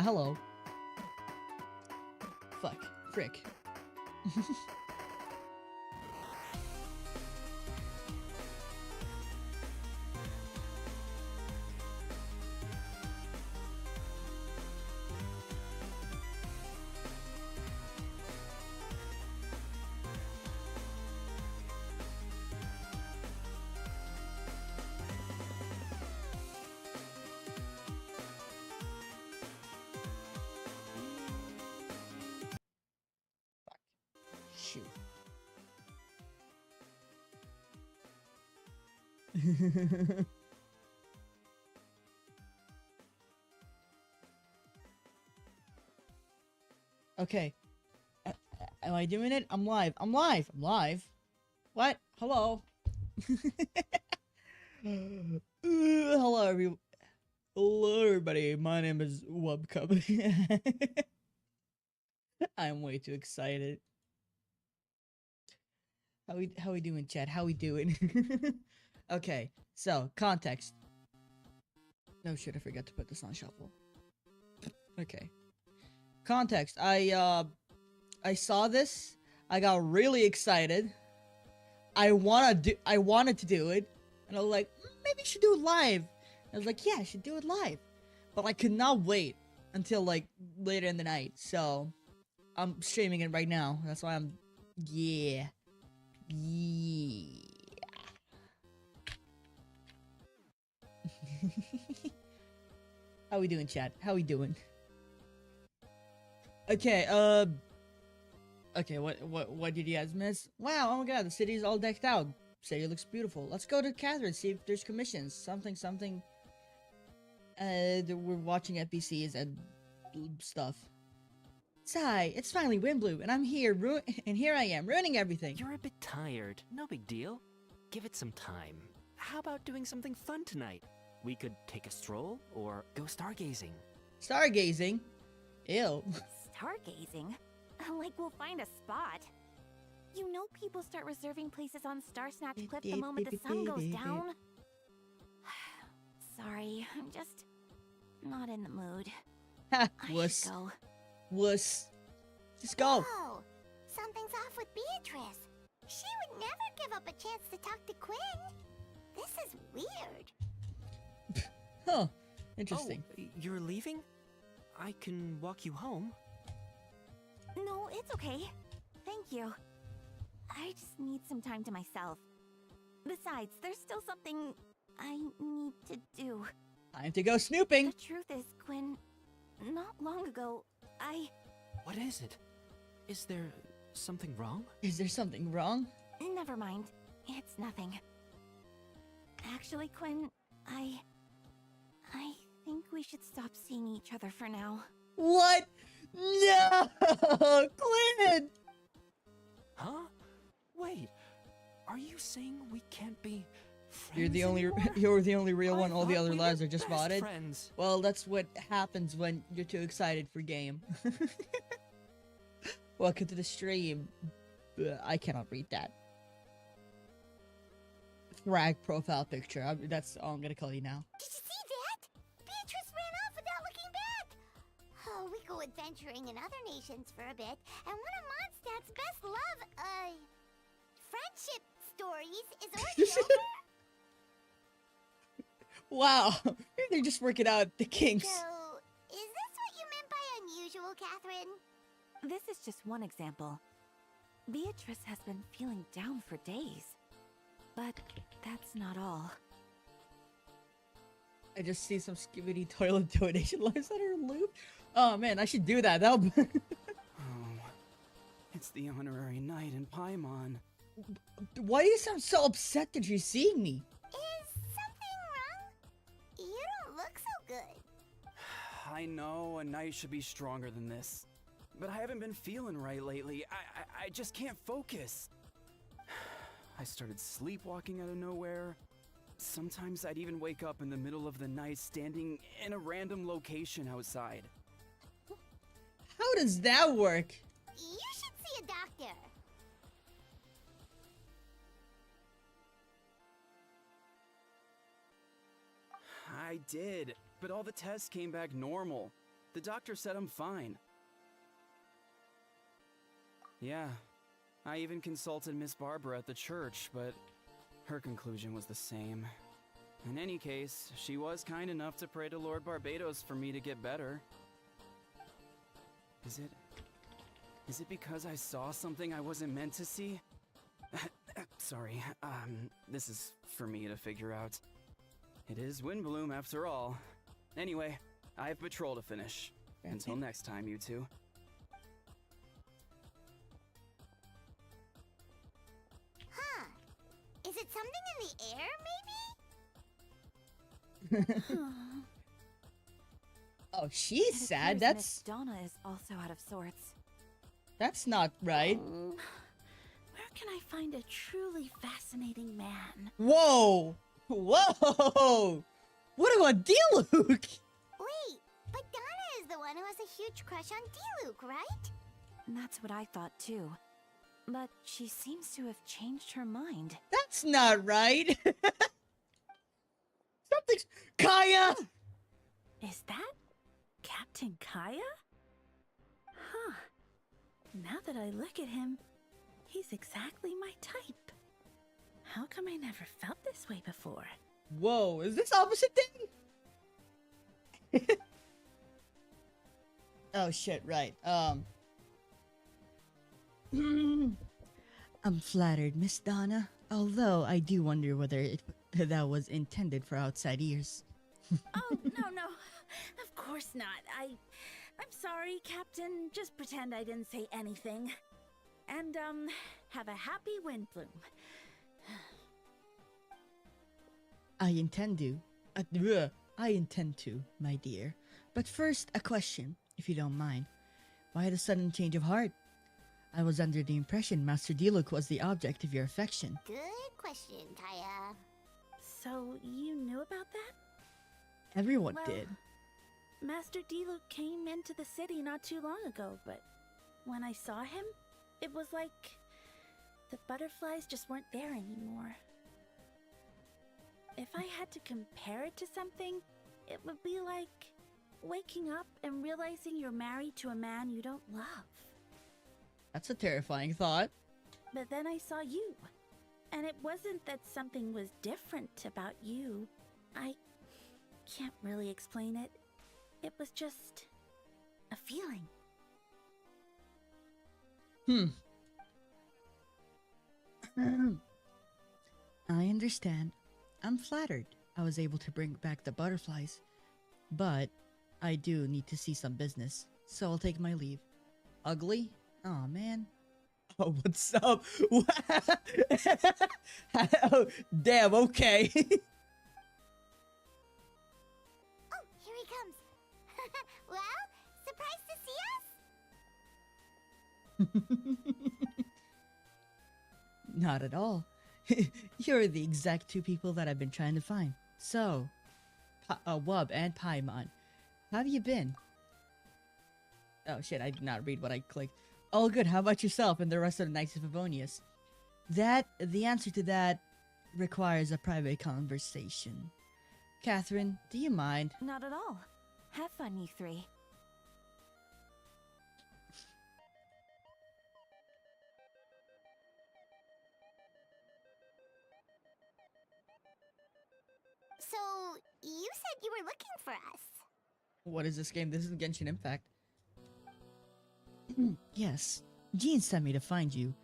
Hello. Fuck. Frick. Shoot. Okay. Am I doing it? I'm live. I'm live. I'm live. What? Hello. Hello, everybody. My name is Wubcub. I'm way too excited. How we doing, chat? How we doing? Okay, so context. No shit, I forgot to put this on shuffle. Okay. Context. I saw this. I got really excited. I wanted to do it, and I was like, maybe I should do it live. I was like, yeah, I should do it live, but I could not wait until like later in the night. So I'm streaming it right now. That's why I'm, yeah. How we doing, chat? How we doing? Okay, okay, what did you guys miss? Wow, oh my god, the city's all decked out. City looks beautiful. Let's go to Catherine, see if there's commissions. Something. We're watching NPCs and stuff. Sigh, it's finally Windblue, and I'm here, and here I am, ruining everything. You're a bit tired. No big deal. Give it some time. How about doing something fun tonight? We could take a stroll, or go stargazing. Stargazing? Ew. Stargazing? Like we'll find a spot. You know people start reserving places on Star Snatch Cliff the moment the sun goes down? Sorry, I'm just not in the mood. Ha, I wuss. should go. Wuss. Just go. Oh, something's off with Beatrice. She would never give up a chance to talk to Quinn. This is weird. Huh. Interesting. Oh, you're leaving? I can walk you home. No, it's okay. Thank you. I just need some time to myself. Besides, there's still something I need to do. Time to go snooping. The truth is, Quinn, not long ago, What is it? Is there something wrong? Is there something wrong? Never mind. It's nothing. Actually, Quinn, I think we should stop seeing each other for now. What? No! Quinn! Huh? Wait, are you saying we can't be friends You're the only anymore? you're the only real I one. All the thought other we lives were are just best modded. friends. Well, that's what happens when you're too excited for game. Welcome to the stream. I cannot read that. Frag profile picture. That's all I'm gonna call you now. Did you see that? Beatrice ran off without looking back. Oh, we go adventuring in other nations for a bit, and one of Mondstadt's best friendship stories is already over. Wow, maybe they're just working out the kinks. So, is this what you meant by unusual, Catherine? This is just one example. Beatrice has been feeling down for days. But that's not all. I just see some skibidi toilet donation lines that are looped. Oh man, I should do that. That'll be Oh, it's the honorary knight in Paimon. Why do you sound so upset that you're seeing me? Is something wrong? You don't look so good. I know a knight should be stronger than this, but I haven't been feeling right lately. I just can't focus. I started sleepwalking out of nowhere. Sometimes I'd even wake up in the middle of the night standing in a random location outside. How does that work? You should see a doctor. I did, but all the tests came back normal. The doctor said I'm fine. Yeah, I even consulted Miss Barbara at the church, but her conclusion was the same. In any case, she was kind enough to pray to Lord Barbados for me to get better. Is it because I saw something I wasn't meant to see? Sorry, this is for me to figure out. It is Windbloom after all. Anyway, I have patrol to finish. Until next time, you two. Huh. Is it something in the air, maybe? Oh, she's It sad. appears That's Miss Donna is also out of sorts. not right. Where can I find a truly fascinating man? Whoa! Whoa! What about D-Luke? Wait, but Donna is the one who has a huge crush on D-Luke, right? That's what I thought too. But she seems to have changed her mind. That's not right. Something's Kaya. Is that Captain Kaya? Huh. Now that I look at him, he's exactly my type. How come I never felt this way before? Whoa! Is this opposite thing? Oh shit! Right. I'm flattered, Miss Donna. Although I do wonder whether that was intended for outside ears. Oh, no. Of course not. I'm sorry, Captain. Just pretend I didn't say anything. And, have a happy Windbloom. I intend to, my dear. But first, a question, if you don't mind. Why the sudden change of heart? I was under the impression Master Diluc was the object of your affection. Good question, Kaya. So, you knew about that? Everyone Well, did. Master Diluc came into the city not too long ago, but when I saw him, it was like the butterflies just weren't there anymore. If I had to compare it to something, it would be like waking up and realizing you're married to a man you don't love. That's a terrifying thought. But then I saw you, and it wasn't that something was different about you. I can't really explain it. It was just a feeling. I understand. I'm flattered I was able to bring back the butterflies. But I do need to see some business, so I'll take my leave. Ugly? Oh man. Oh, what's up? Oh, damn, okay. Oh, here he comes. Well, surprised to see us? Not at all. You're the exact two people that I've been trying to find. So, Wub and Paimon, how have you been? Oh shit, I did not read what I clicked. Oh good, how about yourself and the rest of the Knights of Favonius? The answer to that requires a private conversation. Catherine, do you mind? Not at all. Have fun, you three. So, you said you were looking for us. What is this game? This is Genshin Impact. Yes, Jean sent me to find you.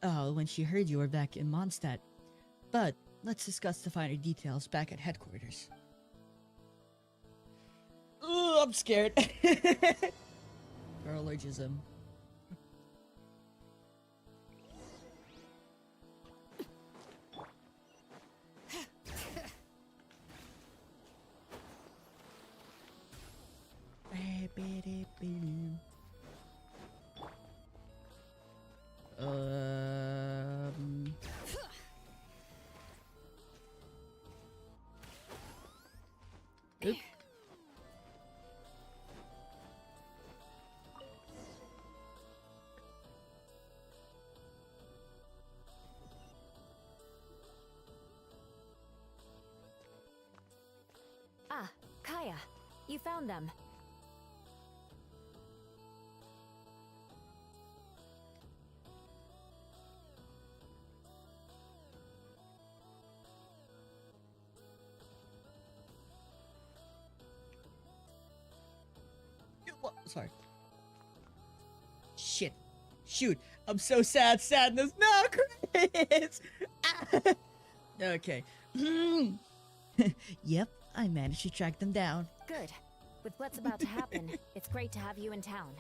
When she heard you were back in Mondstadt. But let's discuss the finer details back at headquarters. Ooh, I'm scared. Girlism. Oop. Ah, Kaya, you found them. Sorry. Shit. Shoot. I'm so sad. Sadness. No, Chris. Ah. Okay. Yep, I managed to track them down. Good. With what's about to happen, it's great to have you in town.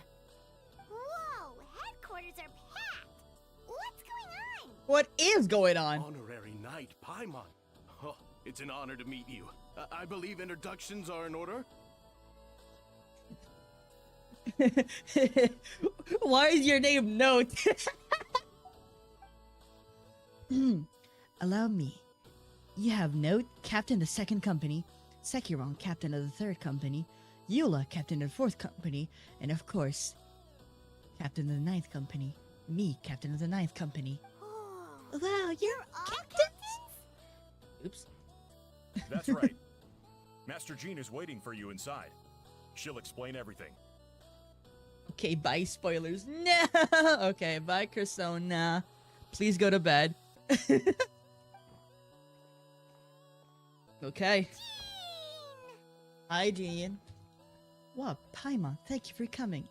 Whoa, headquarters are packed. What's going on? What is going on? Honorary Knight Paimon. Oh, it's an honor to meet you. I believe introductions are in order. Why is your name Note? Allow me. You have Note, Captain of the 2nd Company, Sekiron, Captain of the 3rd Company, Eula, Captain of the 4th Company, and of course, Captain of the 9th Company. Me, Captain of the 9th Company. Oh, Wow, you're all captains? Oops. That's right. Master Jean is waiting for you inside. She'll explain everything. Okay, bye, spoilers. No! Okay, bye, Persona. Please go to bed. Okay. Hi, Jean. Wow, Paimon, thank you for coming.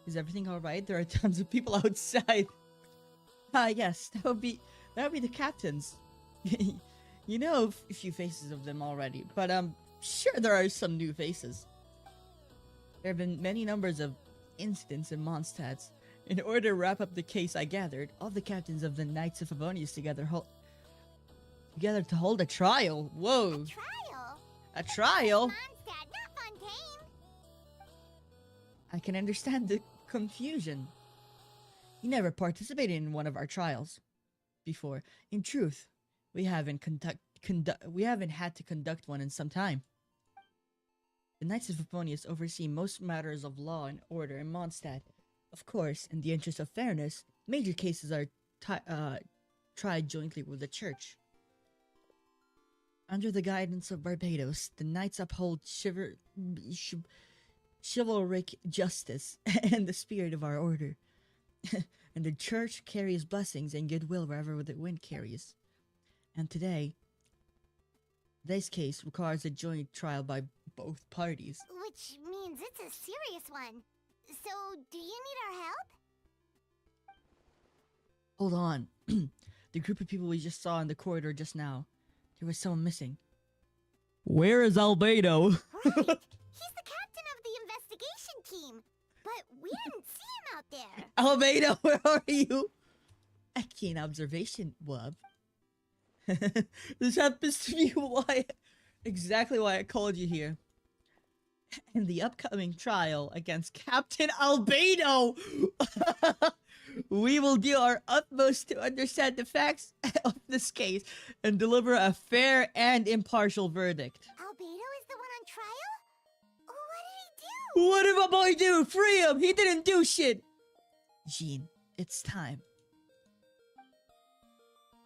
Is everything alright? There are tons of people outside. Ah, yes, that would be the captains. You know a few faces of them already, but sure there are some new faces. There have been many numbers of incidents in Mondstadt. In order to wrap up the case, I gathered all the captains of the Knights of Favonius together to hold a trial. Whoa. trial? A trial? Mondstadt, not Fontaine. I can understand the confusion. You never participated in one of our trials before. In truth, we haven't had to conduct one in some time. The Knights of Favonius oversee most matters of law and order in Mondstadt. Of course, in the interest of fairness, major cases are tried jointly with the Church. Under the guidance of Barbados, the Knights uphold chivalric justice and the spirit of our order. And the Church carries blessings and goodwill wherever the wind carries. And today, this case requires a joint trial by both parties. Which means it's a serious one. So, do you need our help? Hold on. The group of people we just saw in the corridor just now. There was someone missing. Where is Albedo? Right! He's the captain of the investigation team. But we didn't see him out there. Albedo, where are you? A keen observation, Wub. This happens to be exactly why I called you here. In the upcoming trial against Captain Albedo, we will do our utmost to understand the facts of this case and deliver a fair and impartial verdict. Albedo is the one on trial? What did he do? What did my boy do? Free him! He didn't do shit! Jean, it's time.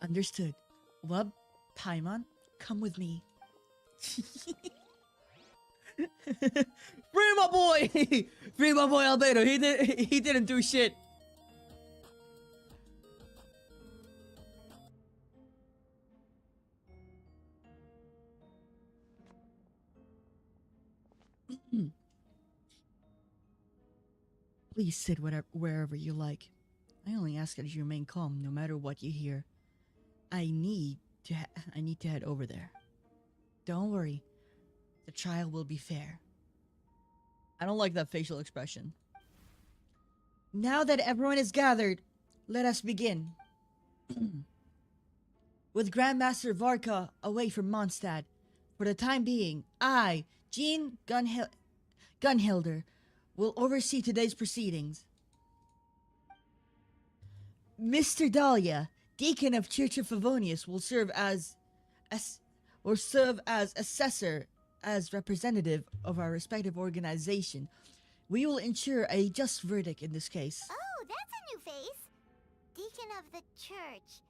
Understood. Wub, Paimon, come with me. Free my boy! Free my boy Albedo. He didn't do shit. Please sit wherever you like. I only ask that you remain calm no matter what you hear. I need to head over there. Don't worry. The trial will be fair. I don't like that facial expression. Now that everyone is gathered, let us begin. With Grandmaster Varka away from Mondstadt, for the time being, I, Jean Gunhilder, will oversee today's proceedings. Mr. Dahlia, Deacon of Church of Favonius, will serve as assessor as representative of our respective organization. We will ensure a just verdict in this case. Oh, that's a new face. Deacon of the church.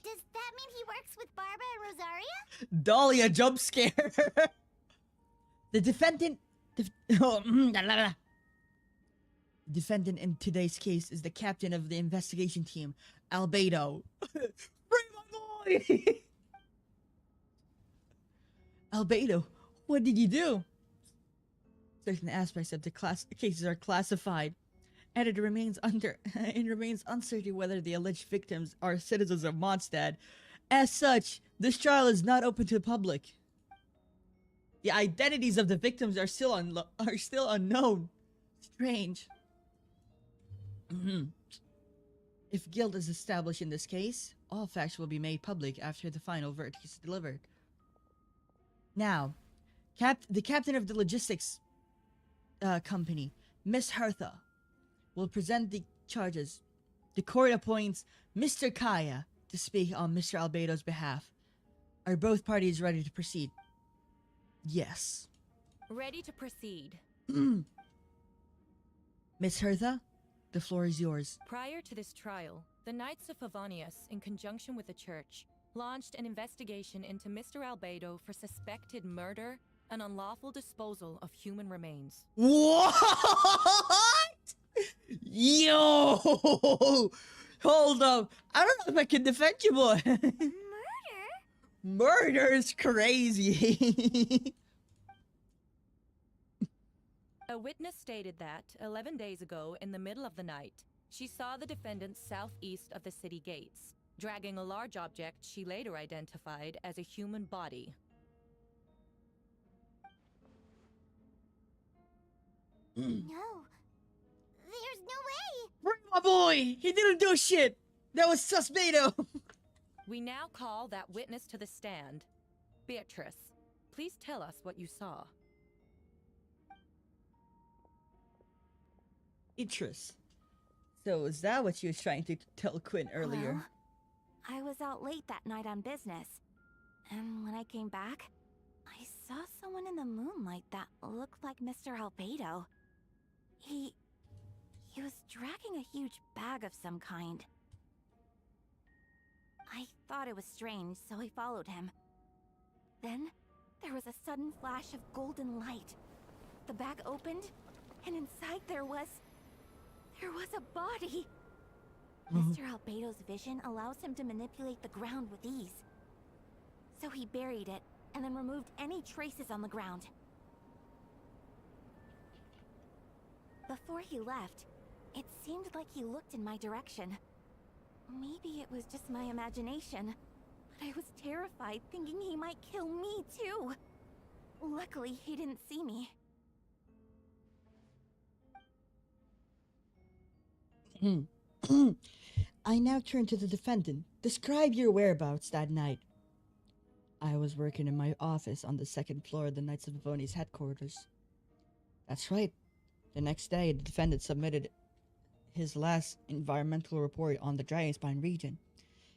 Does that mean he works with Barbara and Rosaria? Dahlia jump scare. The defendant defendant in today's case is the captain of the investigation team, Albedo. Bring my boy! Albedo, what did you do? Certain aspects of the cases are classified, and it remains uncertain whether the alleged victims are citizens of Mondstadt. As such, this trial is not open to the public. The identities of the victims are still unknown. Strange. If guilt is established in this case, all facts will be made public after the final verdict is delivered. Now, the captain of the logistics company, Miss Hertha, will present the charges. The court appoints Mr. Kaya to speak on Mr. Albedo's behalf. Are both parties ready to proceed? Yes. Ready to proceed. Miss Hertha, the floor is yours. Prior to this trial, the Knights of Favonius, in conjunction with the church, launched an investigation into Mr. Albedo for suspected murder and unlawful disposal of human remains. What? Yo! Hold up. I don't know if I can defend you, boy. Murder? Murder is crazy. A witness stated that, 11 days ago, in the middle of the night, she saw the defendant southeast of the city gates, dragging a large object she later identified as a human body. No. There's no way. Bring my boy. He didn't do shit. That was Susbedo. We now call that witness to the stand. Beatrice, please tell us what you saw. Beatrice. So is that what you was trying to tell Quinn earlier? Well, I was out late that night on business. And when I came back, I saw someone in the moonlight that looked like Mr. Albedo. He was dragging a huge bag of some kind. I thought it was strange, so I followed him. Then, there was a sudden flash of golden light. The bag opened, and inside there was a body. Mr. Albedo's vision allows him to manipulate the ground with ease. So he buried it, and then removed any traces on the ground. Before he left, it seemed like he looked in my direction. Maybe it was just my imagination, but I was terrified thinking he might kill me too. Luckily, he didn't see me. I now turn to the defendant. Describe your whereabouts that night. I was working in my office on the second floor of the Knights of Favonius headquarters. That's right. The next day, the defendant submitted his last environmental report on the Dragonspine region.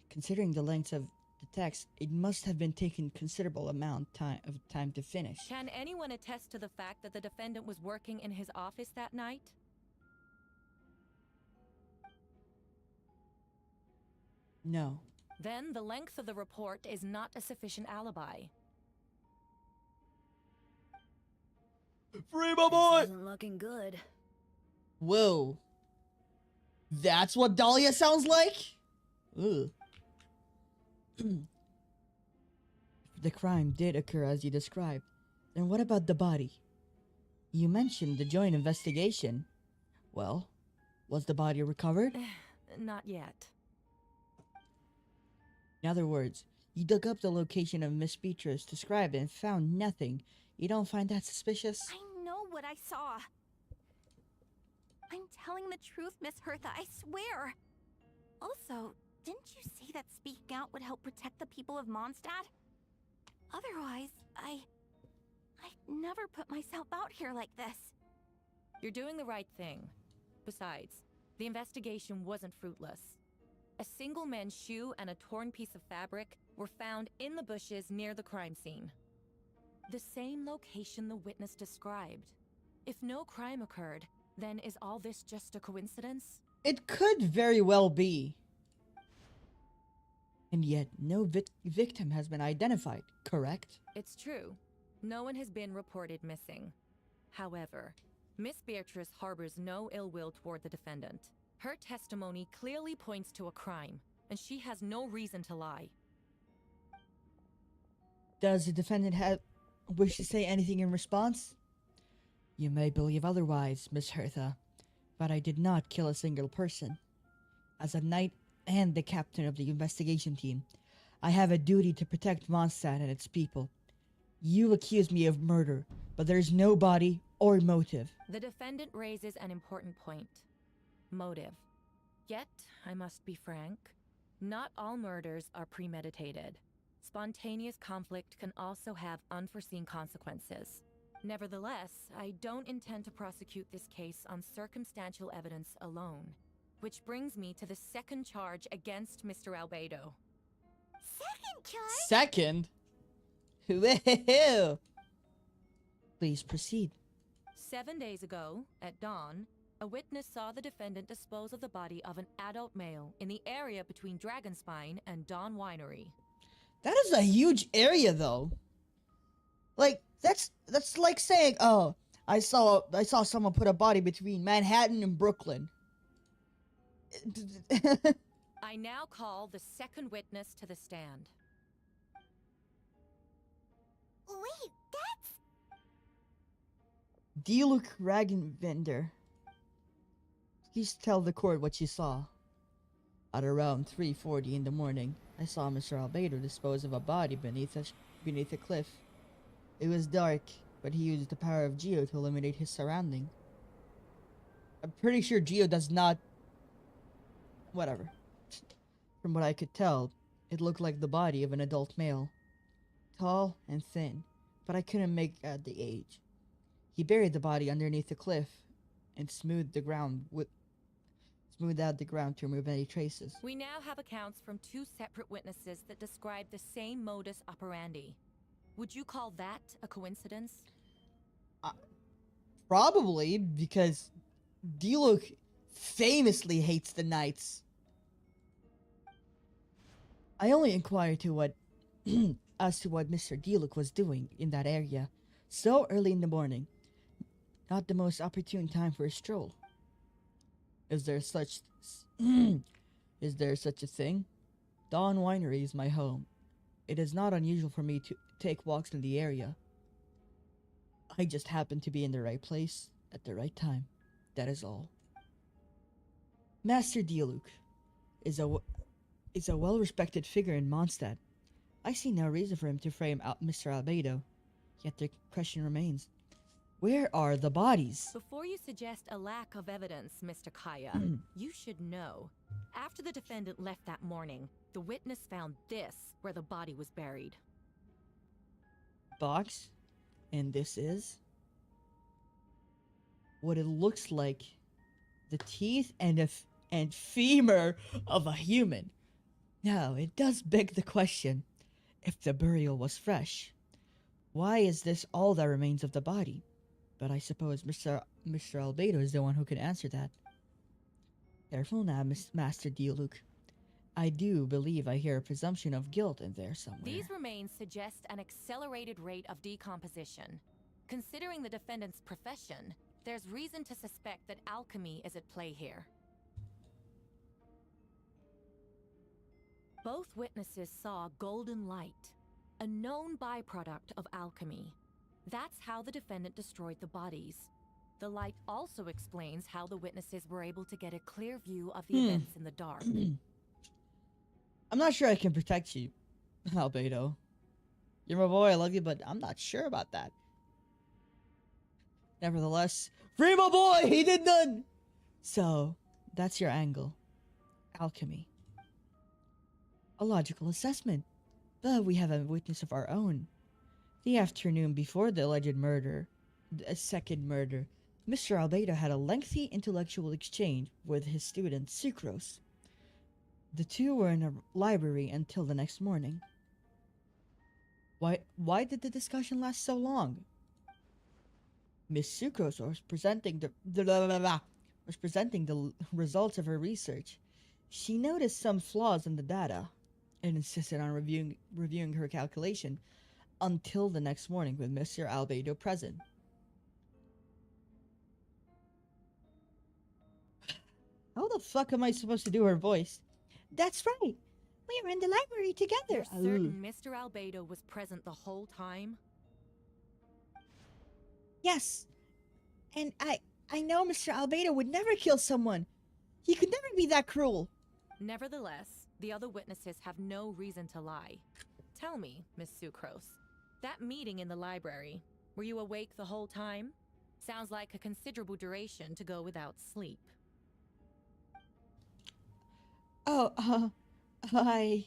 Considering the length of the text, it must have been taking considerable amount of time to finish. Can anyone attest to the fact that the defendant was working in his office that night? No. Then the length of the report is not a sufficient alibi. Free my boy! Isn't looking good. Whoa. That's what Dahlia sounds like? Ugh. The crime did occur as you described. Then what about the body? You mentioned the joint investigation. Well, Was the body recovered? Not yet. In other words, you dug up the location of Miss Beatrice described and found nothing. You don't find that suspicious? I know what I saw. I'm telling the truth, Miss Hertha, I swear. Also, didn't you see that speaking out would help protect the people of Mondstadt? Otherwise, I'd never put myself out here like this. You're doing the right thing. Besides, the investigation wasn't fruitless. A single man's shoe and a torn piece of fabric were found in the bushes near the crime scene. The same location the witness described. If no crime occurred, then is all this just a coincidence? It could very well be. And yet, no victim has been identified, correct? It's true. No one has been reported missing. However, Miss Beatrice harbors no ill will toward the defendant. Her testimony clearly points to a crime, and she has no reason to lie. Does the defendant wish to say anything in response? You may believe otherwise, Miss Hertha, but I did not kill a single person. As a knight and the captain of the investigation team, I have a duty to protect Mondstadt and its people. You accuse me of murder, but there is no body or motive. The defendant raises an important point. Motive. Yet, I must be frank, not all murders are premeditated. Spontaneous conflict can also have unforeseen consequences. Nevertheless, I don't intend to prosecute this case on circumstantial evidence alone. Which brings me to the second charge against Mr. Albedo. Second charge? Second? Woohoo! Please proceed. 7 days ago, at dawn, a witness saw the defendant dispose of the body of an adult male in the area between Dragonspine and Dawn Winery. That is a huge area, though. Like, that's like saying, oh, I saw someone put a body between Manhattan and Brooklyn. I now call the second witness to the stand. Wait, that's... Diluc Ragenvender. Please tell the court what you saw. At around 3:40 in the morning, I saw Mr. Albedo dispose of a body beneath a cliff. It was dark, but he used the power of Geo to illuminate his surrounding. I'm pretty sure Geo does not... Whatever. From what I could tell, it looked like the body of an adult male. Tall and thin, but I couldn't make out the age. He buried the body underneath the cliff and smoothed out the ground to remove any traces. We now have accounts from two separate witnesses that describe the same modus operandi. Would you call that a coincidence? Probably, because Diluc famously hates the Knights. I only inquired to what as to what Mr. Diluc was doing in that area so early in the morning. Not the most opportune time for a stroll. Is there such a thing? Dawn Winery is my home. It is not unusual for me to take walks in the area. I just happened to be in the right place at the right time. That is all. Master Diluc is a well-respected figure in Mondstadt. I see no reason for him to frame out Mr. Albedo. Yet the question remains. Where are the bodies? Before you suggest a lack of evidence, Mr. Kaya, you should know. After the defendant left that morning, the witness found this where the body was buried. Box? And this is? What it looks like. The teeth and femur of a human. Now, it does beg the question. If the burial was fresh, why is this all that remains of the body? But I suppose Mr. Albedo is the one who can answer that. Careful now, Master Diluc. I do believe I hear a presumption of guilt in there somewhere. These remains suggest an accelerated rate of decomposition. Considering the defendant's profession, there's reason to suspect that alchemy is at play here. Both witnesses saw golden light, a known byproduct of alchemy. That's how the defendant destroyed the bodies. The light also explains how the witnesses were able to get a clear view of the events in the dark. I'm not sure I can protect you, Albedo. You're my boy, I love you, but I'm not sure about that. Nevertheless, free my boy! He did none! So, that's your angle. Alchemy. A logical assessment. But we have a witness of our own. The afternoon before the alleged murder, a second murder, Mr. Albedo had a lengthy intellectual exchange with his student Sucrose. The two were in a library until the next morning. Why did the discussion last so long? Miss Sucrose was presenting the results of her research. She noticed some flaws in the data and insisted on reviewing her calculation until the next morning with Mr. Albedo present. How the fuck am I supposed to do her voice? That's right. We were in the library together. You're certain Mr. Albedo was present the whole time? Yes. And I know Mr. Albedo would never kill someone. He could never be that cruel. Nevertheless, the other witnesses have no reason to lie. Tell me, Miss Sucrose, that meeting in the library, were you awake the whole time? Sounds like a considerable duration to go without sleep. Oh, I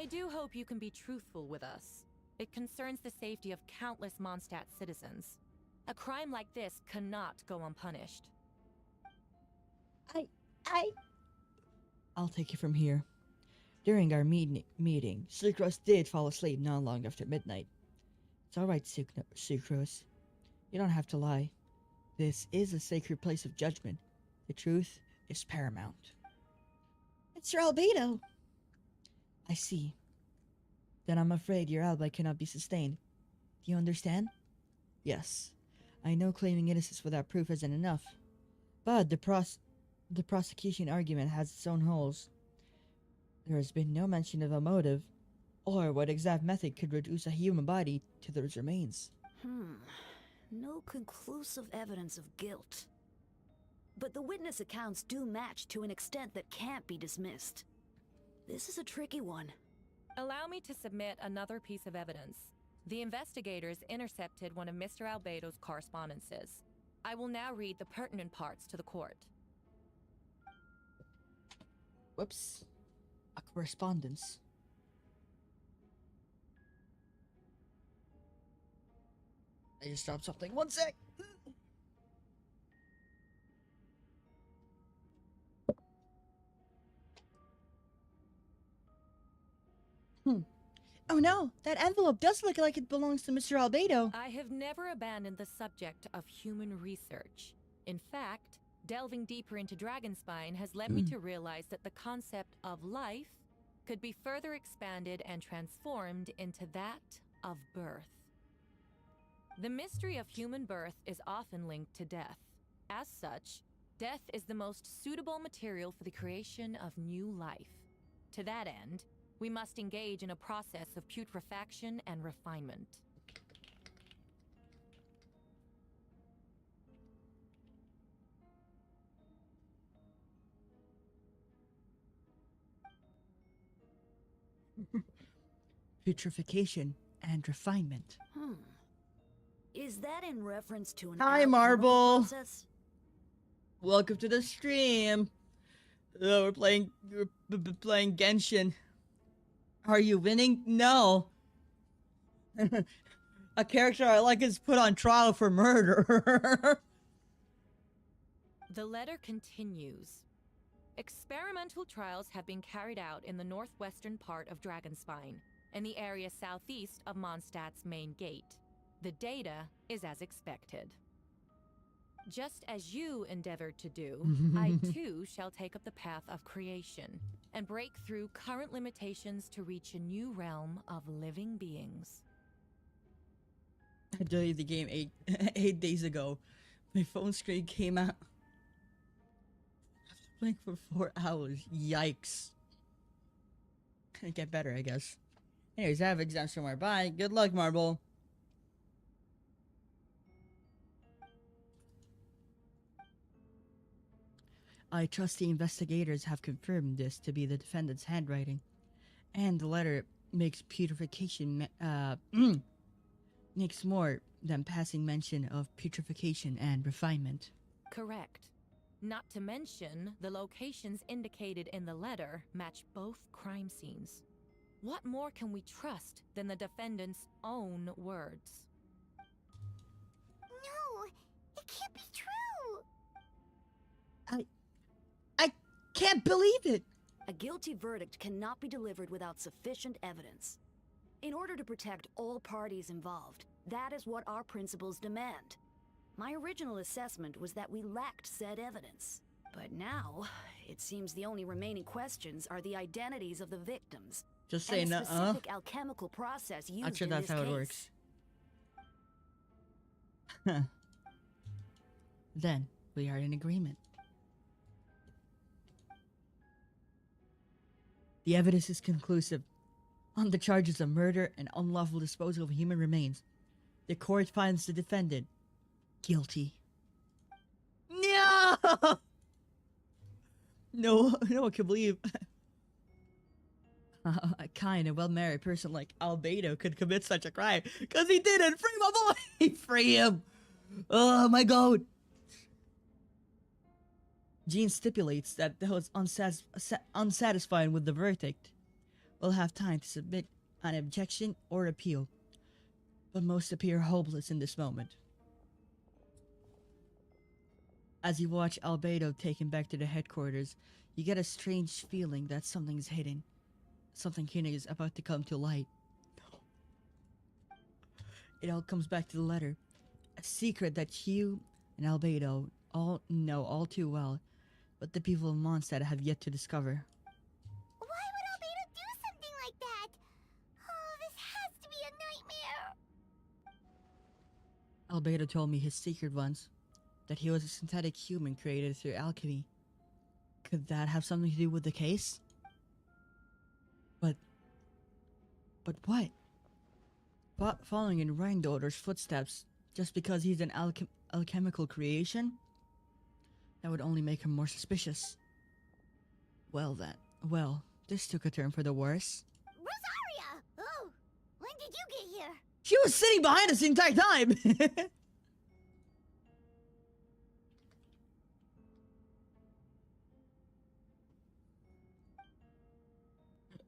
do hope you can be truthful with us. It concerns the safety of countless Mondstadt citizens. A crime like this cannot go unpunished. I'll take it from here. During our meeting, Sucrose did fall asleep not long after midnight. It's alright, Sucrose. You don't have to lie. This is a sacred place of judgment. The truth is paramount. Mr. Albedo. I see. Then I'm afraid your alibi cannot be sustained. Do you understand? Yes. I know claiming innocence without proof isn't enough. But the prosecution argument has its own holes. There has been no mention of a motive, or what exact method could reduce a human body to those remains. No conclusive evidence of guilt. But the witness accounts do match to an extent that can't be dismissed. This is a tricky one. Allow me to submit another piece of evidence. The investigators intercepted one of Mr. Albedo's correspondences. I will now read the pertinent parts to the court. Whoops. A correspondence. I just dropped something. One sec! Oh no, that envelope does look like it belongs to Mr. Albedo. I have never abandoned the subject of human research. In fact, delving deeper into Dragonspine has led me to realize that the concept of life could be further expanded and transformed into that of birth. The mystery of human birth is often linked to death. As such, death is the most suitable material for the creation of new life. To that end, we must engage in a process of putrefaction and refinement. Putrefaction and refinement. Is that in reference to an Hi, alchemical Marble. process? Welcome to the stream. We're playing Genshin. Are you winning? No. A character I like is put on trial for murder. The letter continues. Experimental trials have been carried out in the northwestern part of Dragonspine, in the area southeast of Mondstadt's main gate. The data is as expected. Just as you endeavored to do, I too shall take up the path of creation and break through current limitations to reach a new realm of living beings. I deleted the game 8 days ago. My phone screen came out. After playing for 4 hours. Yikes. Can't get better, I guess. Anyways, I have exams somewhere. Bye. Good luck, Marble. I trust the investigators have confirmed this to be the defendant's handwriting, and the letter makes putrefaction makes more than passing mention of putrefaction and refinement. Correct. Not to mention, the locations indicated in the letter match both crime scenes. What more can we trust than the defendant's own words? No, it can't be true. I can't believe it! A guilty verdict cannot be delivered without sufficient evidence. In order to protect all parties involved, that is what our principles demand. My original assessment was that we lacked said evidence. But now, it seems the only remaining questions are the identities of the victims. Just say and the no. specific alchemical process used Not sure in that's this how it case. works. Huh. Then we are in agreement. The evidence is conclusive. On the charges of murder and unlawful disposal of human remains, the court finds the defendant guilty. No! No one can believe a kind and well-married person like Albedo could commit such a crime. Because he didn't! Free my boy! Free him! Oh my god! Jean stipulates that those unsatisfied with the verdict will have time to submit an objection or appeal, but most appear hopeless in this moment. As you watch Albedo taken back to the headquarters, you get a strange feeling that something's hidden. Something hidden is about to come to light. It all comes back to the letter. A secret that you and Albedo all know all too well, but the people of Mondstadt have yet to discover. Why would Albedo do something like that? Oh, this has to be a nightmare. Albedo told me his secret once, that he was a synthetic human created through alchemy. Could that have something to do with the case? But what? Following in Rheindoder's footsteps, just because he's an alchemical creation? That would only make him more suspicious. Well, this took a turn for the worse. Rosaria! Oh, when did you get here? She was sitting behind us the entire time!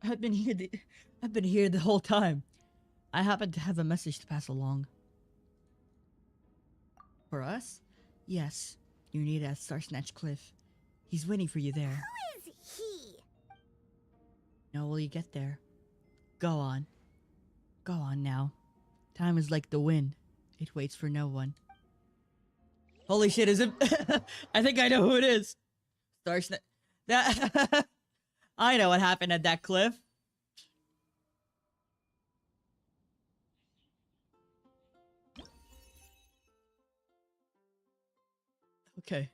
I've been here the whole time. I happen to have a message to pass along. For us? Yes. You need at Starsnatch Cliff. He's waiting for you there. Who is he? Now will you get there? Go on. Go on now. Time is like the wind. It waits for no one. Holy shit, is it? I think I know who it is. Starsnatch. That I know what happened at that cliff. Okay.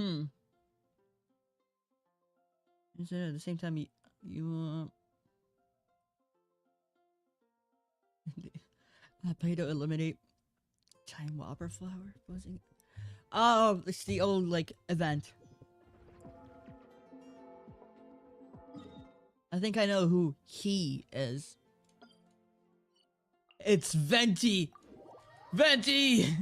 Is it at the same time you pay to eliminate Time Whopper Flower? Wasn't it? Oh, it's the old like event. I think I know who he is. It's Venti! Venti!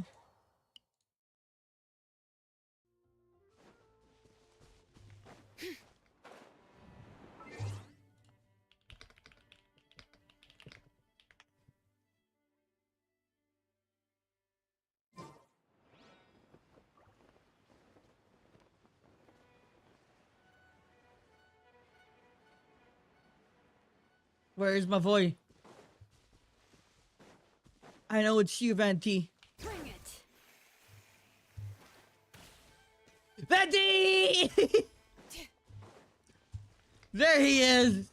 Where's my boy? I know it's you, Venti. Bring it. Venti! There he is!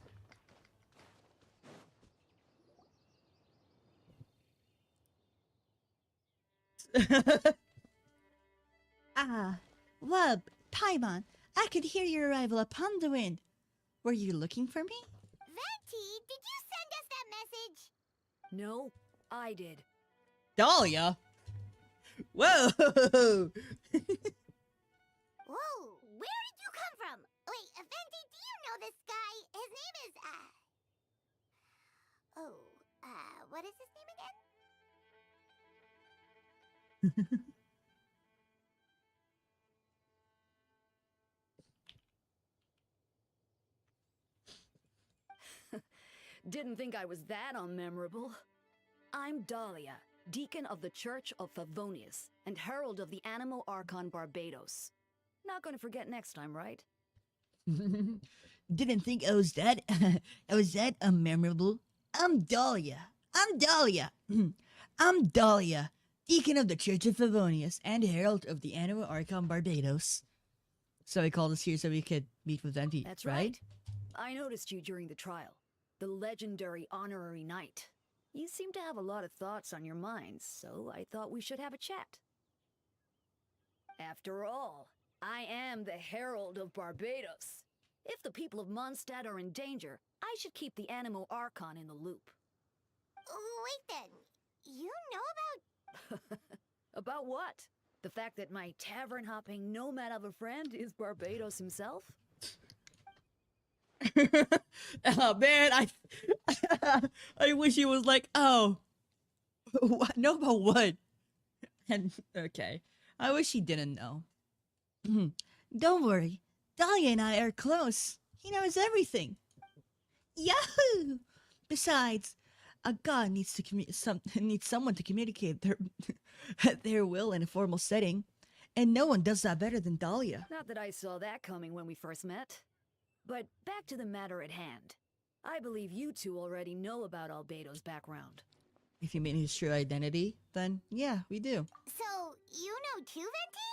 Well, Paimon, I could hear your arrival upon the wind. Were you looking for me? Venti, did you send us that message? No, I did. Dahlia? Whoa! Whoa, Oh, what is his name again? Didn't think I was that unmemorable. I'm Dahlia, Deacon of the Church of Favonius, and Herald of the Animo Archon Barbados. Not gonna forget next time, right? Didn't think I was that I was that unmemorable. I'm Dahlia. I'm Dahlia. I'm Dahlia, Deacon of the Church of Favonius and Herald of the Animo Archon Barbados. So he called us here so we could meet with Venti. That's right. I noticed you during the trial. The legendary honorary knight. You seem to have a lot of thoughts on your mind, so I thought we should have a chat. After all, I am the Herald of Barbados. If the people of Mondstadt are in danger, I should keep the Animo Archon in the loop. Wait then, you know about... About what? The fact that my tavern-hopping nomad of a friend is Barbados himself? Oh man, I wish he was like, oh, what? Know about what? And okay, I wish he didn't know. Don't worry. Dahlia and I are close. He knows everything. Yahoo! Besides, a god needs to needs someone to communicate their their will in a formal setting, and no one does that better than Dahlia. Not that I saw that coming when we first met. But back to the matter at hand. I believe you two already know about Albedo's background. If you mean his true identity, then yeah, we do. So, you know too, Venti?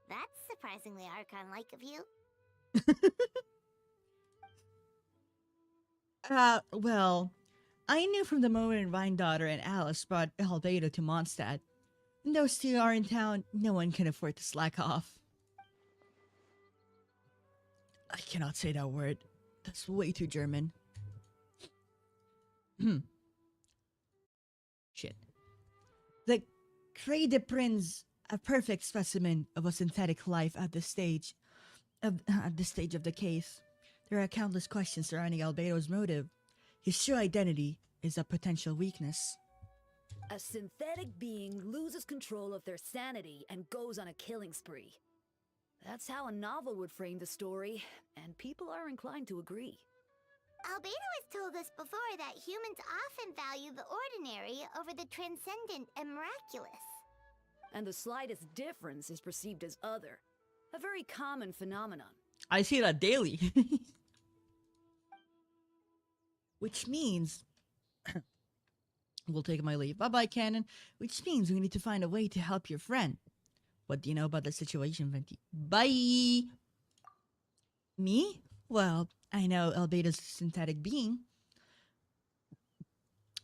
That's surprisingly Archon-like of you. Well, I knew from the moment Rhine-daughter and Alice brought Albedo to Mondstadt. When those two are in town, no one can afford to slack off. I cannot say that word. That's way too German. Shit. The Cray de Prince, a perfect specimen of a synthetic life at this stage of the case. There are countless questions surrounding Albedo's motive. His true identity is a potential weakness. A synthetic being loses control of their sanity and goes on a killing spree. That's how a novel would frame the story, and people are inclined to agree. Albedo has told us before that humans often value the ordinary over the transcendent and miraculous. And the slightest difference is perceived as other. A very common phenomenon. I see that daily. Which means... we'll take my leave. Bye-bye, Canon. Which means we need to find a way to help your friend. What do you know about the situation, Venti? Bye! Me? Well, I know Albedo's a synthetic being.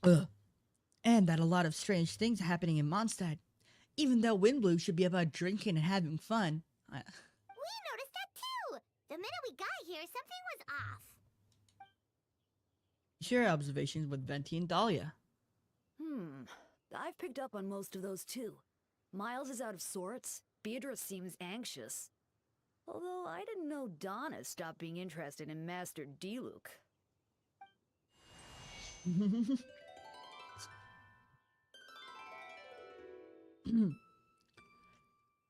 And that a lot of strange things are happening in Mondstadt. Even though Windblue should be about drinking and having fun. We noticed that too! The minute we got here, something was off. Share observations with Venti and Dahlia. I've picked up on most of those too. Miles is out of sorts. Beatrice seems anxious. Although I didn't know Donna stopped being interested in Master Diluc.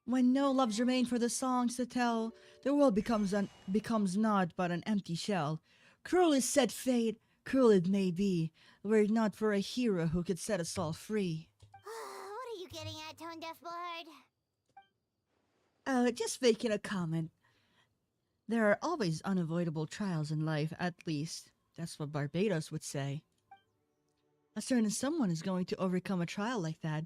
When no loves remain for the songs to tell, the world becomes naught but an empty shell. Cruel is said fate, cruel it may be, were it not for a hero who could set us all free. What are you getting at, Tone Deaf Bard? Just making a comment. There are always unavoidable trials in life, at least. That's what Barbados would say. A certain someone is going to overcome a trial like that.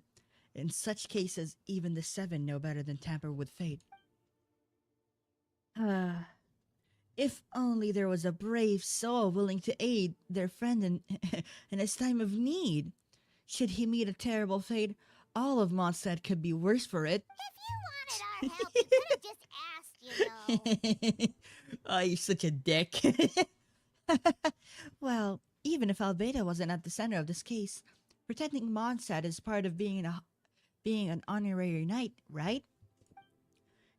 In such cases, even the Seven know better than tamper with fate. If only there was a brave soul willing to aid their friend in his time of need. Should he meet a terrible fate, all of Mondstadt could be worse for it. If you wanted our help, you could have just asked, you know. Oh, you're such a dick. Well, even if Albedo wasn't at the center of this case, protecting Mondstadt is part of being an honorary knight, right?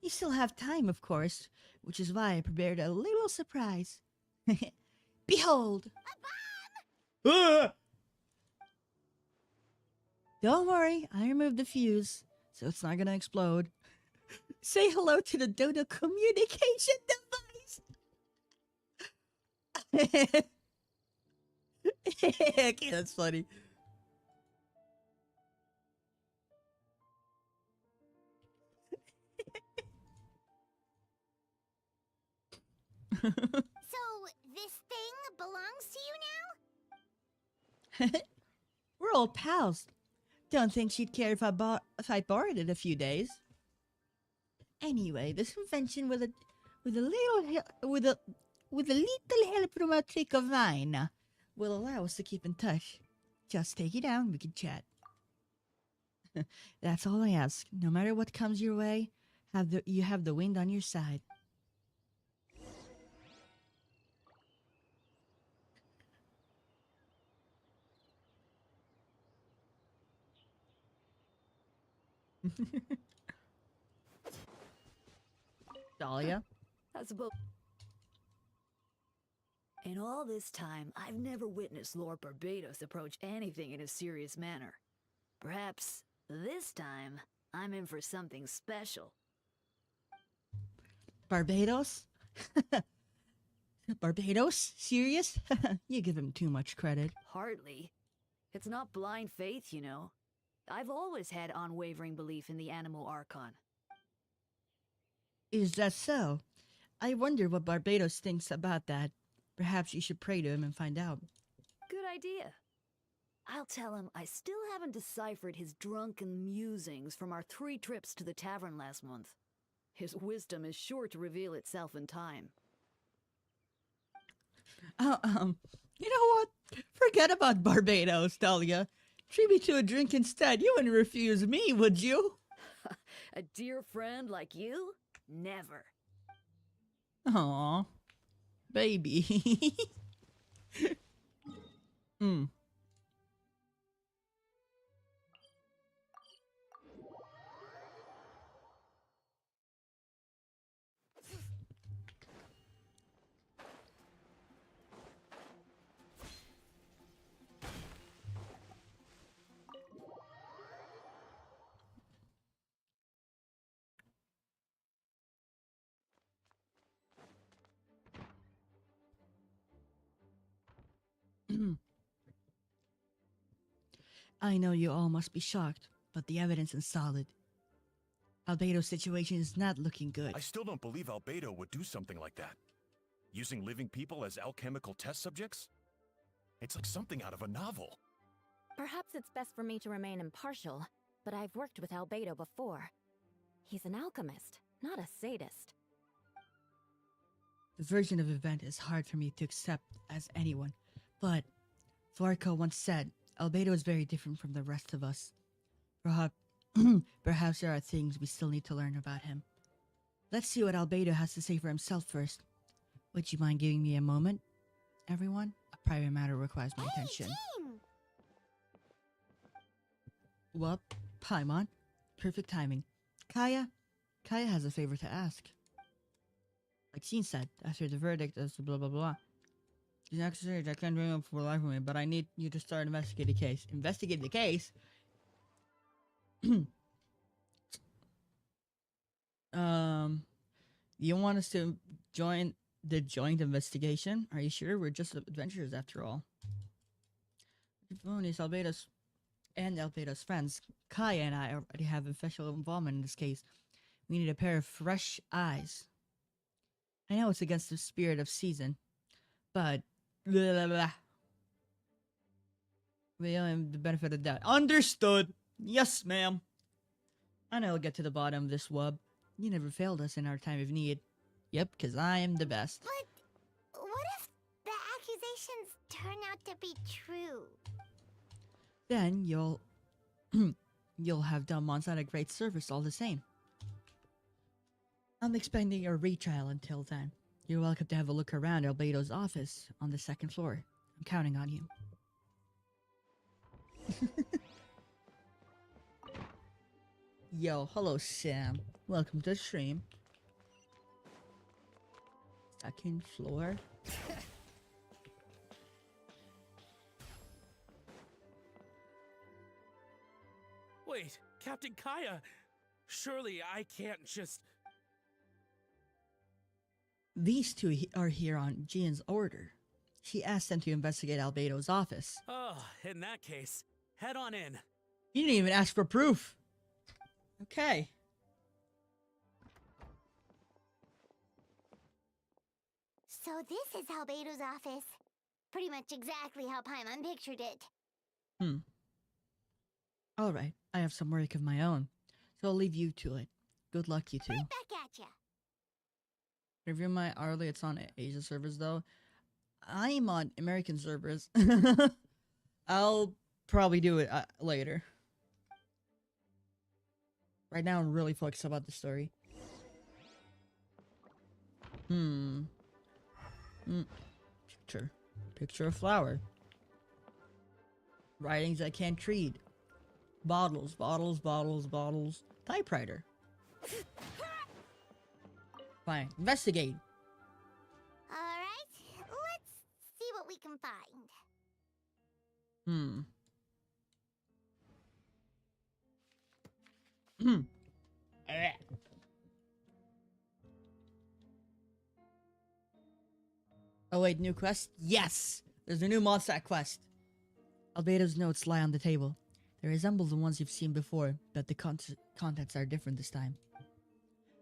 You still have time, of course, which is why I prepared a little surprise. Behold! A bomb! Don't worry, I removed the fuse, so it's not gonna explode. Say hello to the Dodo communication device! Okay, that's funny. So, this thing belongs to you now? We're old pals. Don't think she'd care if I borrowed it a few days. Anyway, this invention with a little help from a trick of mine will allow us to keep in touch. Just take it down, we can chat. That's all I ask. No matter what comes your way, you have the wind on your side. Dahlia? I suppose. In all this time, I've never witnessed Lord Barbados approach anything in a serious manner. Perhaps this time, I'm in for something special. Barbados? Barbados? Serious? You give him too much credit. Hardly. It's not blind faith, you know. I've always had unwavering belief in the animal archon. Is that so? I wonder what Barbados thinks about that. Perhaps you should pray to him and find out. Good idea. I'll tell him I still haven't deciphered his drunken musings from our 3 trips to the tavern last month. His wisdom is sure to reveal itself in time. You know what? Forget about Barbados, Dahlia. Treat me to a drink instead. You wouldn't refuse me, would you? A dear friend like you? Never. Aw, baby. I know you all must be shocked, but the evidence is solid. Albedo's situation is not looking good. I still don't believe Albedo would do something like that. Using living people as alchemical test subjects? It's like something out of a novel. Perhaps it's best for me to remain impartial, but I've worked with Albedo before. He's an alchemist, not a sadist. The version of event is hard for me to accept as anyone, but Varco once said, Albedo is very different from the rest of us. Perhaps there are things we still need to learn about him. Let's see what Albedo has to say for himself first. Would you mind giving me a moment, everyone? A private matter requires my attention. Team! Well, Paimon. Perfect timing. Kaya has a favor to ask. Like Sheen said, after the verdict as to blah blah blah. It's necessary. I can't bring up for life for me, but I need you to start investigating the case. Investigate the case? You want us to join the joint investigation? Are you sure? We're just adventurers after all. Only Albedo's and Albedo's friends, Kaya and I already have official involvement in this case. We need a pair of fresh eyes. I know it's against the spirit of season, but blah, blah, blah. We only have the benefit of the doubt. Understood. Yes, ma'am. I know I'll get to the bottom of this wub. You never failed us in our time of need. Yep, because I am the best. But what if the accusations turn out to be true? Then you'll you'll have done Monsat a great service all the same. I'm expecting a retrial until then. You're welcome to have a look around Albedo's office on the 2nd floor. I'm counting on you. Yo, hello Sam. Welcome to the stream. 2nd floor. Wait, Captain Kaya! Surely I can't just... These two are here on Jian's order. She asked them to investigate Albedo's office. Oh, in that case, head on in. You didn't even ask for proof. Okay. So this is Albedo's office. Pretty much exactly how Paimon pictured it. Alright, I have some work of my own, so I'll leave you to it. Good luck, you two. Right back at ya. Review my hourly. It's on Asia servers though. I'm on American servers. I'll probably do it later. Right now, I'm really focused about the story. Picture of flower. Writings I can't read. Bottles. Typewriter. Fine. Investigate. Alright, let's see what we can find. Oh wait, new quest? Yes! There's a new Mondstadt quest. Albedo's notes lie on the table. They resemble the ones you've seen before, but the contents are different this time.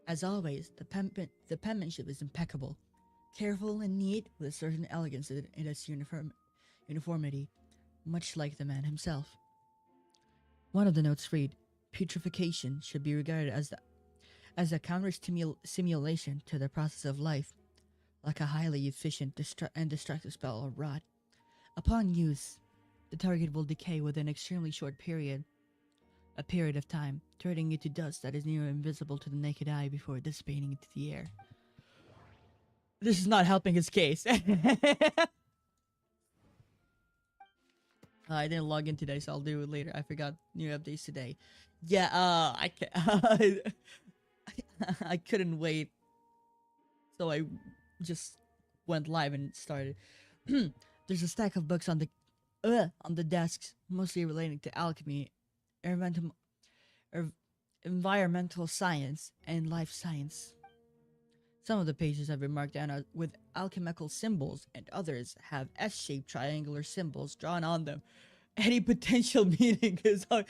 As always, the penmanship is impeccable. Careful and neat, with a certain elegance in its uniformity, much like the man himself. One of the notes read, "Putrefaction should be regarded as a counter-simulation to the process of life, like a highly efficient and destructive spell or rot. Upon use, the target will decay within an extremely short period, a period of time, turning into dust that is near invisible to the naked eye before dissipating into the air." This is not helping his case. I didn't log in today, so I'll do it later. I forgot new updates today. Yeah, I couldn't wait, so I just went live and started. There's a stack of books on the desks, mostly relating to alchemy, environmental science, and life science. Some of the pages have been marked down with alchemical symbols, and others have S-shaped triangular symbols drawn on them. Any potential meaning is on...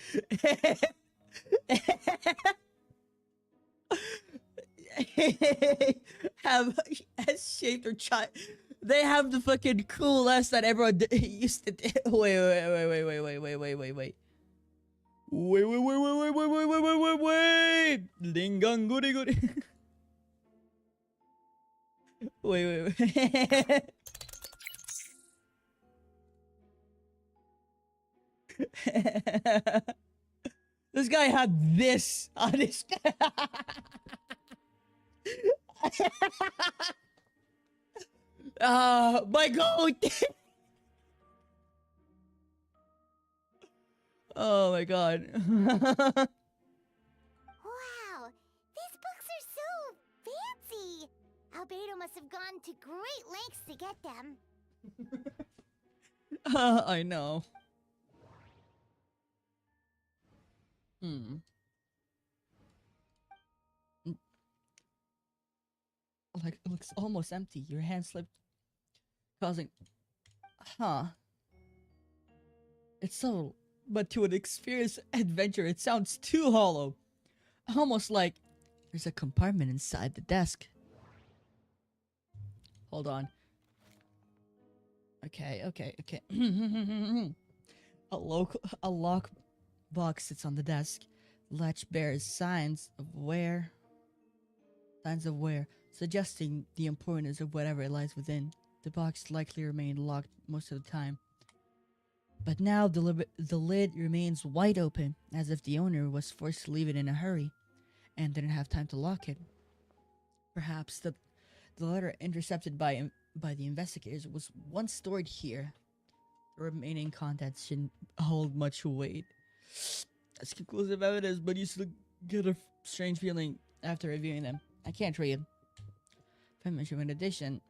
have S-shaped or they have the fucking cool S that everyone used to... Wait. Dinganguri. Wait. This guy had this on his... my goat! Oh my god. Wow, these books are so fancy. Albedo must have gone to great lengths to get them. I know. Like, it looks almost empty. Your hand slipped, causing... It's subtle, but to an experienced adventurer, it sounds too hollow. Almost like there's a compartment inside the desk. Hold on. Okay. A lock box sits on the desk. The latch bears signs of wear, suggesting the importance of whatever lies within. The box likely remained locked most of the time. But now the lid remains wide open, as if the owner was forced to leave it in a hurry, and didn't have time to lock it. Perhaps the letter intercepted by the investigators was once stored here. The remaining contents shouldn't hold much weight. That's conclusive evidence, but you still get a strange feeling after reviewing them. I can't read. Penmanship in addition.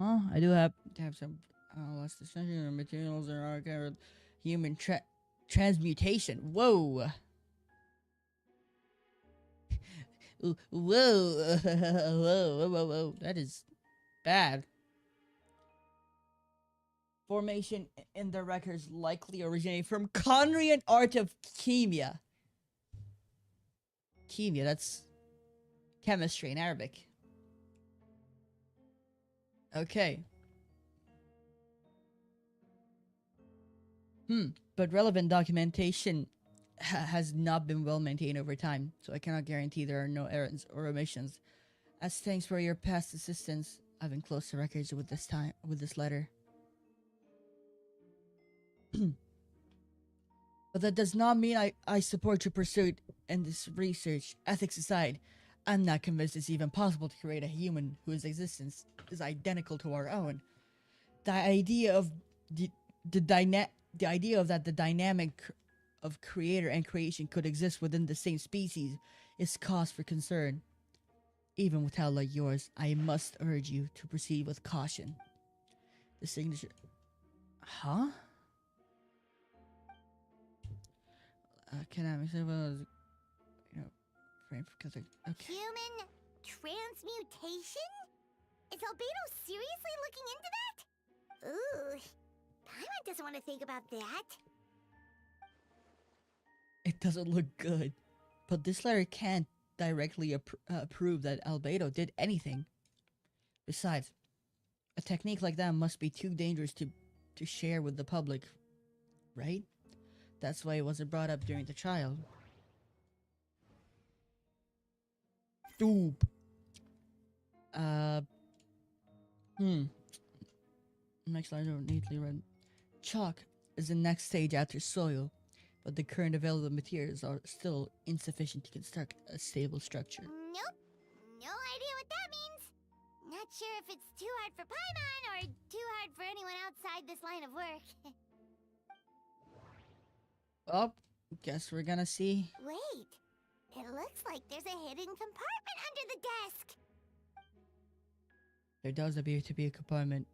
I do have to have some less discussion of materials or archived Transmutation. Whoa. Whoa. Whoa. Whoa. Whoa. Whoa. That is bad. Formation in the records likely originating from Conrian art of chemia. Chemia, that's chemistry in Arabic. Okay. But relevant documentation has not been well maintained over time, so I cannot guarantee there are no errors or omissions. As thanks for your past assistance, I've enclosed the records with this letter. But that does not mean I support your pursuit in this research. Ethics aside, I'm not convinced it's even possible to create a human whose existence is identical to our own. The idea of the dynamic of creator and creation could exist within the same species is cause for concern. Even with talent like yours, I must urge you to proceed with caution. The signature... Huh? Can I say frame because okay. Human transmutation? Is Albedo seriously looking into that? Ooh, Paimon doesn't want to think about that. It doesn't look good, but this letter can't directly prove that Albedo did anything. Besides, a technique like that must be too dangerous to share with the public, right? That's why it wasn't brought up during the trial. Doop. Next line neatly read. Chalk is the next stage after soil, but the current available materials are still insufficient to construct a stable structure. Nope. No idea what that means. Not sure if it's too hard for Paimon or too hard for anyone outside this line of work. Well, guess we're gonna see. Wait. It looks like there's a hidden compartment under the desk. There does appear to be a compartment.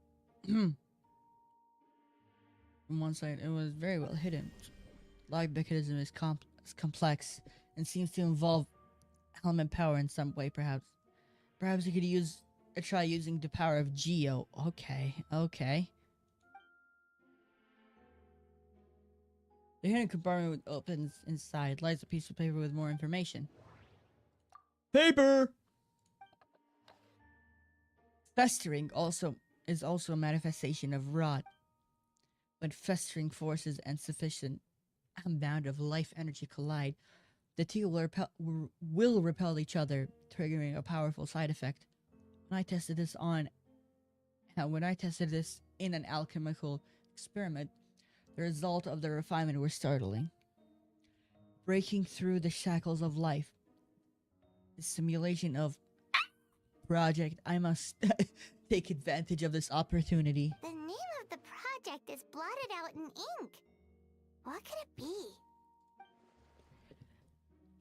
From one side, it was very well hidden. Logic mechanism is complex and seems to involve element power in some way, perhaps. Perhaps you could try using the power of Geo. Okay. The hidden compartment opens inside, lies a piece of paper with more information. Paper! Festering is also a manifestation of rot. When festering forces and sufficient amount of life energy collide, the two will repel each other, triggering a powerful side effect. When I tested this in an alchemical experiment, the result of the refinement was startling. Breaking through the shackles of life. The simulation of project. I must take advantage of this opportunity. The name of the project is blotted out in ink. What could it be?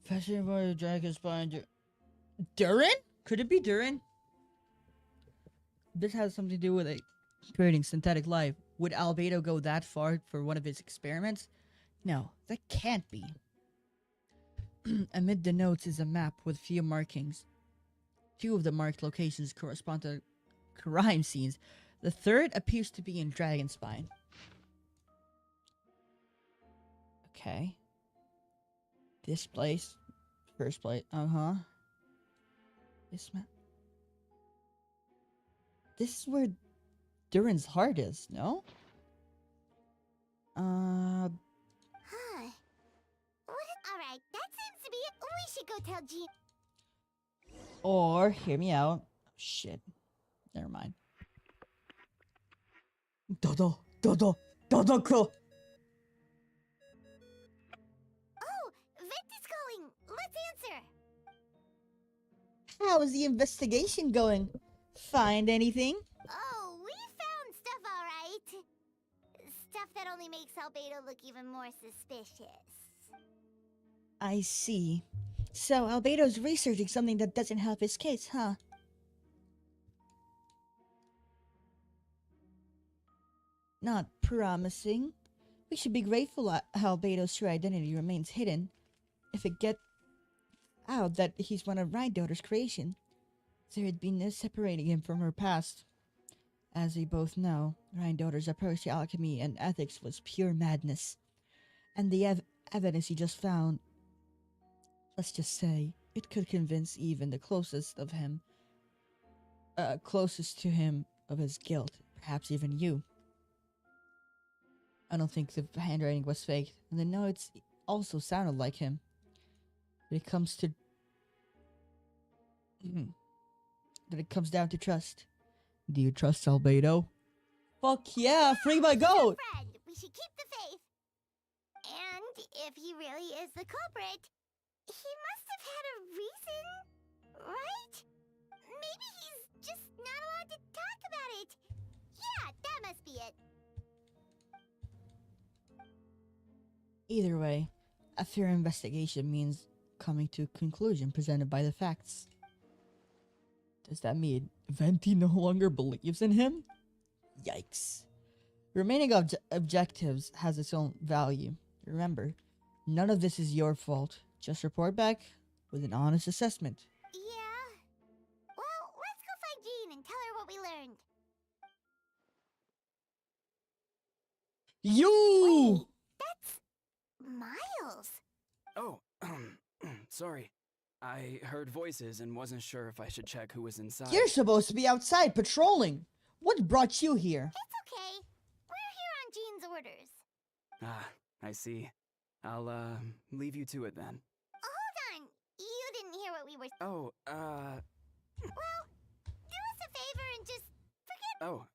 Fashion for Dragon's Spine. Durin? Could it be Durin? This has something to do with creating synthetic life. Would Albedo go that far for one of his experiments? No, that can't be. Amid the notes is a map with few markings. Two of the marked locations correspond to crime scenes. The third appears to be in Dragonspine. Okay. This place. First place. This map. This is where Durin's heart is, no? Huh. Alright, that seems to be it. We should go tell Jean. Or, hear me out. Shit. Never mind. Dodo. Oh, Vent is calling. Let's answer. How is the investigation going? Find anything? Oh, we found stuff alright. Stuff that only makes Albedo look even more suspicious. I see. So Albedo's researching something that doesn't help his case, huh? Not promising. We should be grateful that Albedo's true identity remains hidden. If it gets out that he's one of Rhydaughter's creation, there'd be no separating him from her past. As we both know, Rhydaughter's approach to alchemy and ethics was pure madness. And the evidence you just found, let's just say, it could convince even the closest to him of his guilt, perhaps even you. I don't think the handwriting was fake, and the notes also sounded like him. When it comes to... when it comes down to trust. Do you trust Albedo? Fuck yeah, free my goat! Friend, we should keep the faith. And if he really is the culprit, he must have had a reason, right? Maybe he's just not allowed to talk about it. Yeah, that must be it. Either way, a fair investigation means coming to a conclusion presented by the facts. Does that mean Venti no longer believes in him? Yikes. Remaining objectives has its own value. Remember, none of this is your fault. Just report back with an honest assessment. Yeah. Well, let's go find Jean and tell her what we learned. You! That's Miles. Oh, sorry. I heard voices and wasn't sure if I should check who was inside. You're supposed to be outside patrolling. What brought you here? It's okay. We're here on Jean's orders. Ah, I see. I'll, leave you to it then. Hold on. You didn't hear what we were... Oh, Well, do us a favor and just forget... Oh,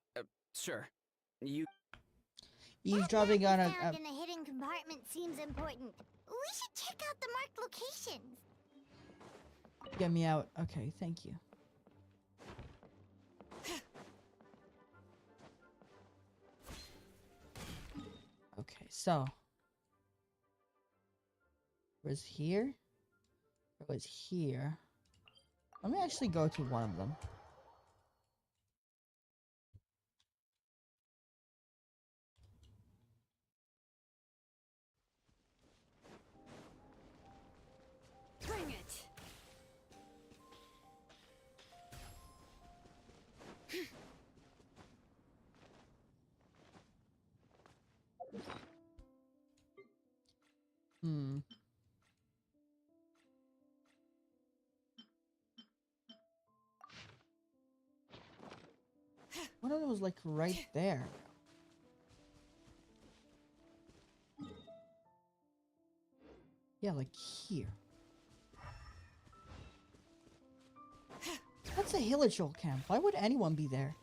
sure. You... Eavesdropping on a... found in a hidden compartment seems important. We should check out the marked locations. Get me out. Okay, thank you. Okay, so... It was here? It was here. Let me actually go to one of them. Bring it! Hmm. One of them was like right there. Yeah, like here. That's a Hilichurl camp. Why would anyone be there?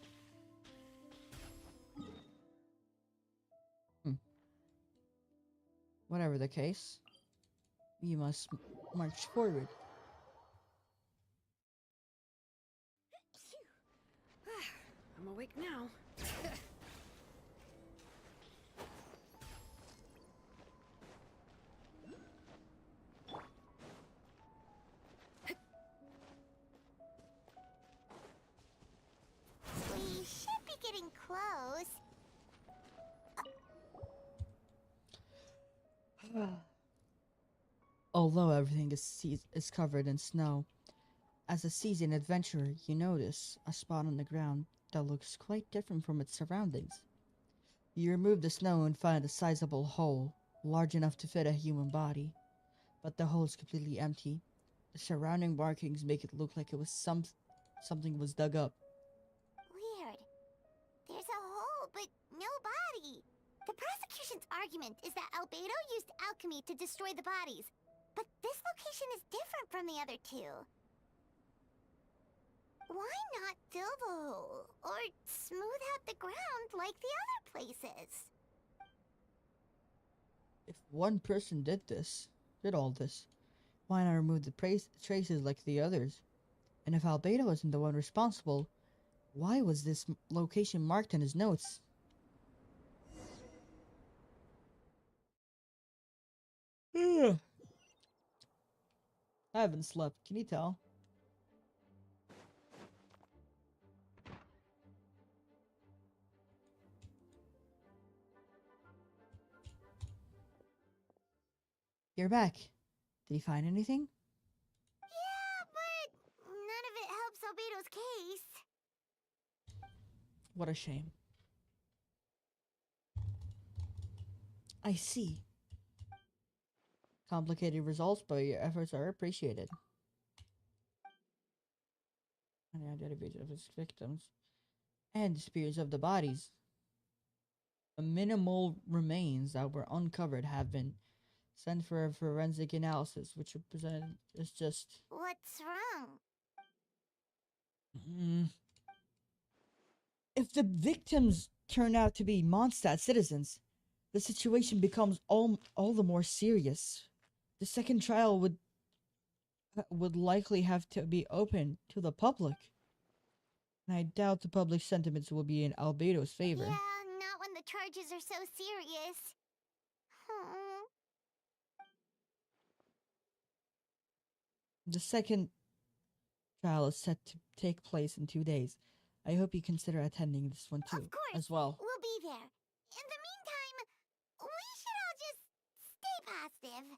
Whatever the case, we must march forward. I'm awake now. We should be getting close. Although everything is covered in snow, as a seasoned adventurer, you notice a spot on the ground that looks quite different from its surroundings. You remove the snow and find a sizable hole, large enough to fit a human body, but the hole is completely empty. The surrounding markings make it look like it was something was dug up. Weird. There's a hole, but no body. The prosecution's argument is that Albedo used alchemy to destroy the bodies, but this location is different from the other two. Why not fill the hole, or smooth out the ground like the other places? If one person did all this, why not remove the traces like the others? And if Albedo wasn't the one responsible, why was this location marked in his notes? I haven't slept, can you tell? You're back. Did you find anything? Yeah, but none of it helps Albedo's case. What a shame. I see. Complicated results, but your efforts are appreciated. And the identification of its victims and the spirits of the bodies. The minimal remains that were uncovered have been sent for a forensic analysis, which represented is just. What's wrong? If the victims turn out to be Mondstadt citizens, the situation becomes all the more serious. The second trial would likely have to be open to the public. And I doubt the public sentiments will be in Albedo's favor. Yeah, not when the charges are so serious. Hmm. The second trial is set to take place in 2 days. I hope you consider attending this one too, Of course, as well. we'll be there. In the meantime, we should all just stay positive.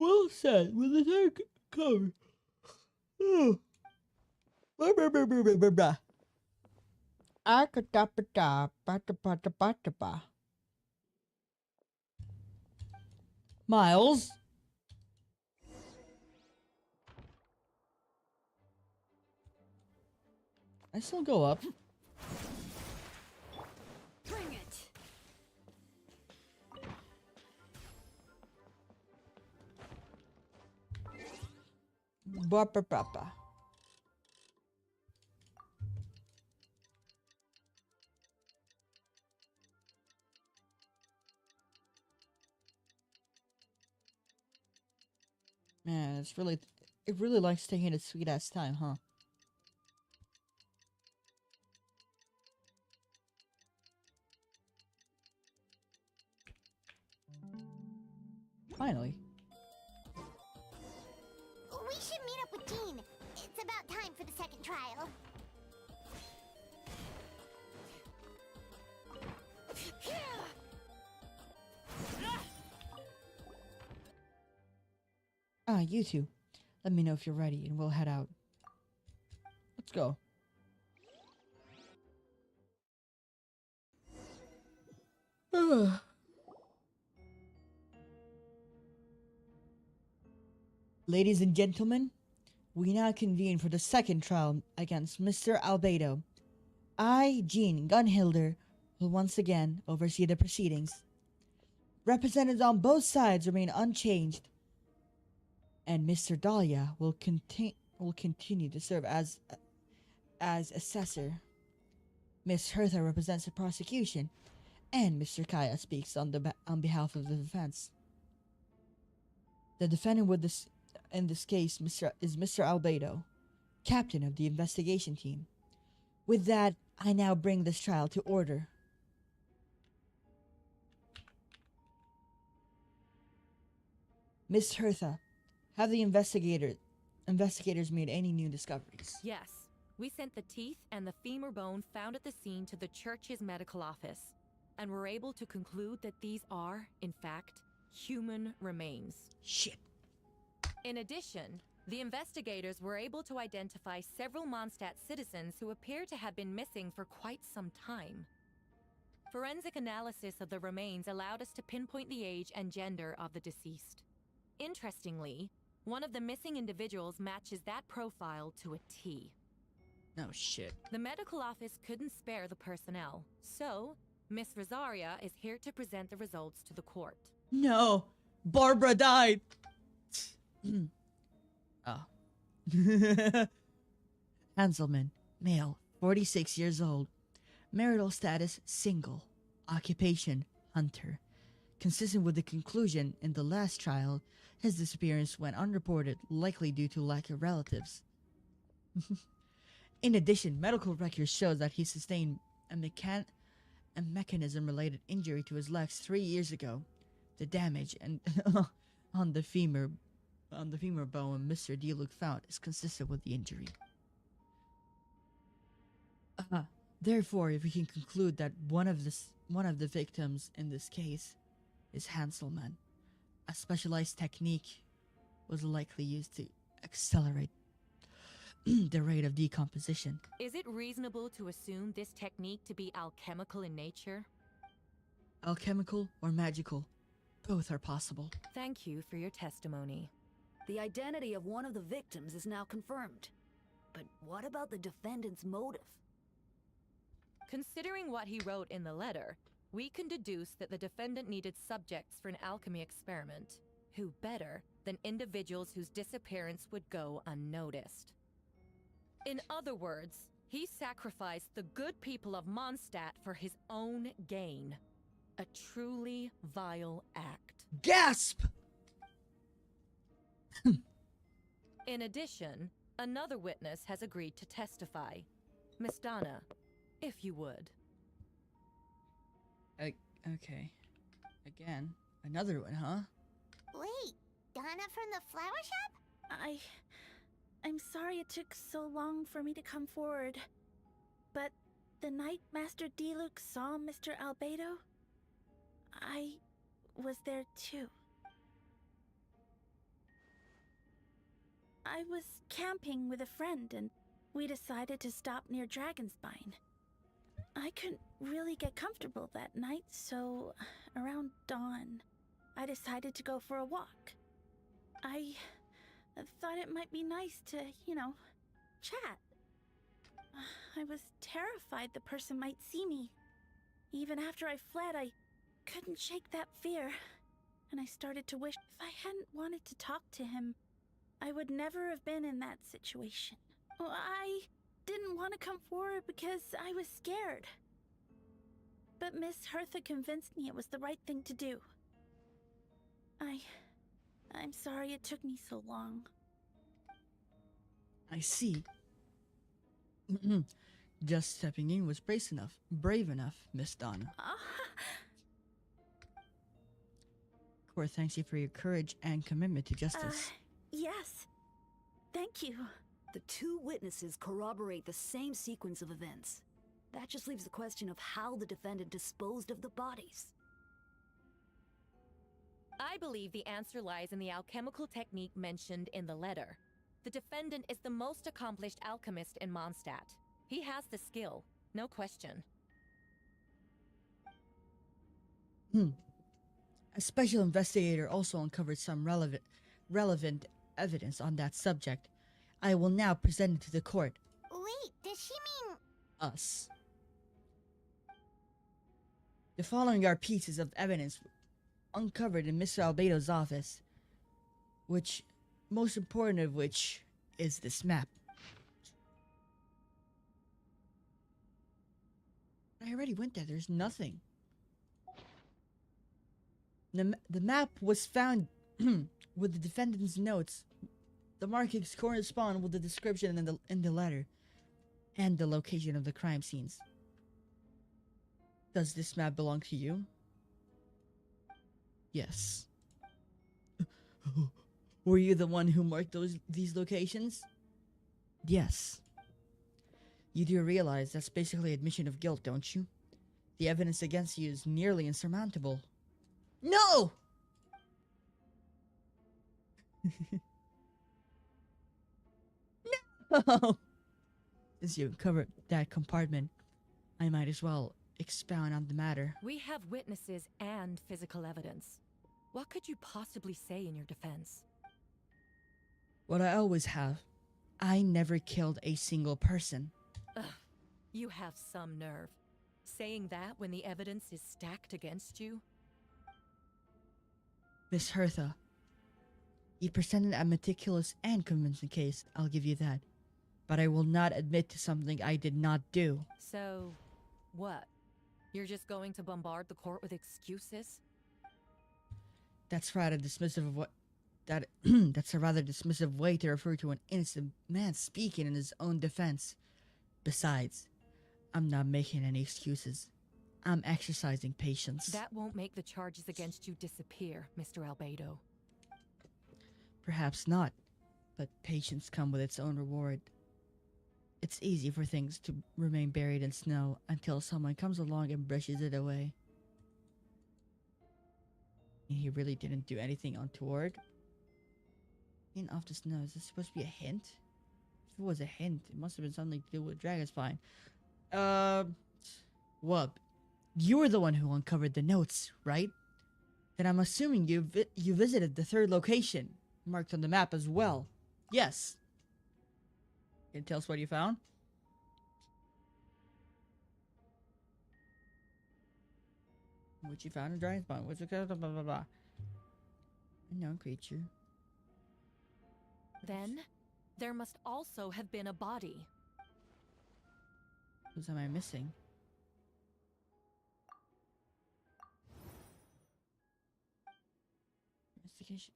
Well said. With the third cover. Oh. Miles? I still go up. Bring it. Ba-ba-ba-ba. Man, it really likes taking its sweet ass time, huh? Finally. We should meet up with Jean. It's about time for the second trial. Ah, you two. Let me know if you're ready and we'll head out. Let's go. Ladies and gentlemen, we now convene for the second trial against Mr. Albedo. I, Jean Gunhilder, will once again oversee the proceedings. Representatives on both sides remain unchanged, and Mr. Dahlia will continue to serve as assessor. Miss Hertha represents the prosecution, and Mr. Kaya speaks on behalf of the defense. The defendant in this case is Mr. Albedo, captain of the investigation team. With that, I now bring this trial to order. Miss Hertha, have the investigators made any new discoveries? Yes. We sent the teeth and the femur bone found at the scene to the church's medical office, and were able to conclude that these are, in fact, human remains. Shit. In addition, the investigators were able to identify several Mondstadt citizens who appear to have been missing for quite some time. Forensic analysis of the remains allowed us to pinpoint the age and gender of the deceased. Interestingly, one of the missing individuals matches that profile to a T. No shit. The medical office couldn't spare the personnel, so Miss Rosaria is here to present the results to the court. No, Barbara died. Oh. Hanselman, male, 46 years old. Marital status, single. Occupation, hunter. Consistent with the conclusion in the last trial, his disappearance went unreported, likely due to lack of relatives. In addition, medical records show that he sustained a mechanism-related injury to his legs 3 years ago. The damage and on the femur bone Mr. D. found is consistent with the injury. Therefore, if we can conclude that one of the victims in this case is Hanselman. A specialized technique was likely used to accelerate the rate of decomposition. Is it reasonable to assume this technique to be alchemical in nature? Alchemical or magical, both are possible. Thank you for your testimony. The identity of one of the victims is now confirmed. But what about the defendant's motive? Considering what he wrote in the letter, we can deduce that the defendant needed subjects for an alchemy experiment. Who better than individuals whose disappearance would go unnoticed? In other words, he sacrificed the good people of Mondstadt for his own gain. A truly vile act. Gasp! In addition, another witness has agreed to testify. Miss Donna, if you would. Okay. Again, another one, huh? Wait, Donna from the flower shop? I'm sorry it took so long for me to come forward. But the night Master Diluc saw Mr. Albedo, I was there too. I was camping with a friend and we decided to stop near Dragonspine. I couldn't really get comfortable that night, so around dawn, I decided to go for a walk. I thought it might be nice to, chat. I was terrified the person might see me. Even after I fled, I couldn't shake that fear. And I started to wish if I hadn't wanted to talk to him, I would never have been in that situation. I didn't want to come forward because I was scared. But Miss Hertha convinced me it was the right thing to do. I'm sorry it took me so long. I see. Just stepping in was brave enough, Miss Donna. Cor thanks you for your courage and commitment to justice. Yes. Thank you. The two witnesses corroborate the same sequence of events. That just leaves the question of how the defendant disposed of the bodies. I believe the answer lies in the alchemical technique mentioned in the letter. The defendant is the most accomplished alchemist in Mondstadt. He has the skill, no question. A special investigator also uncovered some relevant evidence on that subject. I will now present it to the court. Wait, does she mean... Us. The following are pieces of evidence uncovered in Mr. Albedo's office, which, most important of which, is this map. I already went there, there's nothing. The map was found with the defendant's notes. The markings correspond with the description in the letter and the location of the crime scenes. Does this map belong to you? Yes. Were you the one who marked these locations? Yes. You do realize that's basically admission of guilt, don't you? The evidence against you is nearly insurmountable. No! No! Since you covered that compartment, I might as well expound on the matter. We have witnesses and physical evidence. What could you possibly say in your defense? What I always have. I never killed a single person. Ugh, you have some nerve. Saying that when the evidence is stacked against you? Miss Hertha, you presented a meticulous and convincing case, I'll give you that. But I will not admit to something I did not do. So, what? You're just going to bombard the court with excuses? That's rather dismissive of what... That's a rather dismissive way to refer to an innocent man speaking in his own defense. Besides, I'm not making any excuses. I'm exercising patience. That won't make the charges against you disappear, Mr. Albedo. Perhaps not, but patience comes with its own reward. It's easy for things to remain buried in snow until someone comes along and brushes it away. He really didn't do anything untoward. In off the snow, is this supposed to be a hint? If it was a hint, it must have been something to do with Dragon Spine. Wub, you were the one who uncovered the notes, right? Then I'm assuming you visited the third location, marked on the map as well. Yes. Can you tell us what you found? What you found in Dragon Spine? What's it blah blah blah blah. Unknown creature. Then, there must also have been a body. Whose am I missing? Investigation.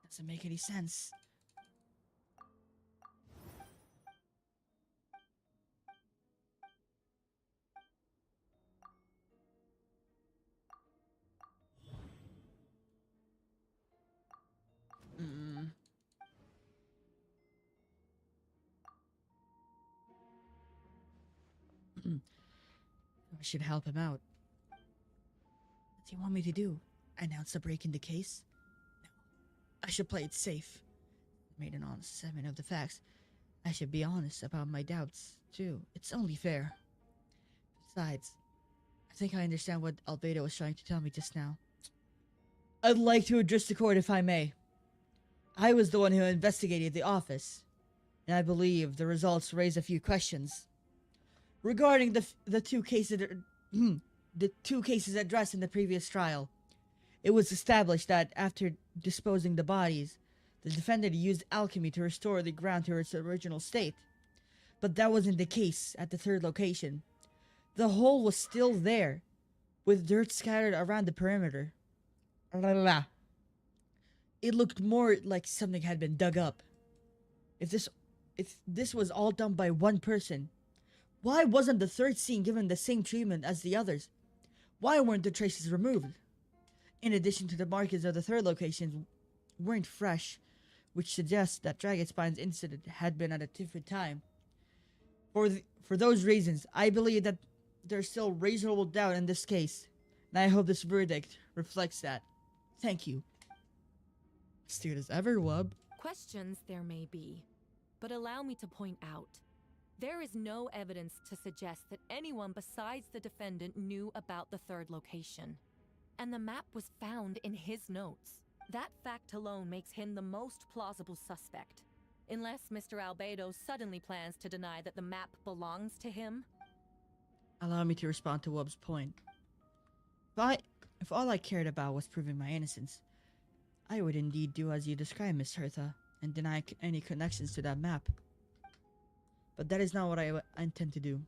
Doesn't make any sense. I should help him out. What do you want me to do? Announce a break in the case? No. I should play it safe. I made an honest assessment of the facts. I should be honest about my doubts, too. It's only fair. Besides, I think I understand what Albedo was trying to tell me just now. I'd like to address the court if I may. I was the one who investigated the office, and I believe the results raise a few questions. Regarding the two cases the two cases addressed in the previous trial, it was established that after disposing the bodies, the defendant used alchemy to restore the ground to its original state. But that wasn't the case at the third location. The hole was still there, with dirt scattered around the perimeter. It looked more like something had been dug up. If this was all done by one person, why wasn't the third scene given the same treatment as the others? Why weren't the traces removed? In addition to the markings of the third location weren't fresh, which suggests that Dragonspine's incident had been at a different time. For those reasons, I believe that there's still reasonable doubt in this case, and I hope this verdict reflects that. Thank you. Astute as ever, Wub. Questions there may be, but allow me to point out. There is no evidence to suggest that anyone besides the defendant knew about the third location. And the map was found in his notes. That fact alone makes him the most plausible suspect. Unless Mr. Albedo suddenly plans to deny that the map belongs to him. Allow me to respond to Wub's point. If all I cared about was proving my innocence, I would indeed do as you described, Miss Hertha, and deny any connections to that map. But that is not what I intend to do.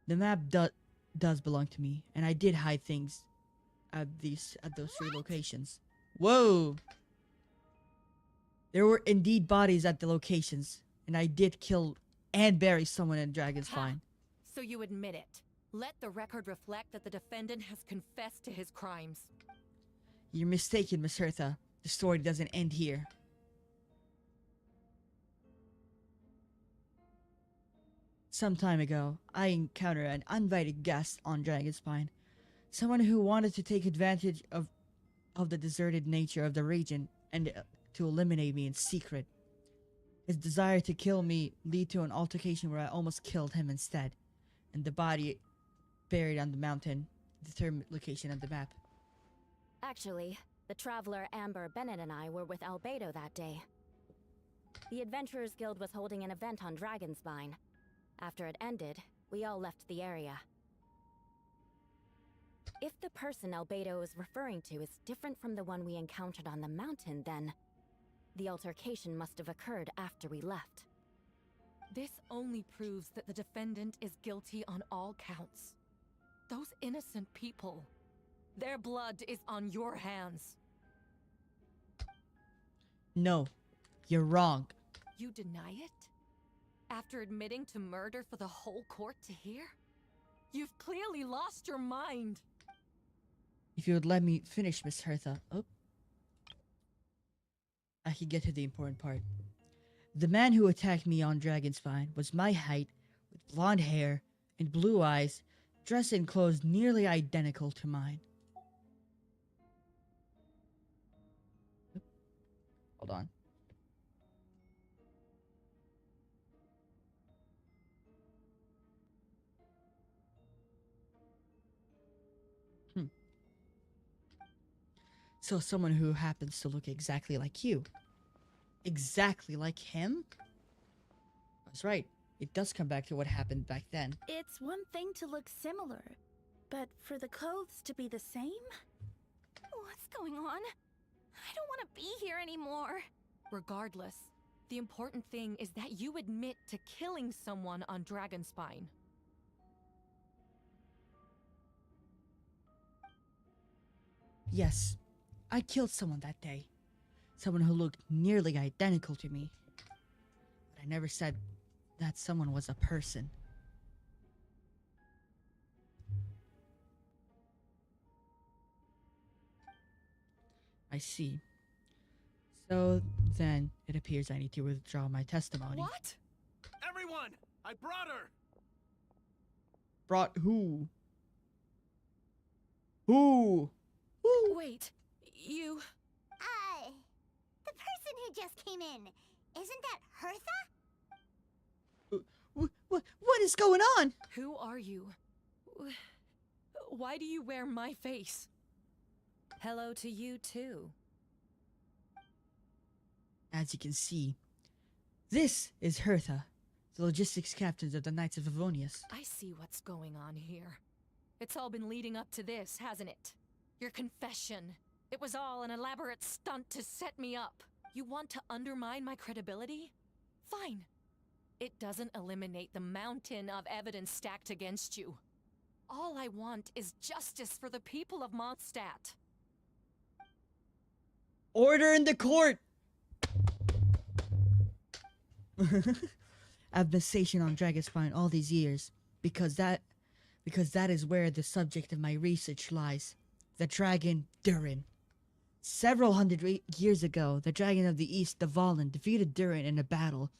The map does belong to me, and I did hide things at those three locations. Whoa! There were indeed bodies at the locations, and I did kill and bury someone in Dragon's Spine. So you admit it. Let the record reflect that the defendant has confessed to his crimes. You're mistaken, Miss Hertha. The story doesn't end here. Some time ago, I encountered an uninvited guest on Dragonspine. Someone who wanted to take advantage of the deserted nature of the region and to eliminate me in secret. His desire to kill me led to an altercation where I almost killed him instead, and the body buried on the mountain, the third location of the map. Actually, the traveler Amber Bennett and I were with Albedo that day. The Adventurers Guild was holding an event on Dragonspine. After it ended, we all left the area. If the person Albedo is referring to is different from the one we encountered on the mountain, then the altercation must have occurred after we left. This only proves that the defendant is guilty on all counts. Those innocent people, their blood is on your hands. No, you're wrong. You deny it? After admitting to murder for the whole court to hear? You've clearly lost your mind. If you would let me finish, Miss Hertha. Oh. I can get to the important part. The man who attacked me on Dragonspine was my height, with blonde hair and blue eyes, dressed in clothes nearly identical to mine. Hold on. So someone who happens to look exactly like you. Exactly like him? That's right. It does come back to what happened back then. It's one thing to look similar, but for the clothes to be the same? What's going on? I don't want to be here anymore. Regardless, the important thing is that you admit to killing someone on Dragonspine. Yes, I killed someone that day. Someone who looked nearly identical to me. But I never said that someone was a person. I see. So then it appears I need to withdraw my testimony. What? Everyone! I brought her! Brought who? Who? Wait, you... The person who just came in, isn't that Hertha? What is going on? Who are you? Why do you wear my face? Hello to you too. As you can see, this is Hertha, the logistics captain of the Knights of Avonius. I see what's going on here. It's all been leading up to this, hasn't it? Your confession. It was all an elaborate stunt to set me up. You want to undermine my credibility? Fine. It doesn't eliminate the mountain of evidence stacked against you. All I want is justice for the people of Mondstadt. Order in the court! I've been stationed on Dragonspine all these years because that is where the subject of my research lies. The dragon Durin. Several hundred years ago, the dragon of the east, the Valen, defeated Durin in a battle,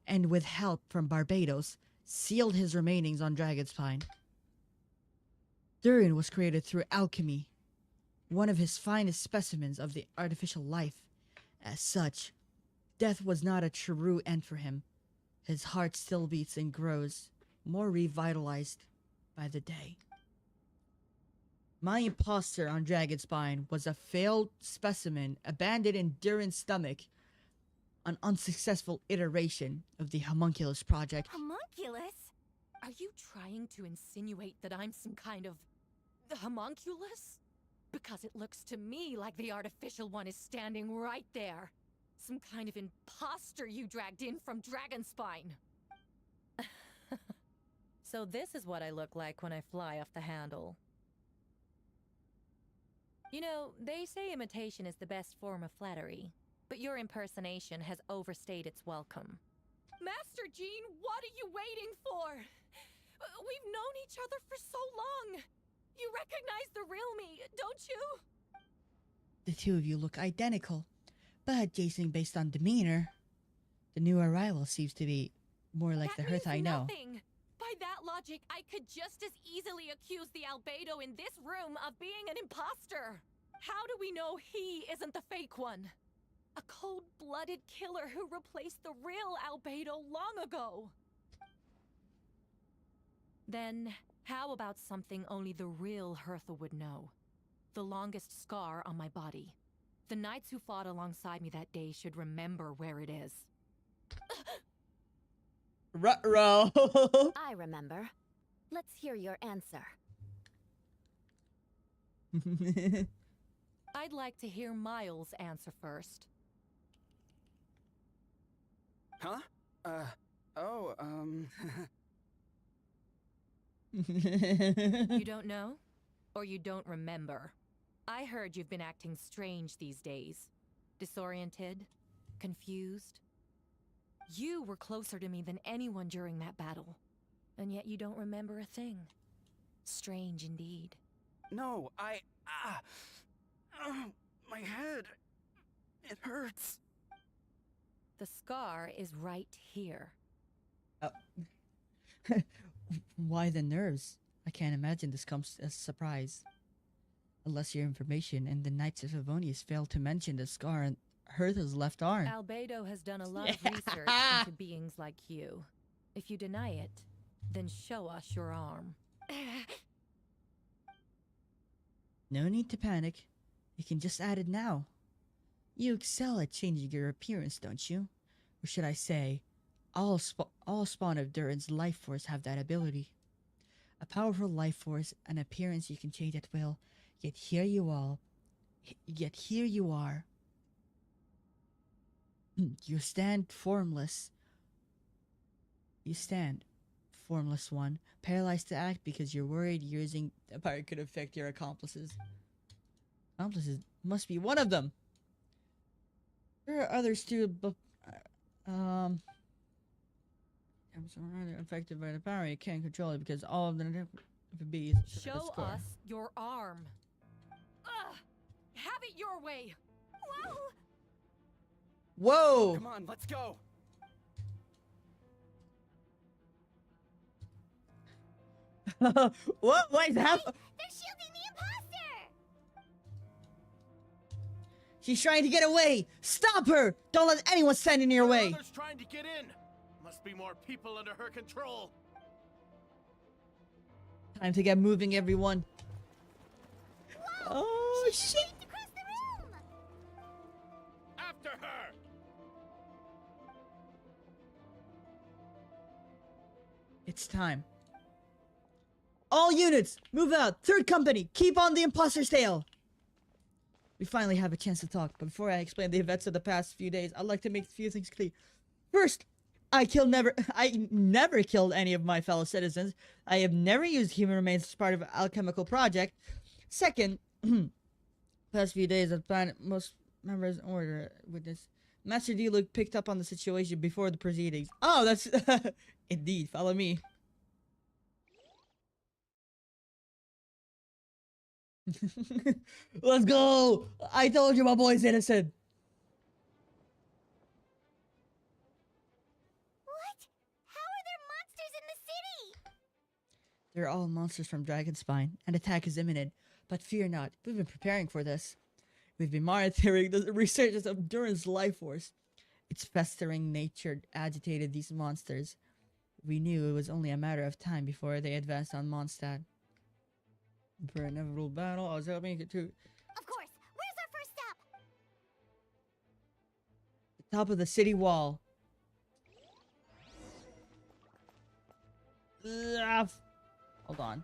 and with help from Barbados, sealed his remainings on Dragonspine. Durin was created through alchemy, one of his finest specimens of the artificial life. As such, death was not a true end for him. His heart still beats and grows, more revitalized by the day. My imposter on Dragonspine was a failed specimen abandoned in Durin's stomach, an unsuccessful iteration of the Homunculus project. Homunculus? Are you trying to insinuate that I'm some kind of... the homunculus? Because it looks to me like the artificial one is standing right there. Some kind of imposter you dragged in from Dragonspine. So this is what I look like when I fly off the handle. You know, they say imitation is the best form of flattery, but your impersonation has overstayed its welcome. Master Jean, what are you waiting for? We've known each other for so long. You recognize the real me, don't you? The two of you look identical, but judging based on demeanor, the new arrival seems to be more like the Hertha I know. Nothing. By that logic, I could just as easily accuse the albedo in this room of being an imposter. How do we know he isn't the fake one? A cold-blooded killer who replaced the real albedo long ago. Then, how about something only the real Hertha would know? The longest scar on my body. The knights who fought alongside me that day should remember where it is. Ruh-roh! I remember. Let's hear your answer. I'd like to hear Miles answer first. Huh? You don't know? Or you don't remember? I heard you've been acting strange these days. Disoriented? Confused? You were closer to me than anyone during that battle. And yet you don't remember a thing. Strange indeed. No, my head. It hurts. The scar is right here. Why the nerves? I can't imagine this comes as a surprise. Unless your information and the Knights of Favonius failed to mention the scar on Hertha's left arm. Albedo has done a lot of research into beings like you. If you deny it, then show us your arm. No need to panic. You can just add it now. You excel at changing your appearance, don't you? Or should I say, all spawn of Durin's life force have that ability. A powerful life force, an appearance you can change at will, yet here you are. You stand formless. Formless one, paralyzed to act because you're worried using the power could affect your accomplices. Accomplices must be one of them. There are others too, but I'm so affected by the power. You can't control it because all of the bees. Show us your arm. Ugh! Have it your way. Whoa! Come on, let's go. What is happening? They're shielding the imposter! She's trying to get away! Stop her! Don't let anyone stand in your way! Others trying to get in. Must be more people under her control. Time to get moving, everyone. Whoa! Oh, She's shit! to cross the room! After her. It's time. All units, move out! Third company, keep on the imposter's tail! We finally have a chance to talk, but before I explain the events of the past few days, I'd like to make a few things clear. First, I never killed any of my fellow citizens. I have never used human remains as part of an alchemical project. Second, past few days I've found most members in order with this. Master D looked picked up on the situation before the proceedings. Oh, that's indeed, follow me. Let's go! I told you my boy's innocent. What? How are there monsters in the city? They're all monsters from Dragonspine. An attack is imminent, but fear not. We've been preparing for this. We've been monitoring the resurgence of Durin's life force. Its festering nature agitated these monsters. We knew it was only a matter of time before they advanced on Mondstadt. For an inevitable battle, I was helping it to Of course. Where's our first stop? the top of the city wall. Hold on.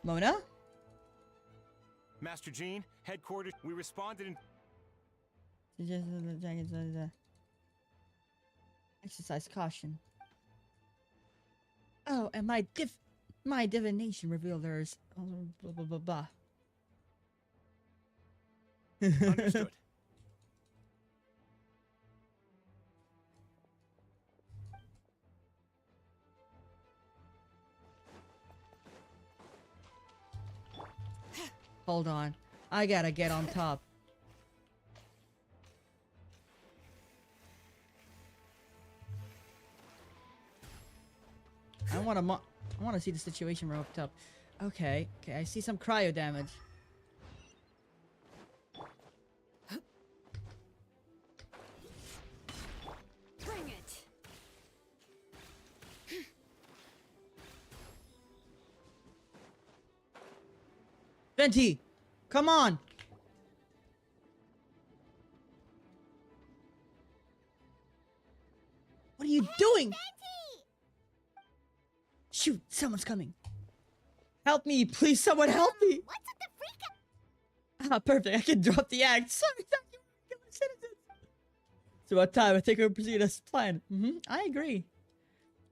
Mona? Master Jean, headquarters, we responded in... Exercise caution. Oh, and my divination revealed there's blah blah blah blah. Understood. Hold on. I gotta get on top. I wanna see the situation roped up. Okay, I see some cryo damage. Bring it. Venti! Come on! What are you doing? Venti! Shoot, someone's coming. Help me, please, someone help me! What's with the freak? Ah, perfect, I can drop the act. Sorry, thank you, citizens. It's about time. I think we'll proceed as planned. I agree.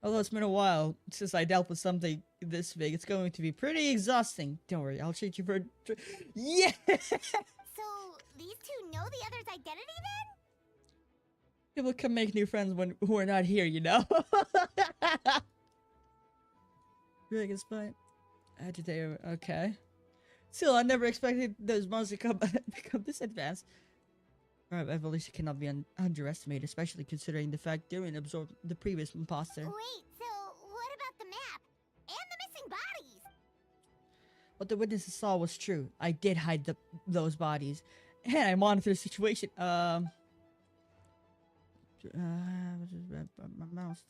Although it's been a while since I dealt with something this big, it's going to be pretty exhausting. Don't worry, I'll treat you for... Yeah! So, these two know the other's identity then? People can make new friends when who are not here, you know? Dragon Spine. Agitator, okay. Still, I never expected those monsters to become this advanced. Our evolution cannot be underestimated, especially considering the fact Durian absorbed the previous imposter. Wait, so what about the map? And the missing bodies? What the witnesses saw was true. I did hide those bodies. And I monitored the situation. My mouse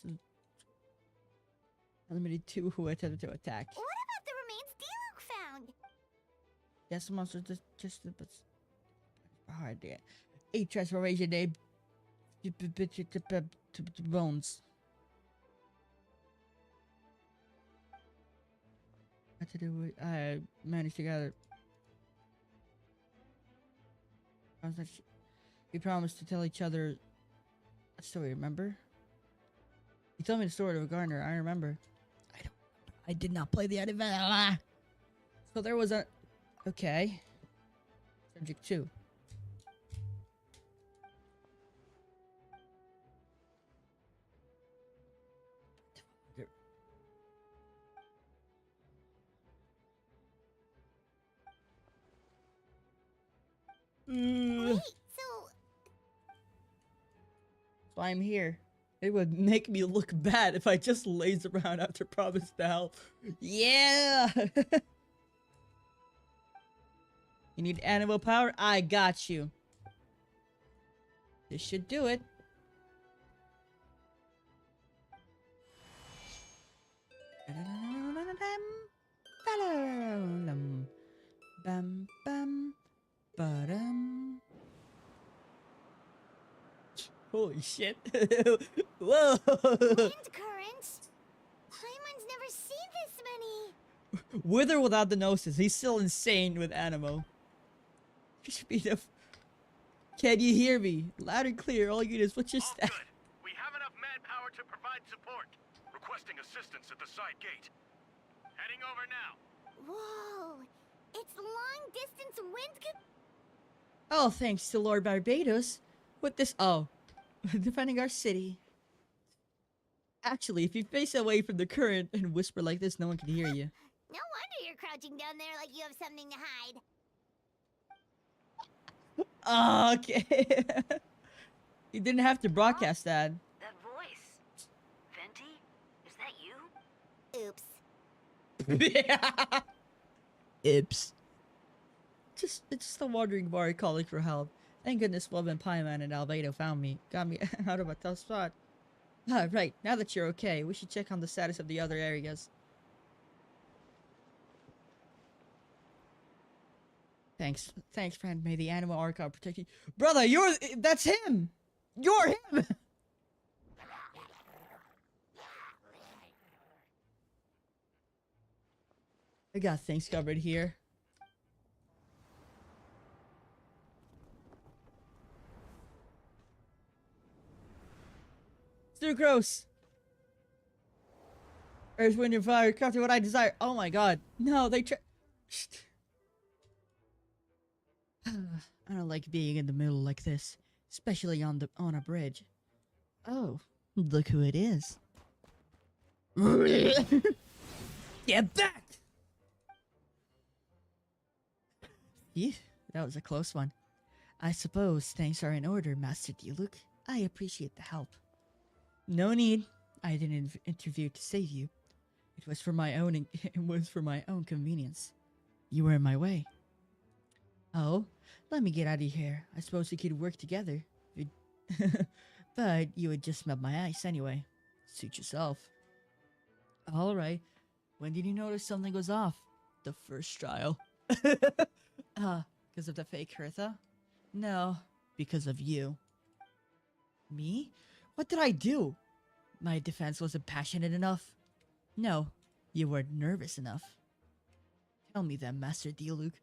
limited to who attempted to attack. What about the remains D-Luke found? Yes, the monster just but hard to get. 8 transformation name bones. What to do with I managed to gather. We promised to tell each other a story, remember? You told me the story of a gardener, I remember. I did not play the event. So there was a okay. Subject 2. Wait, so I'm here. It would make me look bad if I just laze around after promise to help. Yeah! You need animal power? I got you. This should do it. Bam bam ba-dum. Holy shit. Whoa. wind currents? Paimon's never seen this many. With or without the gnosis, he's still insane with Animo. Can you hear me? Loud and clear, all you need is what's your stat? Good. We have enough manpower to provide support. Requesting assistance at the side gate. Heading over now. Whoa, it's long distance wind Oh, thanks to Lord Barbados. With this, defending our city. Actually, if you face away from the current and whisper like this, no one can hear you. No wonder you're crouching down there like you have something to hide. Okay. You didn't have to broadcast that. That voice. Venti? Is that you? Oops. Oops. It's just a wandering bar calling for help. Thank goodness Wolf and Pieman and Albedo found me. Got me out of a tough spot. Ah, right. Now that you're okay, we should check on the status of the other areas. Thanks, friend. May the animal archive protect you. Brother, that's him! You're him! I got things covered here. It's too gross. Earth, wind, and fire, crafting what I desire. Oh my god. No, they I don't like being in the middle like this, especially on a bridge. Oh, look who it is. Get back! Phew, that was a close one. I suppose things are in order, Master Diluc. I appreciate the help. No need. I didn't intervene to save you. It was for my own convenience. You were in my way. Oh, let me get out of here. I suppose we could work together. But you would just smell my ice anyway. Suit yourself. Alright. When did you notice something was off? The first trial. Because of the fake Hertha? No, because of you. Me? What did I do? My defense wasn't passionate enough? No, you weren't nervous enough. Tell me then, Master Diluc.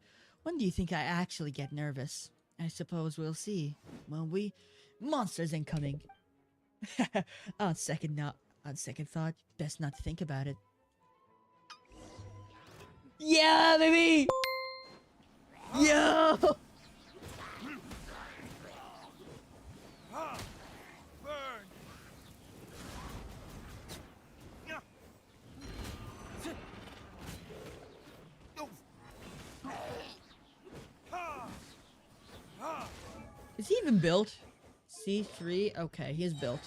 When do you think I actually get nervous? I suppose we'll see, won't we? Monsters incoming! on second thought, best not to think about it. Yeah, baby! Yo! Is he even built? C3? Okay, he is built.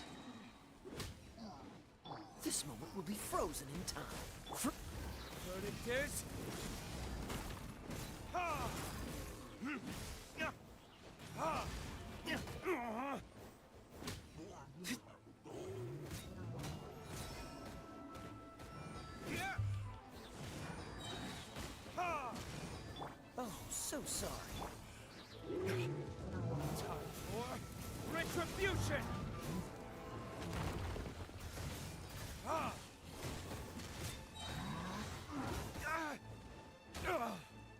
This moment will be frozen in time. Verdict is... Ha! Ha! Oh, so sorry. Time for retribution! Ha!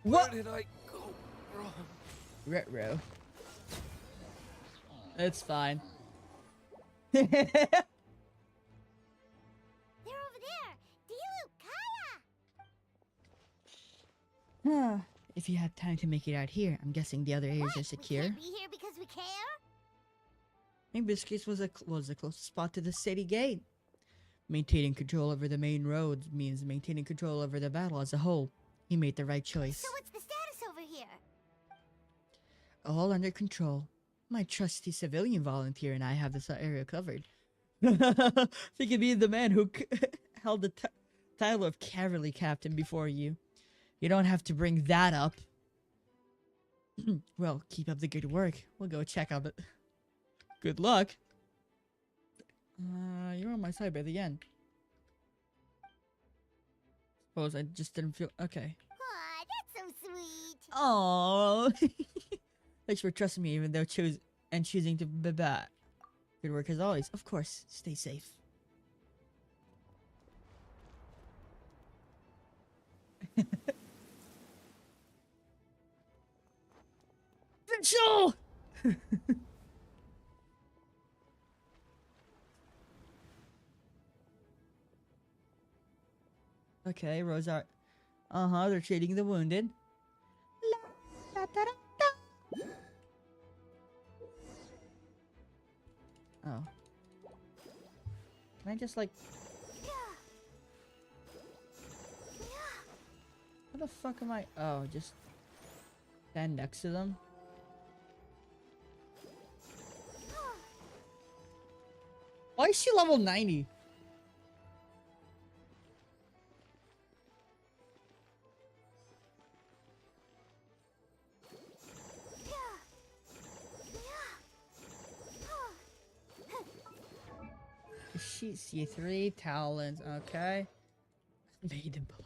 What? Where did I go wrong? Retro. It's fine. They're over there! Dilu, Kaya! If you have time to make it out here, I'm guessing the other areas are secure. We can't be here because we care? Maybe this case was the closest spot to the city gate. Maintaining control over the main roads means maintaining control over the battle as a whole. He made the right choice. So what's the status over here? All under control. My trusty civilian volunteer and I have this area covered. Think of being the man who held the title of cavalry captain before you. You don't have to bring that up. Well, keep up the good work. We'll go check out it. Good luck. You're on my side by the end. Suppose I just didn't feel... Okay. Aw, that's so sweet. Oh, thanks for trusting me, even though choosing to be bad. Good work as always. Of course, stay safe. Mitchell! Okay, Rosar. They're treating the wounded. La, da, da, da. Oh. Can I just like... How the fuck am I... Oh, just... stand next to them? Why is she level 90? She C3 talons, okay. Maiden blow.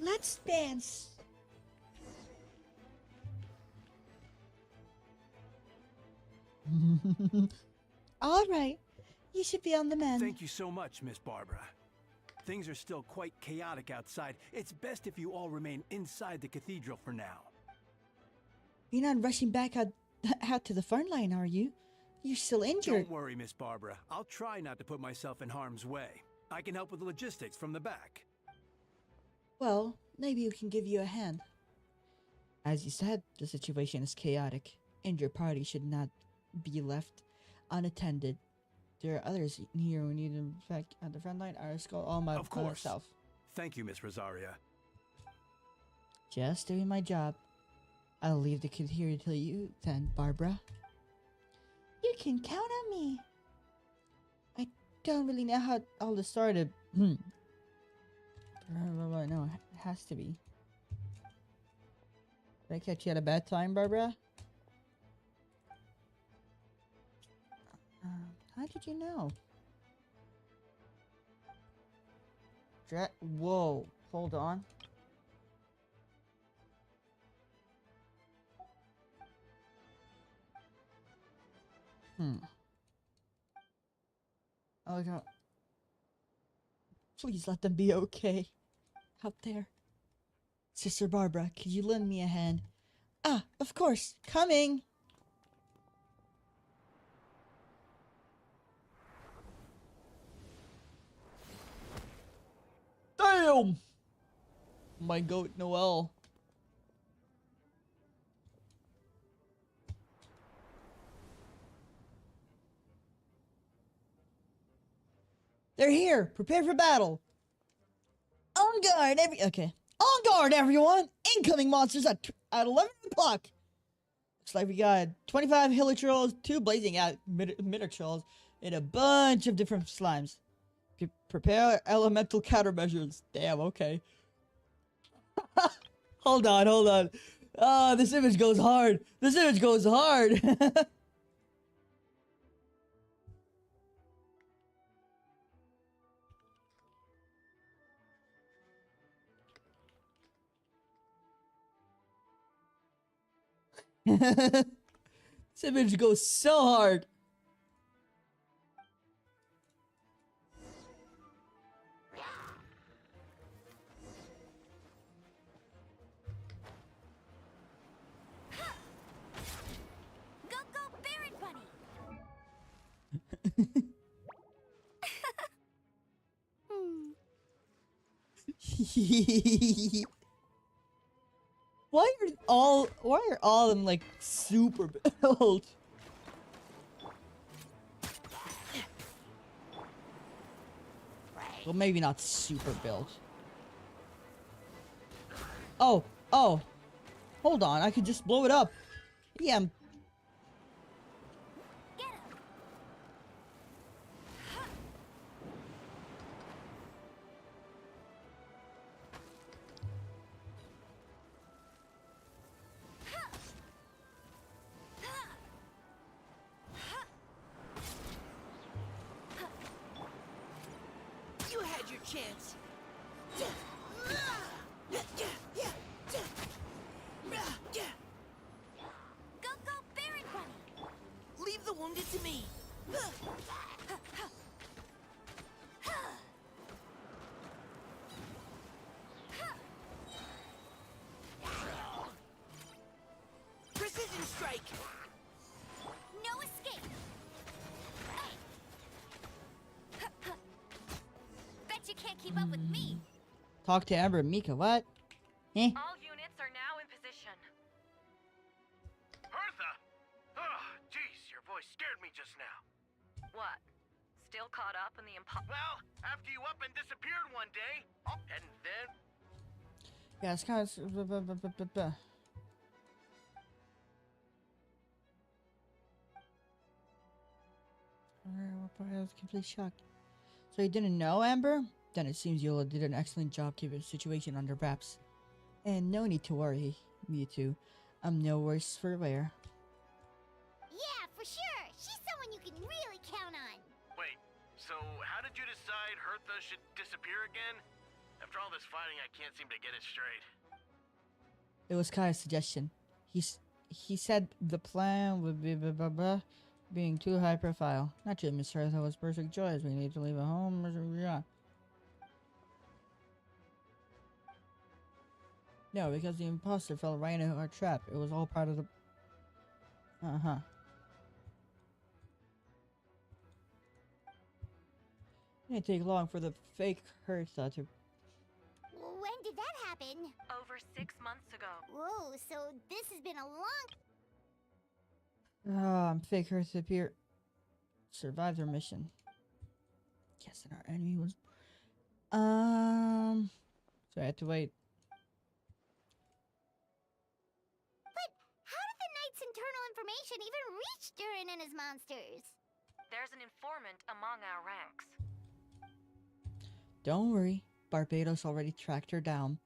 Let's dance. All right, you should be on the mend. Thank you so much, Miss Barbara. Things are still quite chaotic outside. It's best if you all remain inside the cathedral for now. You're not rushing back out to the front line, are you? You're still injured. Don't worry, Miss Barbara. I'll try not to put myself in harm's way. I can help with the logistics from the back. Well, maybe we can give you a hand. As you said, the situation is chaotic, and your party should not be left unattended. There are others here who need in fact at the front line. Our skull all my Of course. myself. Thank you, Miss Rosaria. Just doing my job. I'll leave the kid here till you then, Barbara. You can count on me. I don't really know how all this started. No, it has to be. Did I catch you at a bad time, Barbara? How did you know? Whoa, hold on. Oh no. Please let them be okay. Out there. Sister Barbara, could you lend me a hand? Ah, of course. Coming! Damn! My goat Noel. They're here! Prepare for battle! On guard! Okay. On guard, everyone! Incoming monsters at 11 o'clock! Looks like we got 25 hilly trolls, 2 blazing out mitter trolls, and a bunch of different slimes. Prepare elemental countermeasures. Damn, okay. Hold on, hold on. Oh, this image goes hard. This image goes hard. This image goes so hard. Go, go, Baron Bunny! Why are all of them like super built? Well, maybe not super built. Oh, hold on, I could just blow it up. Yeah. You had your chance. Go, go, Baron Bunny! Leave the wounded to me. Precision strike. No escape. Bet you can't keep up with me. Talk to Amber and Mika, what? Eh? All units are now in position. Bertha! Oh, jeez, your voice scared me just now. What? Still caught up in the Well, after you up and disappeared one day, and then... Yeah, it's kind of... I was completely shocked. So you didn't know, Amber? Then it seems Yola did an excellent job keeping the situation under wraps. And no need to worry, you two. I'm no worse for wear. Yeah, for sure. She's someone you can really count on. Wait, so how did you decide Hertha should disappear again? After all this fighting, I can't seem to get it straight. It was Kai's suggestion. He said the plan would be being too high profile. Naturally, Miss Hertha was perfect joy as we need to leave a home. Yeah. No, because the imposter fell right into our trap. It was all part of the... Uh-huh. It didn't take long for the fake Hertha to... When did that happen? Over 6 months ago. Whoa, so this has been a long... fake Hertha appear... survived their mission. Yes, and our enemy was... So I had to wait. How did the Knight's internal information even reach Durin and his monsters? There's an informant among our ranks. Don't worry, Barbados already tracked her down.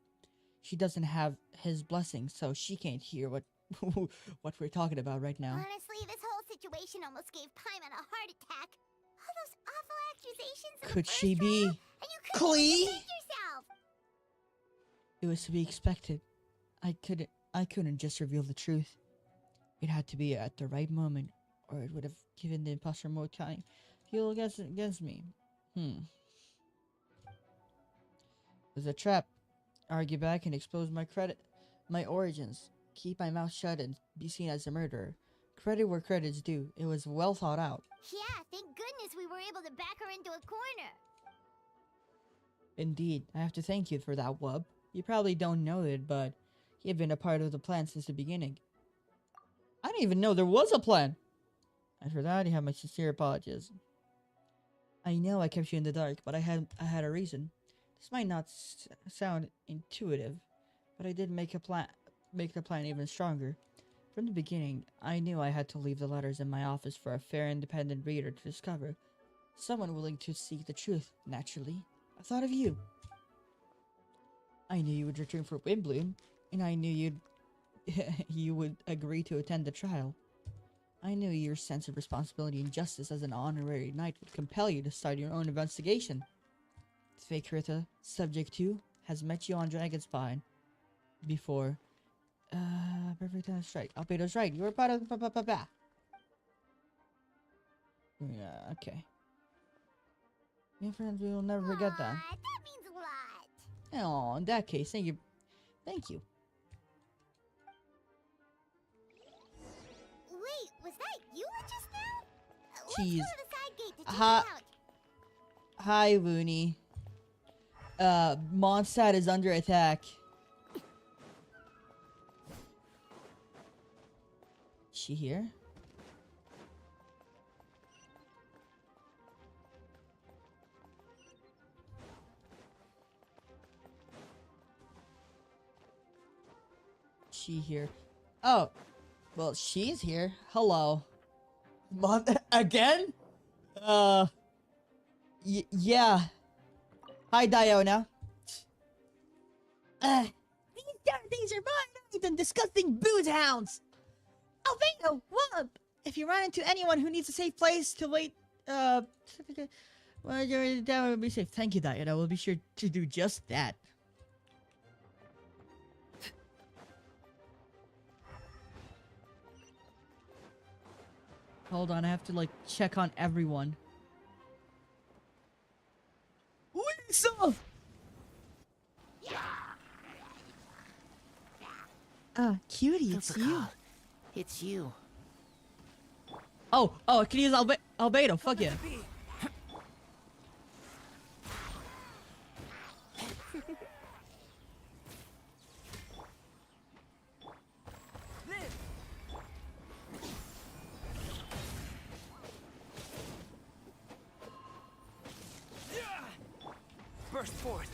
She doesn't have his blessing, so she can't hear what we're talking about right now. Honestly, this whole situation almost gave Paimon a heart attack. All those awful accusations in Could the she first be trial, and you couldn't Klee? even defend yourself. It was to be expected. I couldn't just reveal the truth. It had to be at the right moment, or it would have given the imposter more time. He'll against me. It was a trap. Argue back and expose my origins. Keep my mouth shut and be seen as a murderer. Credit where credit's due. It was well thought out. Yeah, thank goodness we were able to back her into a corner. Indeed, I have to thank you for that, Wub. You probably don't know it, but you've been a part of the plan since the beginning. I didn't even know there was a plan. And for that, you have my sincere apologies. I know I kept you in the dark, but I had a reason. This might not sound intuitive, but I did make the plan even stronger. From the beginning, I knew I had to leave the letters in my office for a fair, independent reader to discover. Someone willing to seek the truth, naturally. I thought of you. I knew you would return for Windbloom, and I knew you would agree to attend the trial. I knew your sense of responsibility and justice as an honorary knight would compel you to start your own investigation. Fake Rita, subject 2, has met you on Dragonspine before. Perfect time to strike. Albedo's right. You were part of the Yeah, okay. Yeah, friends, we will never forget that. That means a lot. Oh, in that case, thank you. Thank you. Wait, was that you just now? Jeez. Let's go to the side gate to check it out. Hi, Woony. Mondstadt is under attack. Is she here? She here? Oh, well, she's here. Hello. Again? Yeah. Hi, Diona. These darn things are mine! Them disgusting booze hounds! Albedo, whoop! If you run into anyone who needs a safe place to wait, well, that would be safe. Thank you, Diana. We'll be sure to do just that. Hold on, I have to, like, check on everyone. Lisa! Cutie, it's you. It's you. Oh, I can use Albedo. Fuck yeah. Burst forth.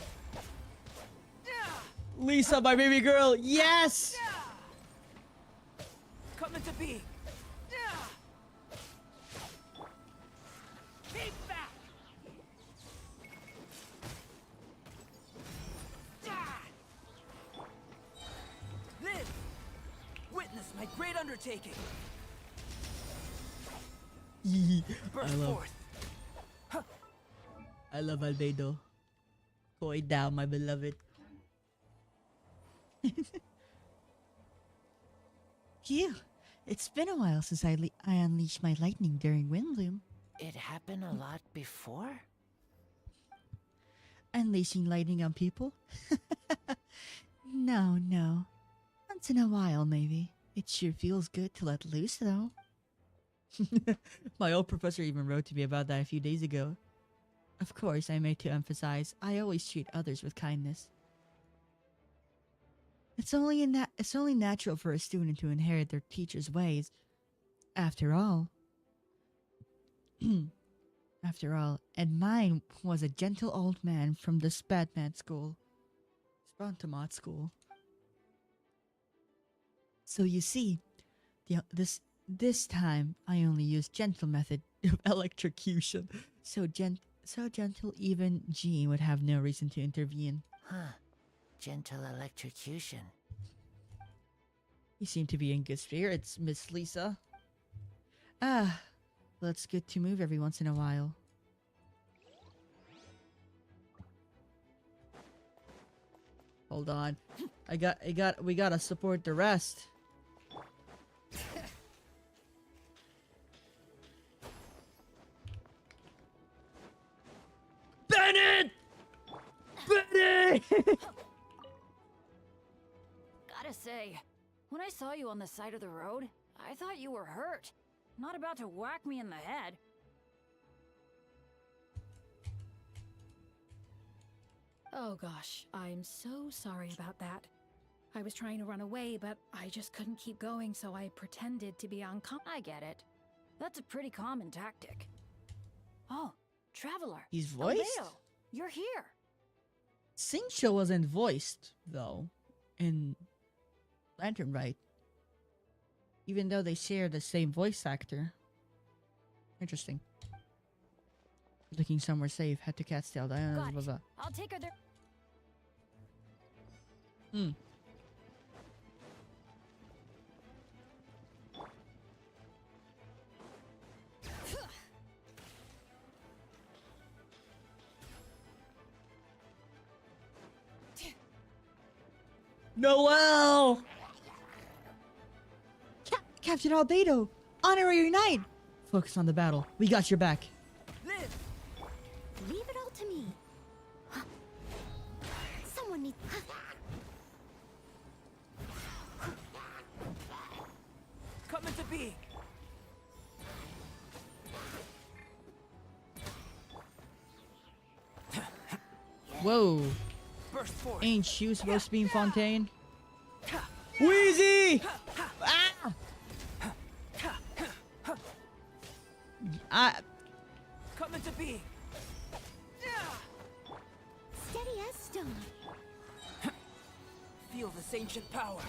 Lisa, my baby girl. Yes! Coming to be. Keep back. Live. Witness my great undertaking. Burst forth. I love Albedo. Koi down, my beloved. Phew. It's been a while since I unleashed my lightning during Windbloom. It happened a lot before? Unleashing lightning on people? No. Once in a while, maybe. It sure feels good to let loose, though. My old professor even wrote to me about that a few days ago. Of course, I made to emphasize, I always treat others with kindness. It's only natural for a student to inherit their teacher's ways. After all, and mine was a gentle old man from the Spantamot school. So you see, this time I only used gentle method of electrocution. So gentle even Jean would have no reason to intervene. Huh. Gentle electrocution. You seem to be in good spirits, Miss Lisa. Well, it's good to move every once in a while. Hold on. We gotta support the rest. Bennett! Bennett! Gotta say, when I saw you on the side of the road, I thought you were hurt. Not about to whack me in the head. Oh gosh, I'm so sorry about that. I was trying to run away, but I just couldn't keep going, so I pretended to be I get it. That's a pretty common tactic. Oh, Traveler. He's voiced? Albedo, you're here. Xingqiu wasn't voiced, though, in Lantern, right? Even though they share the same voice actor. Interesting. Looking somewhere safe. Head to Catstail. Got Blah, it. blah. I'll take her there. Hmm. Noel! Captain Albedo! Honorary Knight! Focus on the battle. We got your back. Live! Leave it all to me. Someone needs... Come into being. Whoa. Burst forth. Ain't you supposed to be in Fontaine? Wheezy! Ah! Come into being. Steady as stone. Feel this ancient power.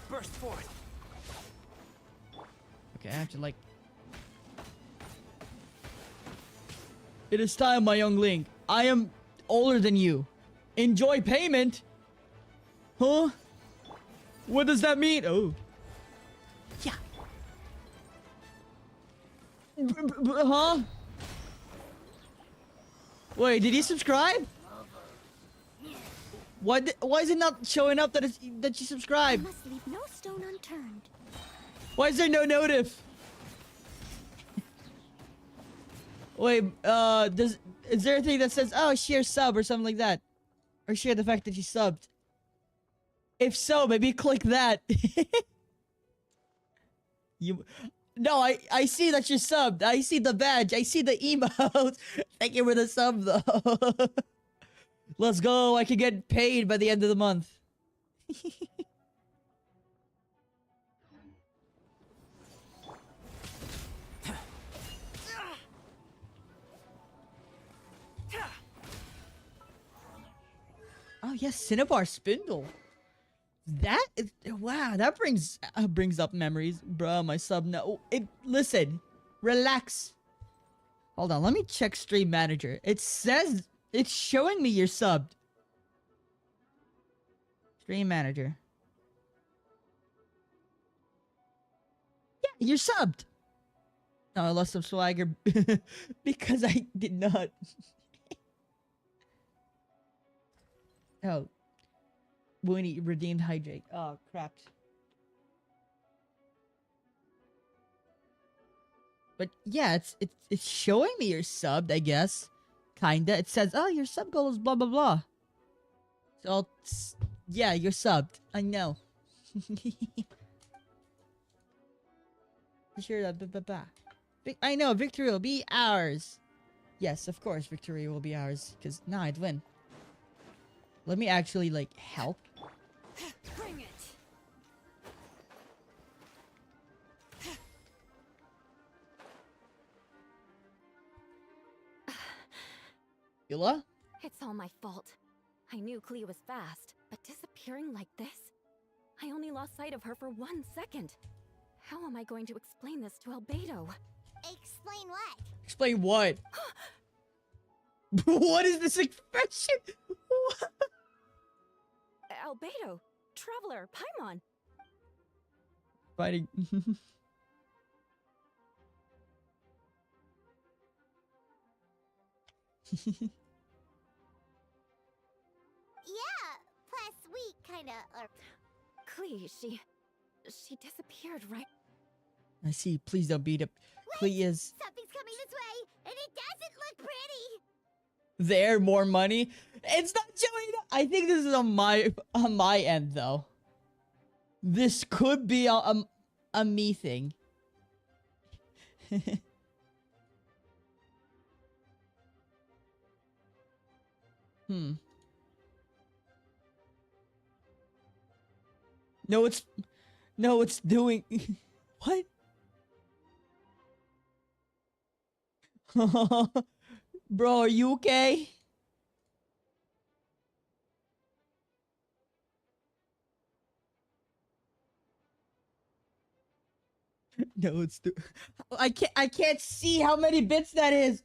Burst forth. Okay, I have to like... It is time, my young Link. I am older than you. Enjoy payment? Huh? What does that mean? Oh. Yeah. Huh? Wait, did he subscribe? Why is it not showing up that that you subscribed? Must leave no stone unturned. Why is there no notif? Wait, is there a thing that says, oh, share sub or something like that? Or share the fact that you subbed? If so, maybe click that. No, I see that you're subbed. I see the badge. I see the emote. Thank you for the sub, though. Let's go. I can get paid by the end of the month. Oh yes, Cinnabar Spindle. That is, wow, that brings up memories, bruh. My sub, no, listen, relax. Hold on, let me check Stream Manager. It says it's showing me you're subbed. Stream Manager. Yeah, you're subbed. No, I lost some swagger because I did not. Oh. Winnie redeemed Hydrate. Oh, crap. But yeah, it's showing me you're subbed, I guess. Kinda. It says, oh, your sub goal is blah blah blah. So yeah, you're subbed. I know. Sure that I know, victory will be ours. Yes, of course victory will be ours. Because now I'd win. Let me actually, like, help. Bring it. Yula? It's all my fault. I knew Klee was fast, but disappearing like this? I only lost sight of her for 1 second. How am I going to explain this to Albedo? Explain what? Explain what? What is this expression? Albedo, Traveler, Paimon. Fighting. Yeah, plus we kinda are... Klee, she disappeared, right? I see. Please don't beat up. Klee is Something's coming this way, and it doesn't look pretty! there. More money. It's not showing. I think this is on my end though. This could be a me thing. Hmm. No, it's doing what? Bro, are you okay? No, it's I can't see how many bits that is.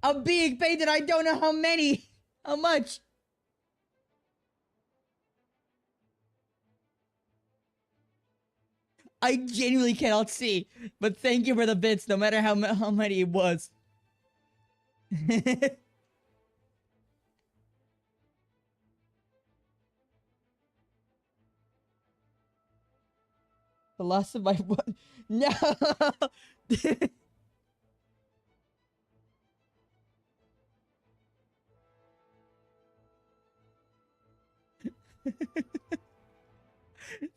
I'm being paid and I don't know how many. How much? I genuinely cannot see. But thank you for the bits, no matter how many it was. The loss of my one. No.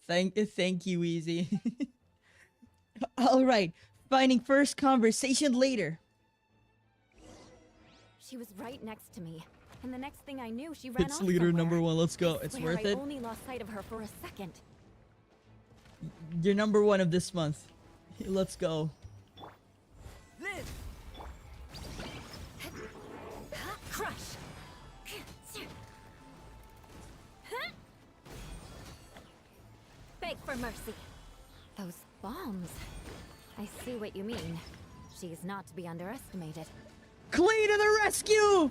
Thank you, Easy. All right, finding first conversation later. She was right next to me, and the next thing I knew, she ran It's off leader somewhere. number 1. Let's go. I It's swear worth I it. only lost sight of her for a second. You're number 1 of this month. Let's go. Liz! Crush! Beg for mercy. Those bombs. I see what you mean. She's not to be underestimated. Clee to the rescue!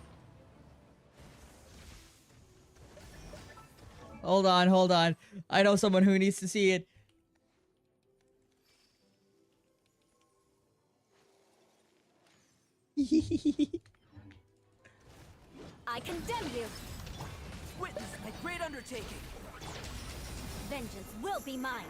Hold on. I know someone who needs to see it. I condemn you! Witness my great undertaking! Vengeance will be mine!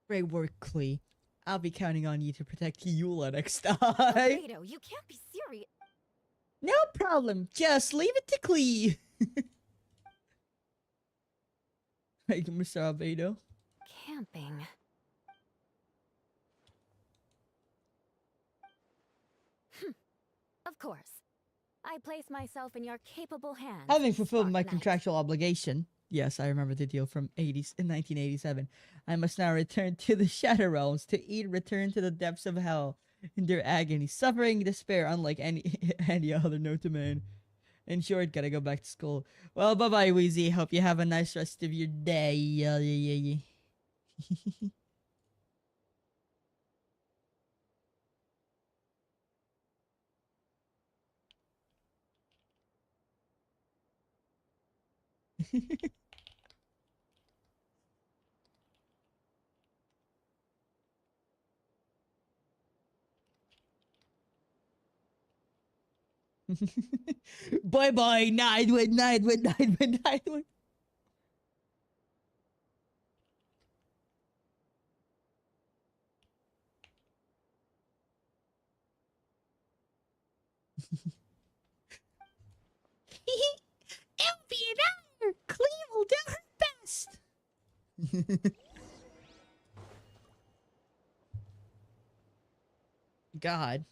Great work, Clee. I'll be counting on you to protect Eula next time. Albedo, you can't be serious. No problem. Just leave it to Clee. Right, Mr. Albedo. Camping. Of course. I place myself in your capable hands. Having fulfilled Spark my Knight. contractual obligation, yes, I remember the deal from 1987. I must now return to the Shadow Realms to return to the depths of hell, endure agony, suffering, despair, unlike any other known to man. In short, gotta go back to school. Well, bye-bye, Wheezy. Hope you have a nice rest of your day. Bye-bye, Nightwood. It'll be an honor. Clee will do her best. God.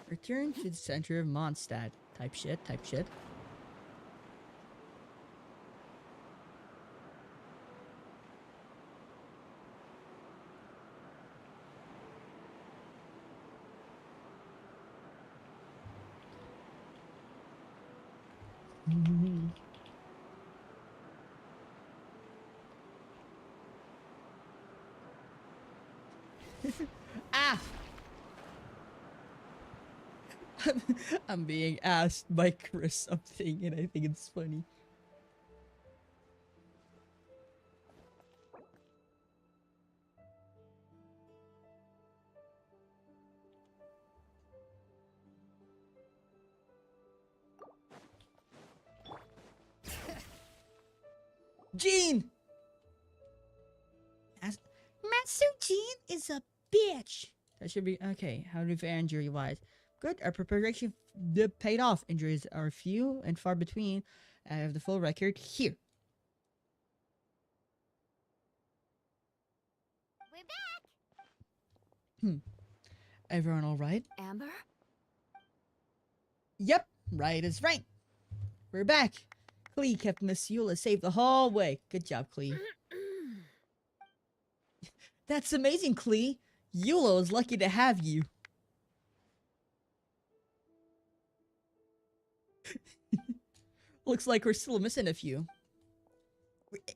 Return to the center of Mondstadt. Type shit. Ah! I'm being asked by Chris something, and I think it's funny. Jean! Master Jean is a bitch. That should be okay. How do we fare injury-wise? Good. Our preparation paid off. Injuries are few and far between. I have the full record here. We're back. Everyone all right? Amber? Yep, right is right. We're back. Klee kept Miss Eula safe the whole way. Good job, Klee. That's amazing, Klee. Eula was lucky to have you. Looks like we're still missing a few.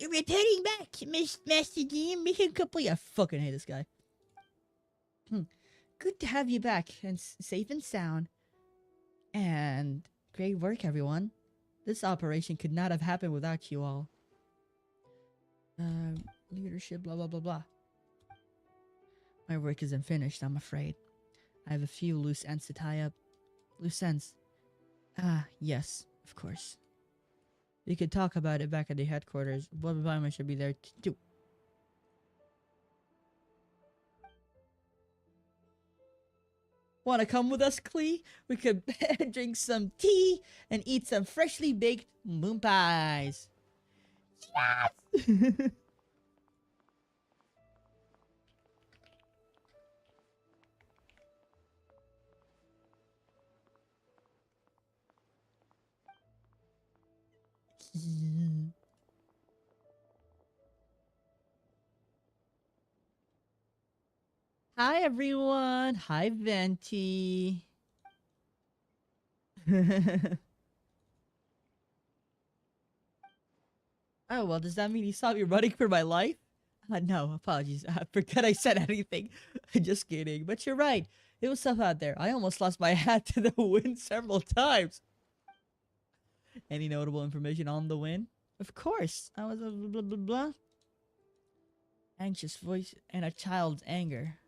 Returning back, Master Dean. Mission complete. I fucking hate this guy. Good to have you back and safe and sound. And great work, everyone. This operation could not have happened without you all. Leadership, blah, blah, blah, blah. My work isn't finished, I'm afraid. I have a few loose ends to tie up. Loose ends? Ah, yes, of course. We could talk about it back at the headquarters. What I should be there too. Wanna come with us, Klee? We could drink some tea and eat some freshly baked moon pies. Yes! Hi, everyone. Hi, Venti. Oh, well, does that mean you saw me running for my life? No, apologies. I forgot I said anything. Just kidding. But you're right. It was tough out there. I almost lost my hat to the wind several times. Any notable information on the win? Of course. I was a blah, blah, blah. Anxious voice and a child's anger.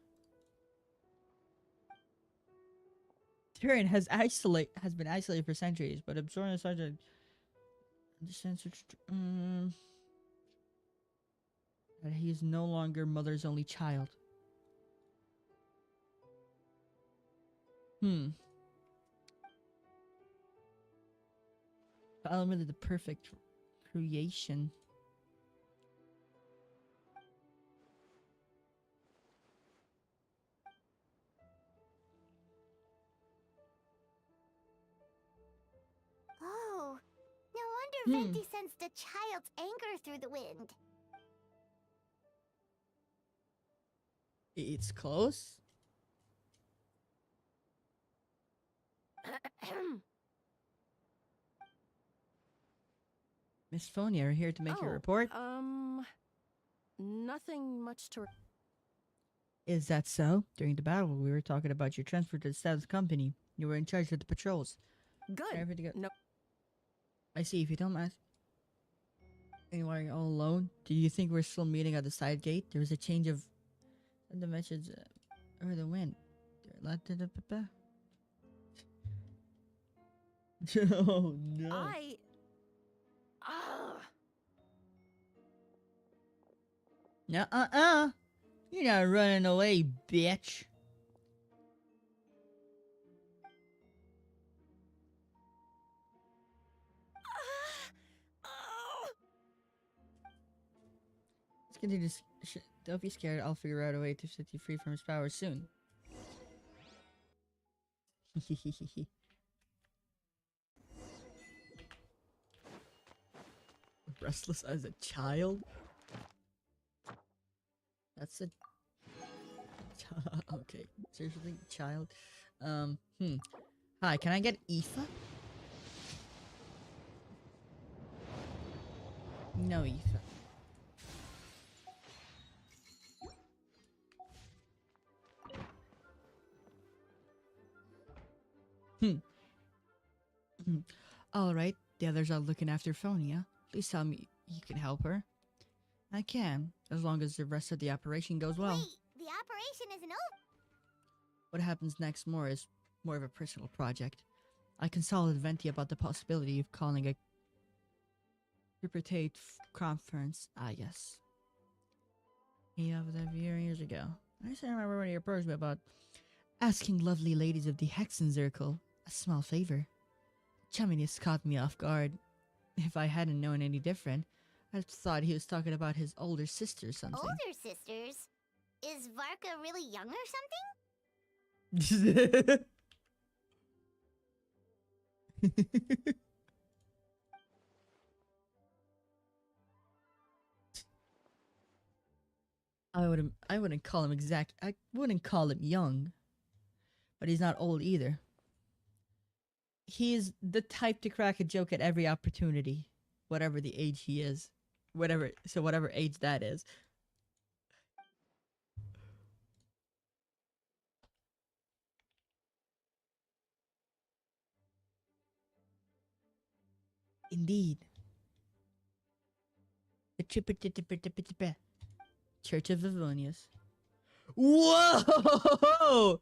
Tyrion has been isolated for centuries, but absorbing such a that he is no longer mother's only child. The element of the perfect creation. Oh, no wonder Venti sensed a child's anger through the wind. It's close. Miss Phony, are you here to make your report? Nothing much to... Is that so? During the battle, we were talking about your transfer to the 7th Company. You were in charge of the patrols. Good. No. I see, if you don't mind. And why are you all alone? Do you think we're still meeting at the side gate? There was a change of the message over the wind. Oh no. You're not running away, bitch. Let's continue this. Don't be scared. I'll figure out a way to set you free from his power soon. Restless as a child? That's a... Okay, seriously, child? Hi, can I get Aoife? No, Aoife. Alright, the others are looking after Phonia. Please tell me you can help her. I can, as long as the rest of the operation goes well. Wait, the operation isn't over. What happens next is more of a personal project. I consulted Venti about the possibility of calling a tripartite conference. Ah, yes. Yeah, but that years ago. I still remember when you approached me about asking lovely ladies of the Hexen Circle a small favor. Chumminess caught me off guard. If I hadn't known any different, I'd thought he was talking about his older sister or something. Older sisters? Is Varka really young or something? I wouldn't call him I wouldn't call him young. But he's not old either. He is the type to crack a joke at every opportunity, whatever the age he is. Whatever age that is. Indeed. Church of Avonius. Whoa!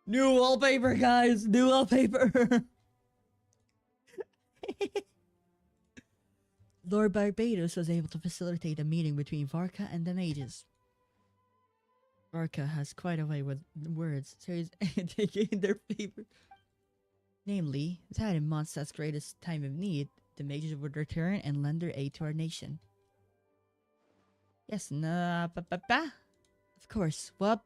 New wallpaper, guys! New wallpaper! Lord Barbados was able to facilitate a meeting between Varka and the mages. Varka has quite a way with words, so he's taking their favor. Namely, that in Mondstadt's greatest time of need, the mages would return and lend their aid to our nation. Yes, of course. Well,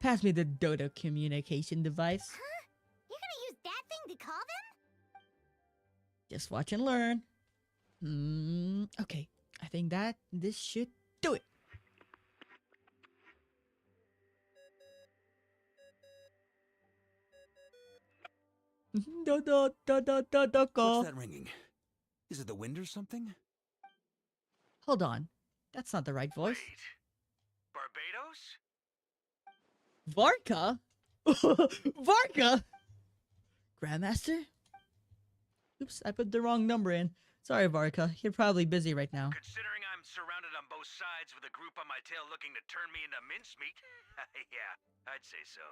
pass me the Dodo communication device. Huh? You're gonna use that thing to call them? Just watch and learn. Okay. I think that this should do it. What's that ringing? Is it the wind or something? Hold on. That's not the right voice. Barbados? Varka? Varka? Grandmaster? Oops, I put the wrong number in. Sorry, Varka. You're probably busy right now. Considering I'm surrounded on both sides with a group on my tail looking to turn me into mincemeat, yeah, I'd say so.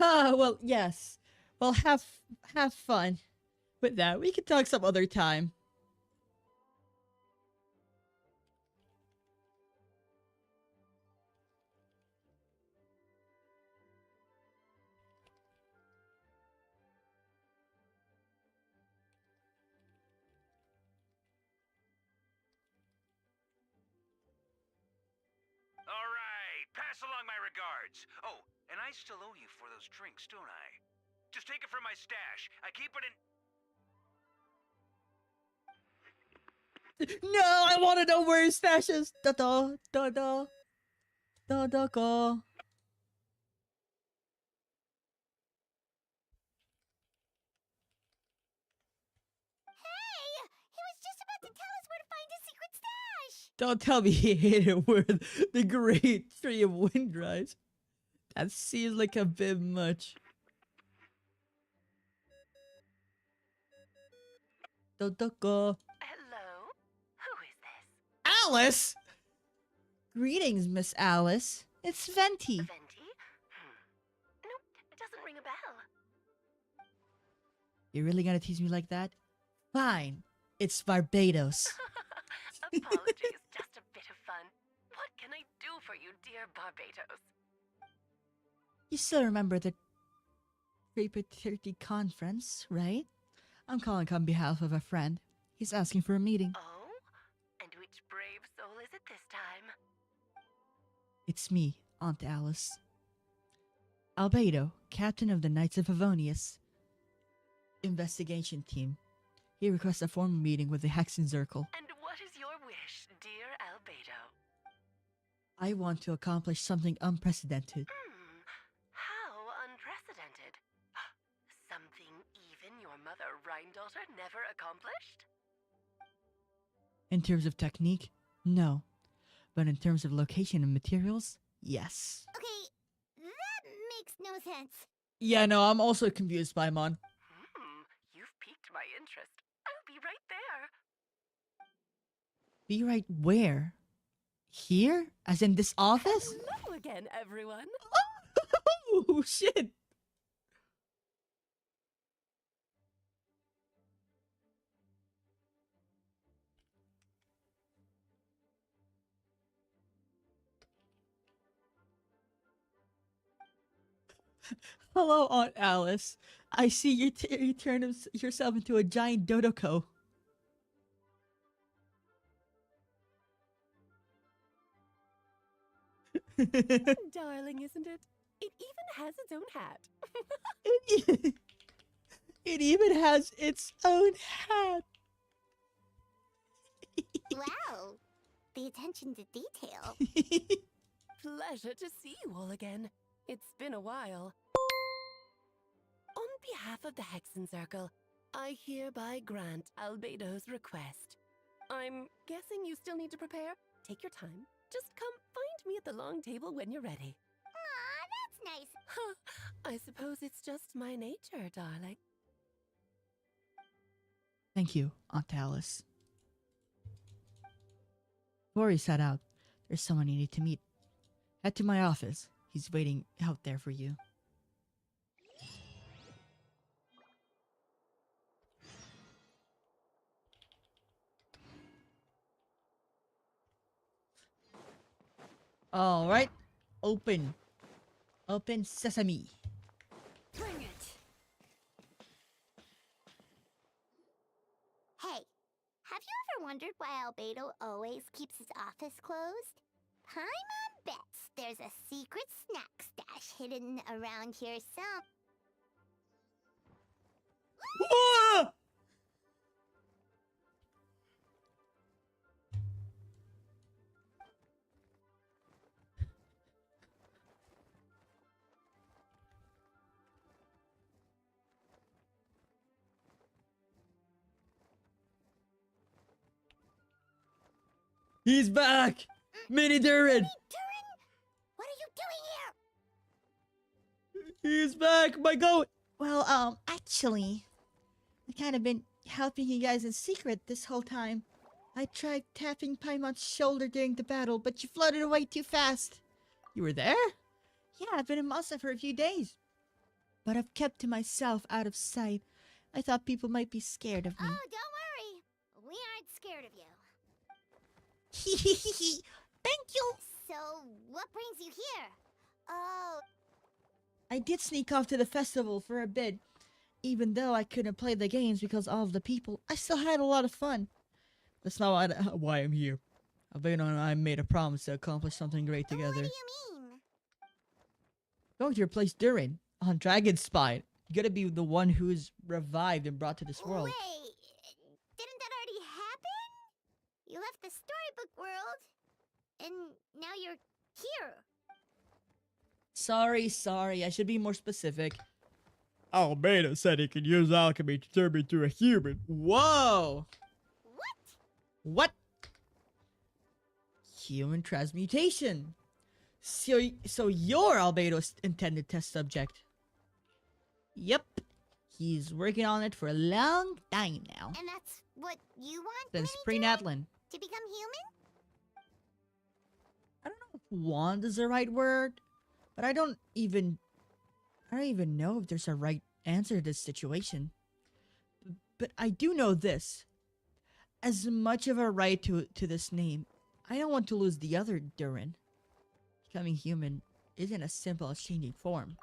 Ah, well, yes. Well, have fun with that. We can talk some other time. All right, pass along my regards. Oh, and I still owe you for those drinks, don't I? Just take it from my stash. I keep it in... No, I want to know where his stash is. Da-da, da-da, da-da-ga. Hey! He was just about to tell us where to find his secret stash! Don't tell me he hid it where the great tree of wind rise. That seems like a bit much. Da-da-ga. Hello? Who is this? Alice! Greetings, Miss Alice. It's Venti. Venti? Nope, it doesn't ring a bell. You're really gonna tease me like that? Fine. It's Barbados. Apologies, just a bit of fun. What can I do for you, dear Barbados? You still remember the 3:30 conference, right? I'm calling on behalf of a friend. He's asking for a meeting. Oh? And which brave soul is it this time? It's me, Aunt Alice. Albedo, captain of the Knights of Avonius. Investigation team. He requests a formal meeting with the Hexen Circle. And what is your wish, dear Albedo? I want to accomplish something unprecedented. How unprecedented? shrine daughter never accomplished? In terms of technique, no. But in terms of location and materials, yes. Okay, that makes no sense. Yeah, no, I'm also confused by Mon. You've piqued my interest. I'll be right there. Be right where? Here? As in this office? Hello again, everyone. Oh, shit. Hello, Aunt Alice. I see you turned yourself into a giant Dodoko. Darling, isn't it? It even has its own hat. It even has its own hat. Wow, the attention to detail. Pleasure to see you all again. It's been a while. On behalf of the Hexen Circle, I hereby grant Albedo's request. I'm guessing you still need to prepare? Take your time. Just come find me at the long table when you're ready. Aw, that's nice. Huh, I suppose it's just my nature, darling. Thank you, Aunt Alice. Before he set out, there's someone you need to meet. Head to my office. He's waiting out there for you. All right, open sesame. Bring it. Hey, have you ever wondered why Albedo always keeps his office closed? Paimon bets there's a secret snack stash hidden around here some. Ah! He's back! Mini Durin! Durin, what are you doing here? He's back! My goat! Well, actually, I kind of been helping you guys in secret this whole time. I tried tapping Paimon's shoulder during the battle, but you floated away too fast. You were there? Yeah, I've been in Masa for a few days. But I've kept to myself out of sight. I thought people might be scared of me. Oh, don't worry. We aren't scared of you. Thank you! So, what brings you here? Oh, I did sneak off to the festival for a bit. Even though I couldn't play the games because of all of the people, I still had a lot of fun. That's not why I'm here. Albedo and I made a promise to accomplish something great together. what do you mean? Going to replace Durin on Dragon's Spine. You gotta be the one who's revived and brought to this world. Wait, didn't that already happen? You left the storybook world, and now you're here. Sorry. I should be more specific. Albedo said he could use alchemy to turn me into a human. Whoa! What? Human transmutation. So you're Albedo's intended test subject. Yep. He's working on it for a long time now. And that's what you want Since Mini pre-Natlan. to become human? I don't know if wand is the right word, but I don't even know if there's a right answer to this situation. But I do know this. As much of a right to this name, I don't want to lose the other Durin. Becoming human isn't as simple as changing form.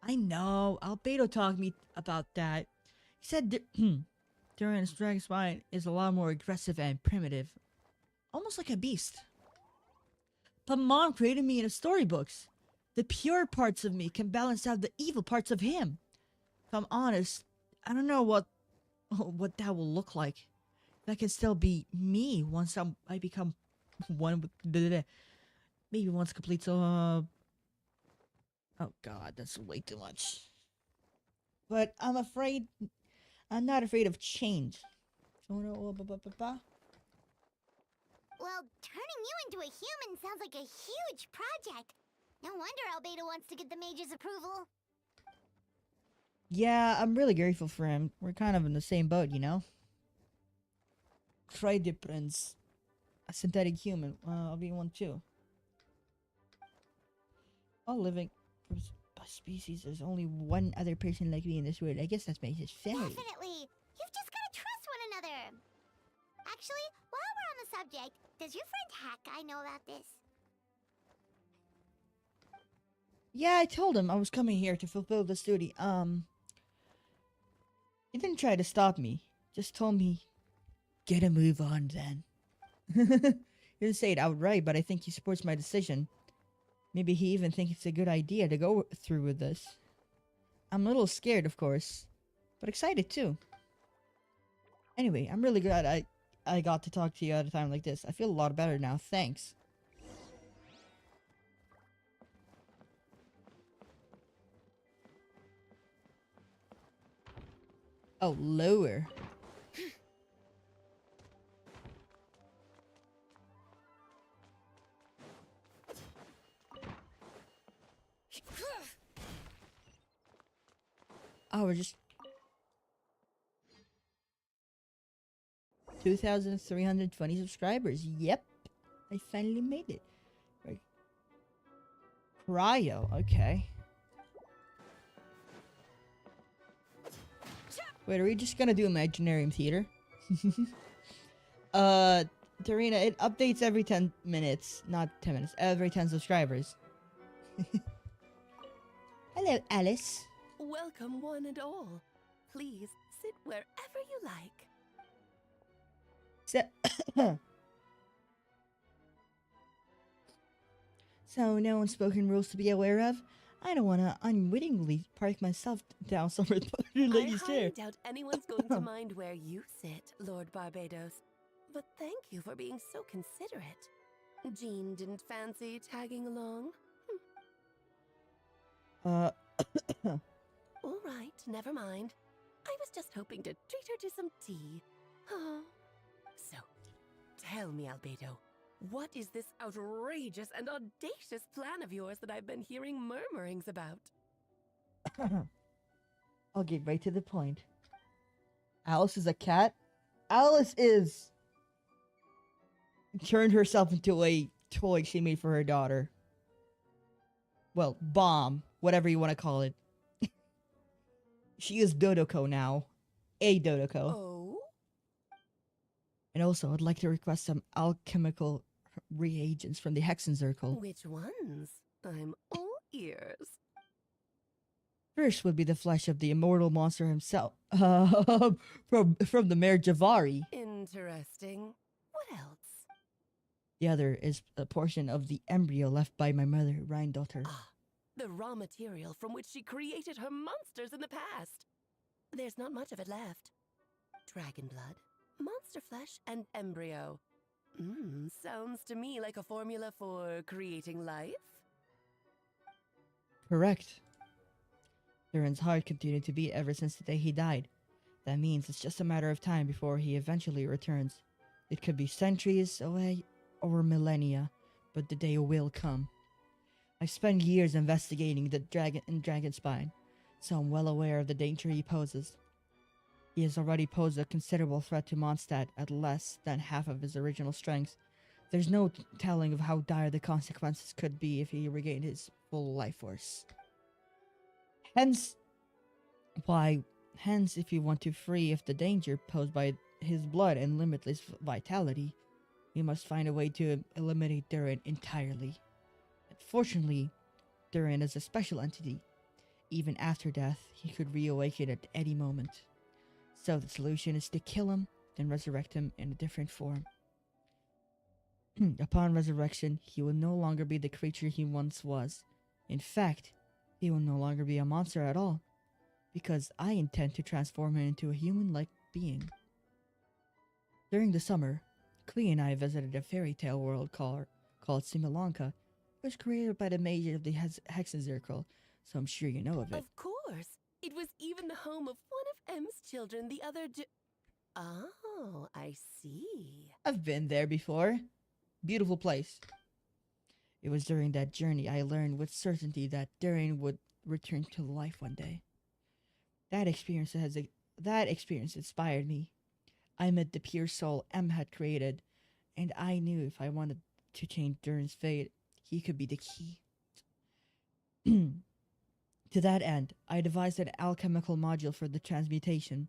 I know, Albedo talked to me about that. He said Durin's dragon spine is a lot more aggressive and primitive. Almost like a beast. But Mom created me in the storybooks. The pure parts of me can balance out the evil parts of him. If I'm honest, I don't know what that will look like. That can still be me once I become one with maybe once complete. So oh god, that's way too much. But I'm afraid I'm not afraid of change. Oh no, Well, turning you into a human sounds like a huge project. No wonder Albedo wants to get the mage's approval. Yeah, I'm really grateful for him. We're kind of in the same boat, you know? Try difference. A synthetic human. I'll be one too. All living species. There's only one other person like me in this world. I guess that makes it fair. Definitely. You've just gotta trust one another. Actually, while we're on the subject, does your friend Hack know about this? Yeah, I told him I was coming here to fulfill this duty. He didn't try to stop me. Just told me, get a move on then. He didn't say it outright, but I think he supports my decision. Maybe he even thinks it's a good idea to go through with this. I'm a little scared, of course, but excited too. Anyway, I'm really glad I got to talk to you at a time like this. I feel a lot better now, thanks. Oh, lower. Oh, we're just 2,320 subscribers. Yep. I finally made it. Right. Cryo, okay. Wait, are we just gonna do Imaginarium Theater? Tarina, it updates every 10 minutes. Not 10 minutes, every 10 subscribers. Hello, Alice. Welcome, one and all. Please sit wherever you like. So, no unspoken rules to be aware of? I don't want to unwittingly park myself down somewhere the lady's I chair. highly doubt anyone's going to mind where you sit, Lord Barbados. But thank you for being so considerate. Jean didn't fancy tagging along? All right, never mind. I was just hoping to treat her to some tea. Oh. So, tell me, Albedo, what is this outrageous and audacious plan of yours that I've been hearing murmurings about? I'll get right to the point. Alice is a cat? Alice is... turned herself into a toy she made for her daughter. Well, bomb. Whatever you want to call it. She is Dodoko now. A Dodoko. Oh? And also, I'd like to request some alchemical reagents from the Hexen Circle. Which ones? I'm all ears. First would be the flesh of the immortal monster himself. From the Mare Javari. Interesting. What else? The other is a portion of the embryo left by my mother, Rhine-daughter. Ah, the raw material from which she created her monsters in the past. There's not much of it left. Dragon blood, monster flesh, and embryo. Sounds to me like a formula for creating life. Correct. Durin's heart continued to beat ever since the day he died. That means it's just a matter of time before he eventually returns. It could be centuries away or millennia, but the day will come. I've spent years investigating the dragon spine, so I'm well aware of the danger he poses. He has already posed a considerable threat to Mondstadt at less than half of his original strength. There's no telling of how dire the consequences could be if he regained his full life force. Hence, if you want to free of the danger posed by his blood and limitless vitality, we must find a way to eliminate Durin entirely. Fortunately, Durin is a special entity. Even after death, he could reawaken at any moment. So the solution is to kill him, then resurrect him in a different form. Upon resurrection, he will no longer be the creature he once was. In fact, he will no longer be a monster at all, because I intend to transform him into a human-like being. During the summer, Klee and I visited a fairy tale world called Similanka. It was created by the mage of the Hexen Circle, so I'm sure you know of it. Of course! It was even the home of one of M's children the other Oh, I see. I've been there before. Beautiful place. It was during that journey I learned with certainty that Darien would return to life one day. That experience inspired me. I met the pure soul M had created, and I knew if I wanted to change Durian's fate, he could be the key. To that end, I devised an alchemical module for the transmutation.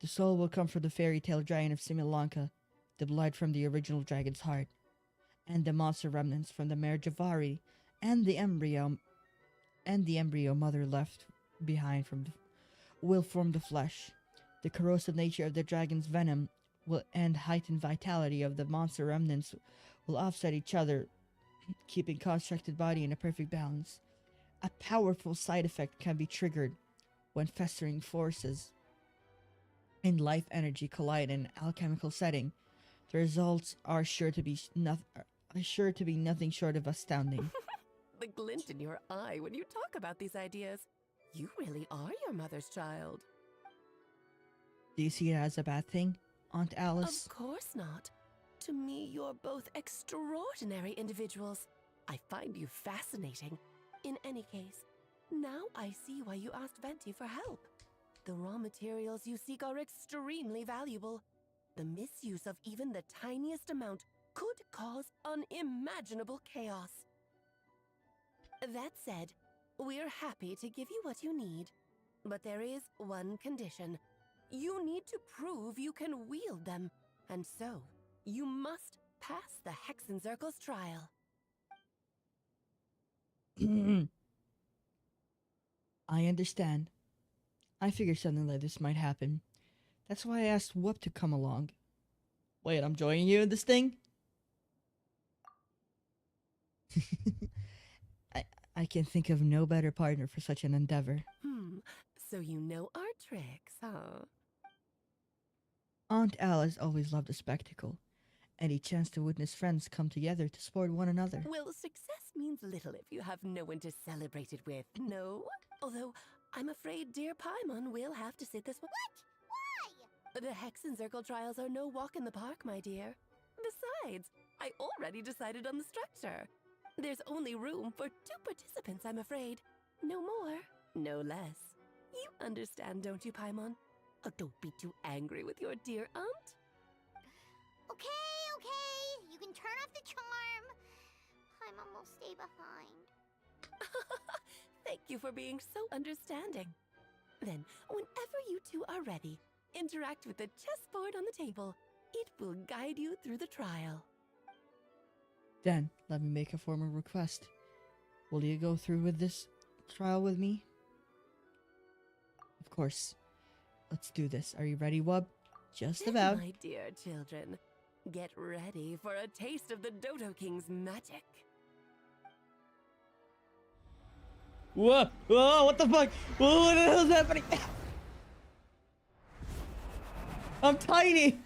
The soul will come from the fairy tale dragon of Similanka, the blood from the original dragon's heart, and the monster remnants from the mare Javari, and the embryo mother left behind will form the flesh. The corrosive nature of the dragon's venom and heightened vitality of the monster remnants will offset each other, keeping constructed body in a perfect balance. A powerful side effect can be triggered when festering forces and life energy collide in an alchemical setting. The results are sure to be nothing short of astounding. The glint in your eye when you talk about these ideas. You really are your mother's child. Do you see it as a bad thing, Aunt Alice? Of course not. To me, you're both extraordinary individuals. I find you fascinating. In any case, now I see why you asked Venti for help. The raw materials you seek are extremely valuable. The misuse of even the tiniest amount could cause unimaginable chaos. That said, we're happy to give you what you need. But there is one condition. You need to prove you can wield them. And so, you must pass the Hexenzirkel's trial. I understand. I figured something like this might happen. That's why I asked Whoop to come along. Wait, I'm joining you in this thing? I can think of no better partner for such an endeavor. So you know our tricks, huh? Aunt Alice always loved a spectacle. Any chance to witness friends come together to support one another. Well, success means little if you have no one to celebrate it with, no? Although, I'm afraid dear Paimon will have to sit this one. What? Why? The Hexenzirkel trials are no walk in the park, my dear. Besides, I already decided on the structure. There's only room for 2 participants, I'm afraid. No more, no less. You understand, don't you, Paimon? Oh, don't be too angry with your dear aunt. Okay. You can turn off the charm. Paimon will stay behind. Thank you for being so understanding. Then, whenever you two are ready, interact with the chessboard on the table. It will guide you through the trial. Then, let me make a formal request. Will you go through with this trial with me? Of course. Let's do this. Are you ready, Wub? Just about. My dear children, get ready for a taste of the Dodo King's magic. Whoa! Whoa! What the fuck? Whoa, what the hell is happening? I'm tiny!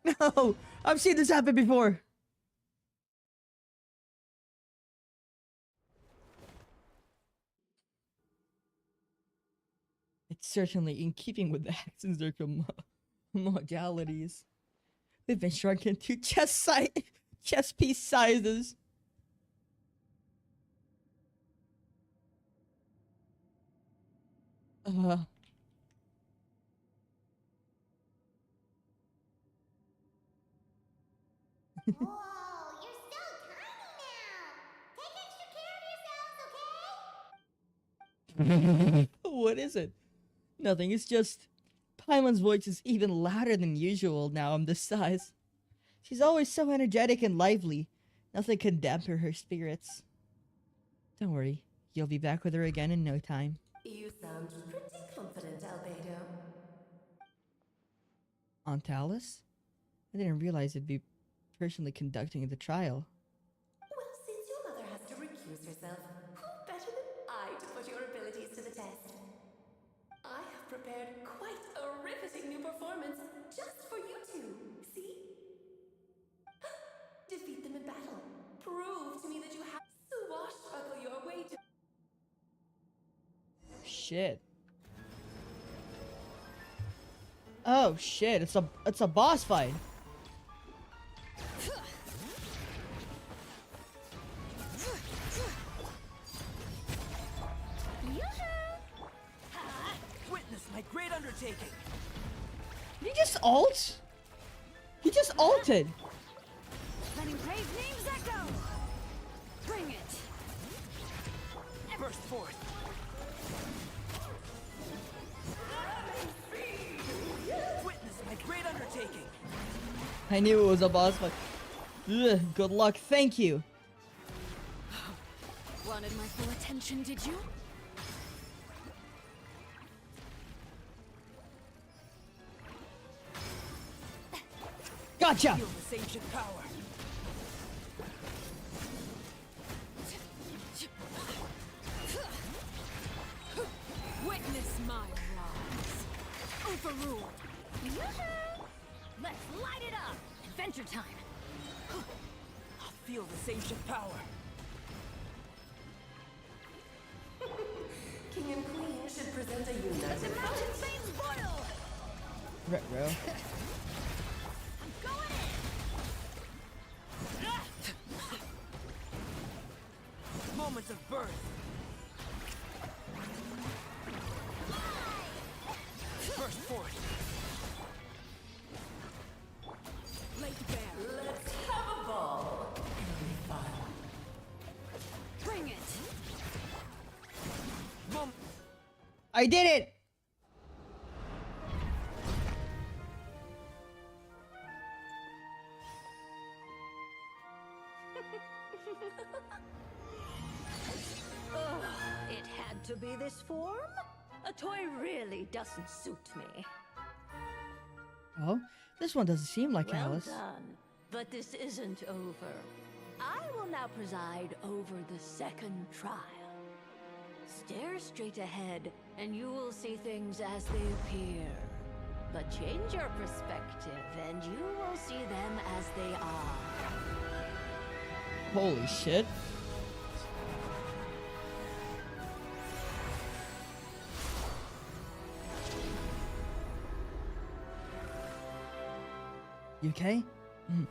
No! I've seen this happen before! It's certainly in keeping with the Hexenzirkel modalities. They've been shrunken to chess piece sizes. Whoa, you're so tiny now. Take extra care of yourselves, okay? What is it? Nothing, it's just... Paimon's voice is even louder than usual now I'm this size. She's always so energetic and lively. Nothing can dampen her spirits. Don't worry, you'll be back with her again in no time. You sound pretty confident, Albedo. Aunt Alice? I didn't realize it'd be personally conducting the trial. Well, since your mother has to recuse herself, who better than I to put your abilities to the test? I have prepared quite a riveting new performance just for you two. See? Defeat them in battle. Prove to me that you have swashbuckle your way to... Shit. Oh shit! It's a boss fight. Witness my great undertaking. Did he just ult? He just ulted. Letting brave names echo. Bring it. Burst forth. Witness my great undertaking. I knew it was a boss fight. Ugh, good luck. Thank you. Wanted my full attention, did you? Gotcha. Feel the ancient power. Witness my rise. Overruled. Let's light it up. Adventure time. I'll feel the ancient power. King and Queen should present a united Let the mountain flames boil. Retro. I'm going in. Moments of birth. Burst forth. Late bear. Let's have a ball. Bring it. I did it. Ugh, it had to be this form? A toy really doesn't suit me. Oh, this one doesn't seem like Well Alice. done. But this isn't over. I will now preside over the second trial. Stare straight ahead, and you will see things as they appear. But change your perspective, and you will see them as they are. Holy shit. You okay? Mm.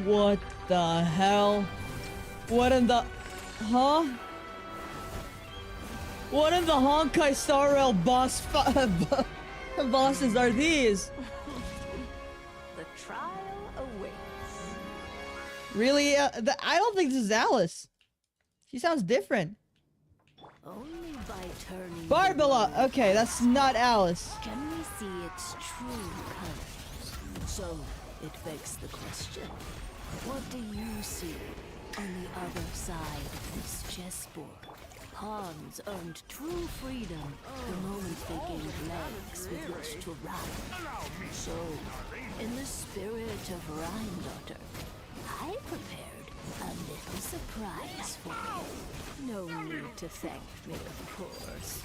What the hell? What in the... Huh? What in the Honkai Star Rail bosses are these? The trial awaits. Really? I don't think this is Alice. She sounds different. Only by turning Barbara! Okay, that's not Alice. can we see its true colors. So, it begs the question, what do you see on the other side of this chessboard? Pawns earned true freedom the moment they gained legs with which to run. So, in the spirit of Rhine-Daughter, I prepared a little surprise for you. No need to thank me, of course.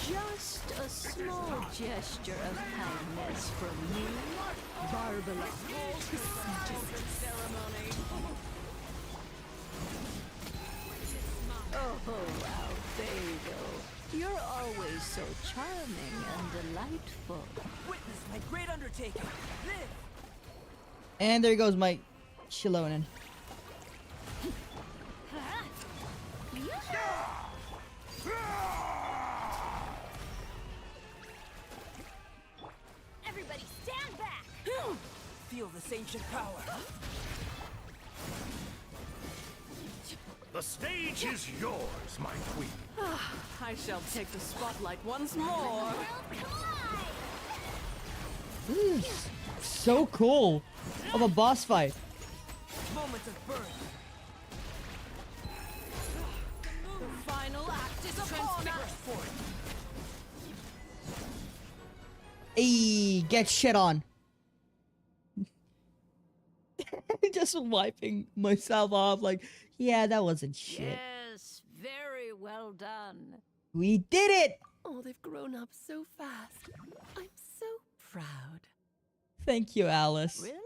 Just a small gesture of kindness from me, Barbara. Oh, Albedo. You're always so charming and delightful. Witness my great undertaking. Live. And there goes my Shilonen. Everybody stand back. Feel this ancient power. The stage is yours, my queen. I shall take the spotlight once more. This is so cool of a boss fight. Moments of birth. The final act is upon us. Ayy, get shit on. Just wiping myself off like, yeah, that wasn't shit. Yes, very well done. We did it! Oh, they've grown up so fast. I'm so proud. Thank you, Alice. Really?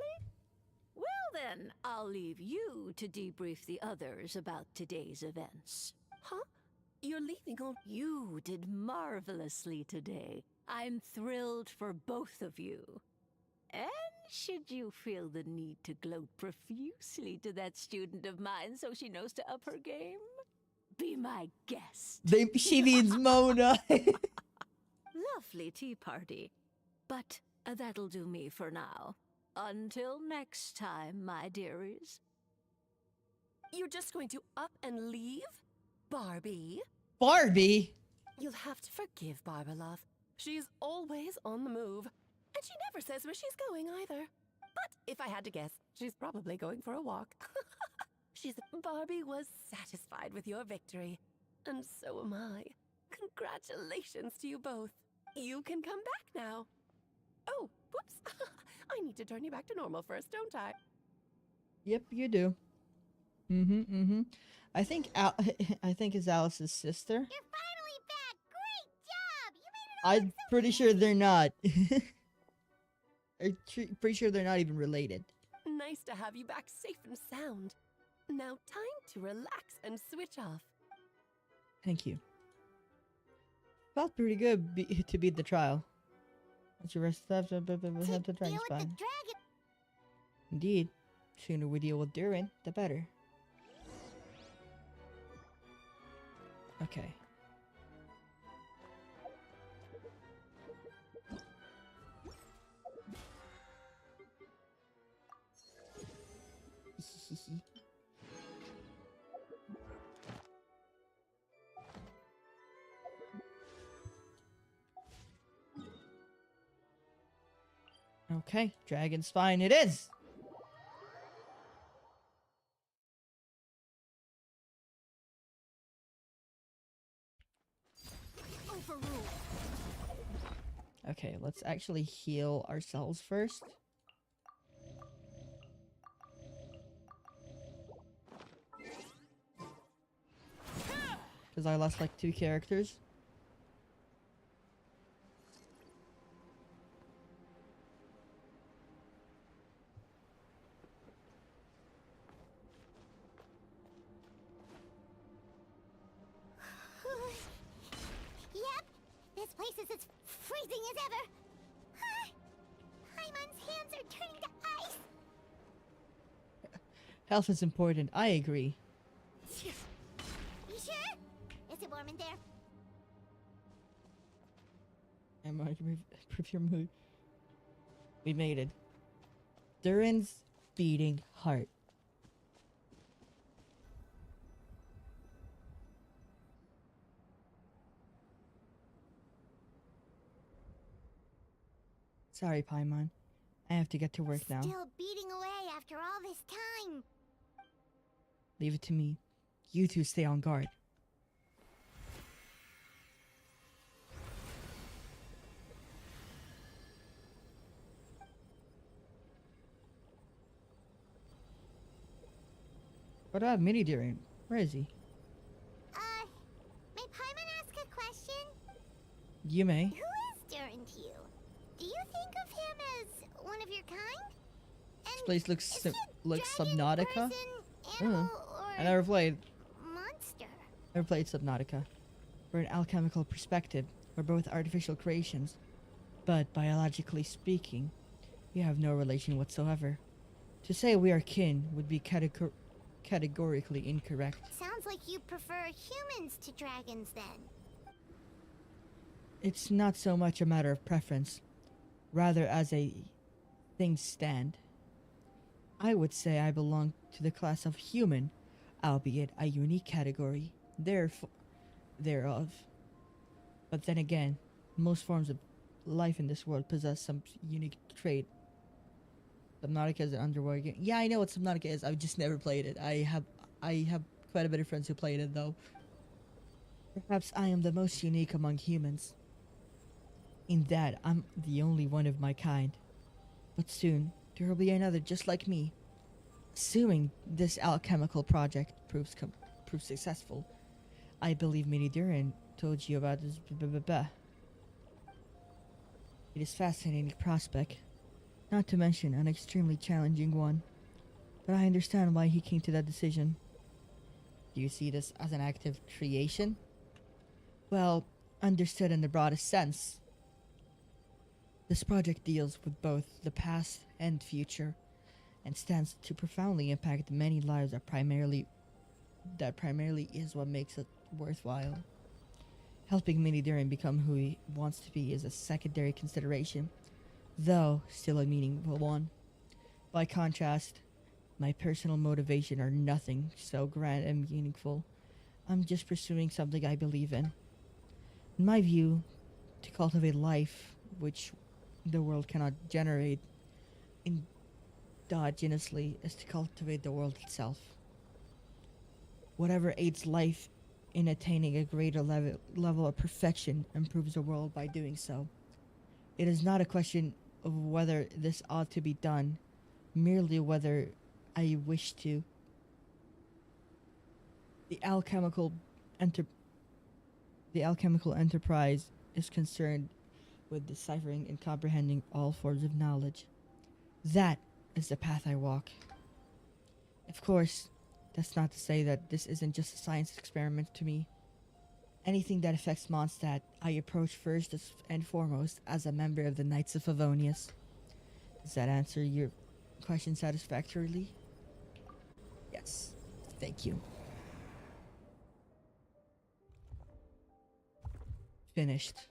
Well then, I'll leave you to debrief the others about today's events. Huh? You're leaving on... You did marvelously today. I'm thrilled for both of you. And should you feel the need to gloat profusely to that student of mine so she knows to up her game, be my guest. She means Mona. Lovely tea party. But that'll do me for now. Until next time, my dearies. You're just going to up and leave? Barbie? Barbie? You'll have to forgive Barbalov. She's always on the move. And she never says where she's going either. But if I had to guess, she's probably going for a walk. Barbie was satisfied with your victory. And so am I. Congratulations to you both. You can come back now. Oh, whoops. I need to turn you back to normal first, don't I? Yep, you do. I think I think it's Alice's sister. You're finally back. Great job. You made it all I'm look so pretty sure they're not. I'm pretty sure they're not even related. Nice to have you back safe and sound. Now time to relax and switch off. Thank you. Felt pretty good to beat the trial. What's your rest of the dragon spine? Indeed. Sooner we deal with Durin, the better. Okay. Okay, dragon spine it is! Okay, let's actually heal ourselves first. Because I lost like 2 characters. Yep, this place is as freezing as ever. Paimon's hands are turning to ice. Health is important, I agree. You sure? Is it warm in there? Am I prove your mood? We made it. Durin's beating heart. Sorry, Paimon. I have to get to work now. Still beating away after all this time. Leave it to me. You two stay on guard. What about Mini Durin? Where is he? May Paimon ask a question? You may. Who is Durin to you? Do you think of him as one of your kind? This place looks Subnautica. Animal, I never played. Monster. Never played Subnautica. From an alchemical perspective, we're both artificial creations, but biologically speaking, we have no relation whatsoever. To say we are kin would be categorically incorrect. Sounds like you prefer humans to dragons then. It's not so much a matter of preference, rather as a things stand. I would say I belong to the class of human, albeit a unique category thereof. But then again, most forms of life in this world possess some unique trait. Subnautica is an underwater game. Yeah, I know what Subnautica is. I've just never played it. I have quite a bit of friends who played it though. Perhaps I am the most unique among humans, in that I'm the only one of my kind. But soon, there will be another just like me. Assuming this alchemical project proves successful, I believe Mini Durin told you about this. It is fascinating prospect, not to mention an extremely challenging one. But I understand why he came to that decision. Do you see this as an act of creation? Well, understood in the broadest sense. This project deals with both the past and future, and stands to profoundly impact many lives that primarily is what makes it worthwhile. Helping Minnie Duran become who he wants to be is a secondary consideration, though still a meaningful one. By contrast, my personal motivation are nothing so grand and meaningful. I'm just pursuing something I believe in. In my view, to cultivate life, which the world cannot generate endogenously, is to cultivate the world itself. Whatever aids life in attaining a greater level of perfection improves the world by doing so. It is not a question of whether this ought to be done, merely whether I wish to. The alchemical enterprise is concerned with deciphering and comprehending all forms of knowledge. That is the path I walk. Of course, that's not to say that this isn't just a science experiment to me. Anything that affects Mondstadt, I approach first and foremost as a member of the Knights of Favonius. Does that answer your question satisfactorily? Yes. Thank you. Finished.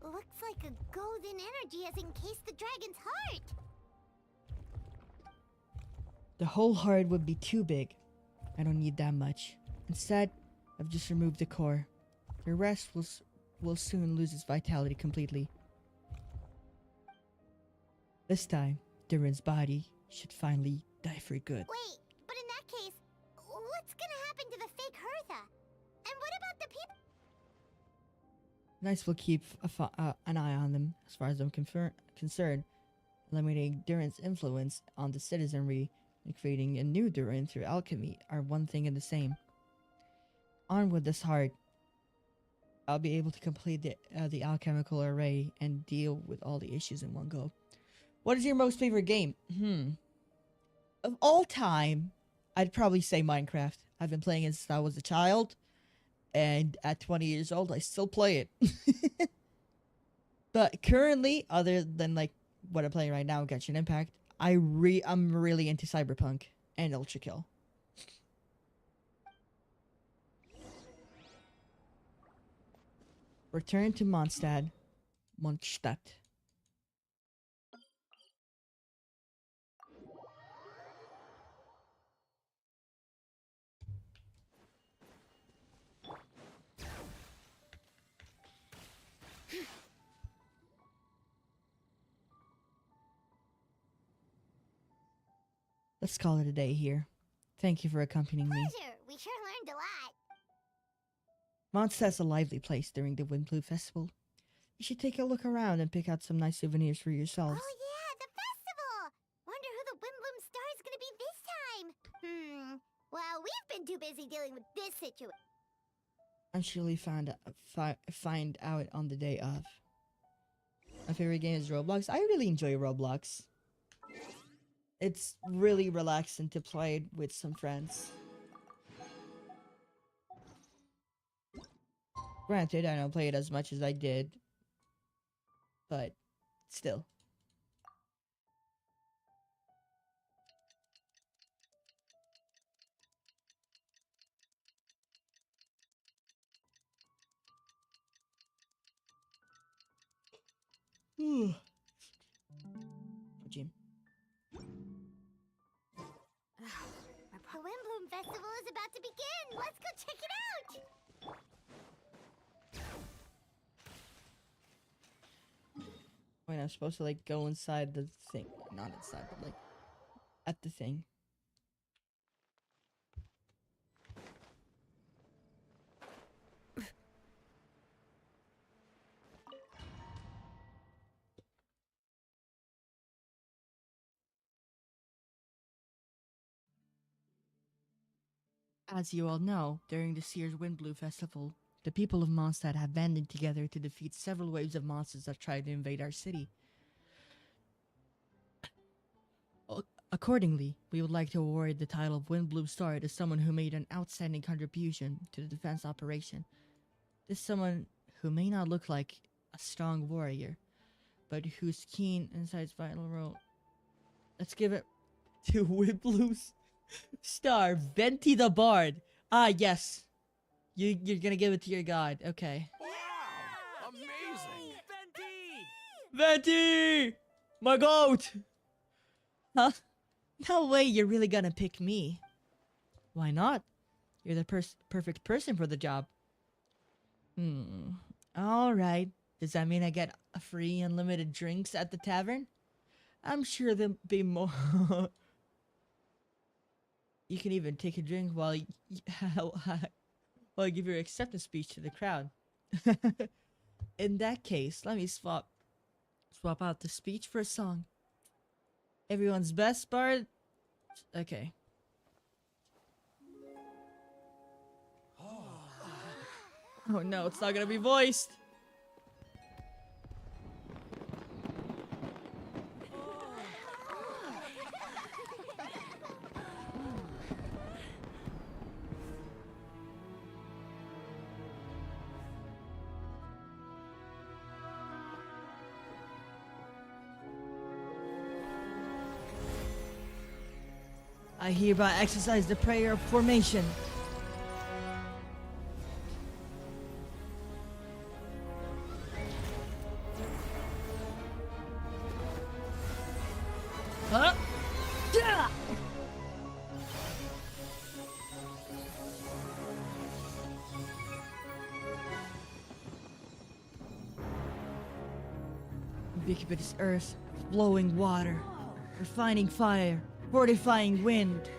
Looks like a golden energy has encased the dragon's heart. The whole heart would be too big. I don't need that much. Instead, I've just removed the core. The rest will soon lose its vitality completely. This time, Duran's body should finally die for good. Wait, but in that case, what's gonna happen to the fake Hertha? And what about the people? Knights will keep an eye on them, as far as I'm concerned. Eliminating Duran's influence on the citizenry and creating a new Duran through alchemy are one thing and the same. Armed with this heart, I'll be able to complete the alchemical array and deal with all the issues in one go. What is your most favorite game? Of all time, I'd probably say Minecraft. I've been playing it since I was a child, and at 20 years old, I still play it. But currently, other than like what I'm playing right now, Genshin Impact, I'm really into Cyberpunk and Ultra Kill. Return to Mondstadt. Let's call it a day here. Thank you for accompanying me. Pleasure. We sure learned a lot. Mondstadt's a lively place during the Windbloom Festival. You should take a look around and pick out some nice souvenirs for yourselves. Oh yeah, the festival! Wonder who the Windbloom Star is gonna be this time. Well, we've been too busy dealing with this situation. I'm sure you'll find out on the day of. My favorite game is Roblox. I really enjoy Roblox. It's really relaxing to play it with some friends. Granted, I don't play it as much as I did, but still. Jim. The Windbloom Festival is about to begin! Let's go check it out! Wait, I'm supposed to like go inside the thing. Not inside, but like at the thing. As you all know, during this year's Windblue Festival, the people of Mondstadt have banded together to defeat several waves of monsters that tried to invade our city. Accordingly, we would like to award the title of Windblue Star to someone who made an outstanding contribution to the defense operation. This someone who may not look like a strong warrior, but whose keen insight's vital role. Let's give it to Windblue's Star, Venti the Bard. Ah, yes. You're gonna give it to your god. Okay. Wow! Amazing! Venti! My goat! Huh? No way you're really gonna pick me. Why not? You're the perfect person for the job. Alright. Does that mean I get a free unlimited drinks at the tavern? I'm sure there'll be more. You can even take a drink while you give your acceptance speech to the crowd. In that case, let me swap out the speech for a song. Everyone's best bard. Okay. Oh no, it's not gonna be voiced. I hereby exercise the prayer of formation. Huh? Yeah! Ubiquitous earth, flowing water, refining fire, fortifying wind.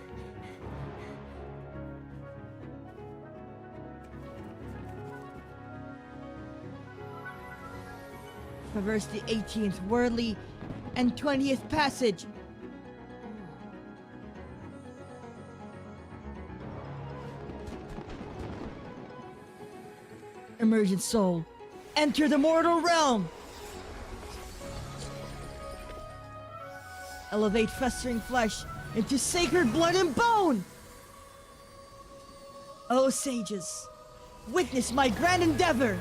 Traverse the 18th worldly and 20th passage. Emergent soul, enter the mortal realm. Elevate festering flesh into sacred blood and bone! O sages, witness my grand endeavor!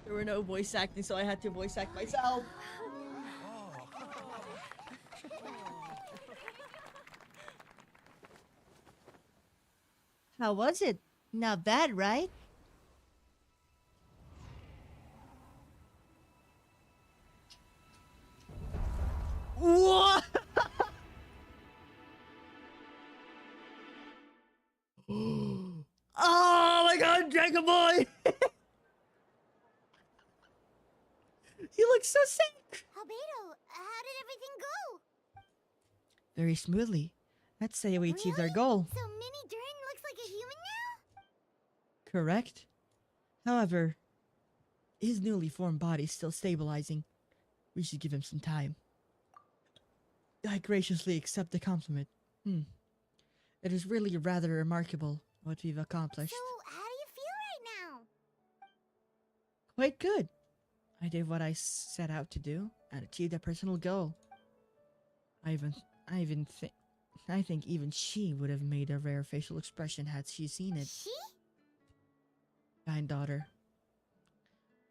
There were no voice acting, so I had to voice act myself. How was it? Not bad, right? What? Oh my god, Dragon Boy! He looks so sick! Albedo, how did everything go? Very smoothly. I'd say we achieved our goal. So Mini Durin looks like a human now? Correct. However, his newly formed body is still stabilizing. We should give him some time. I graciously accept the compliment. It is really rather remarkable what we've accomplished. So, how do you feel right now? Quite good. I did what I set out to do and achieved a personal goal. I think even she would have made a rare facial expression had she seen it. She? Rhindaughter.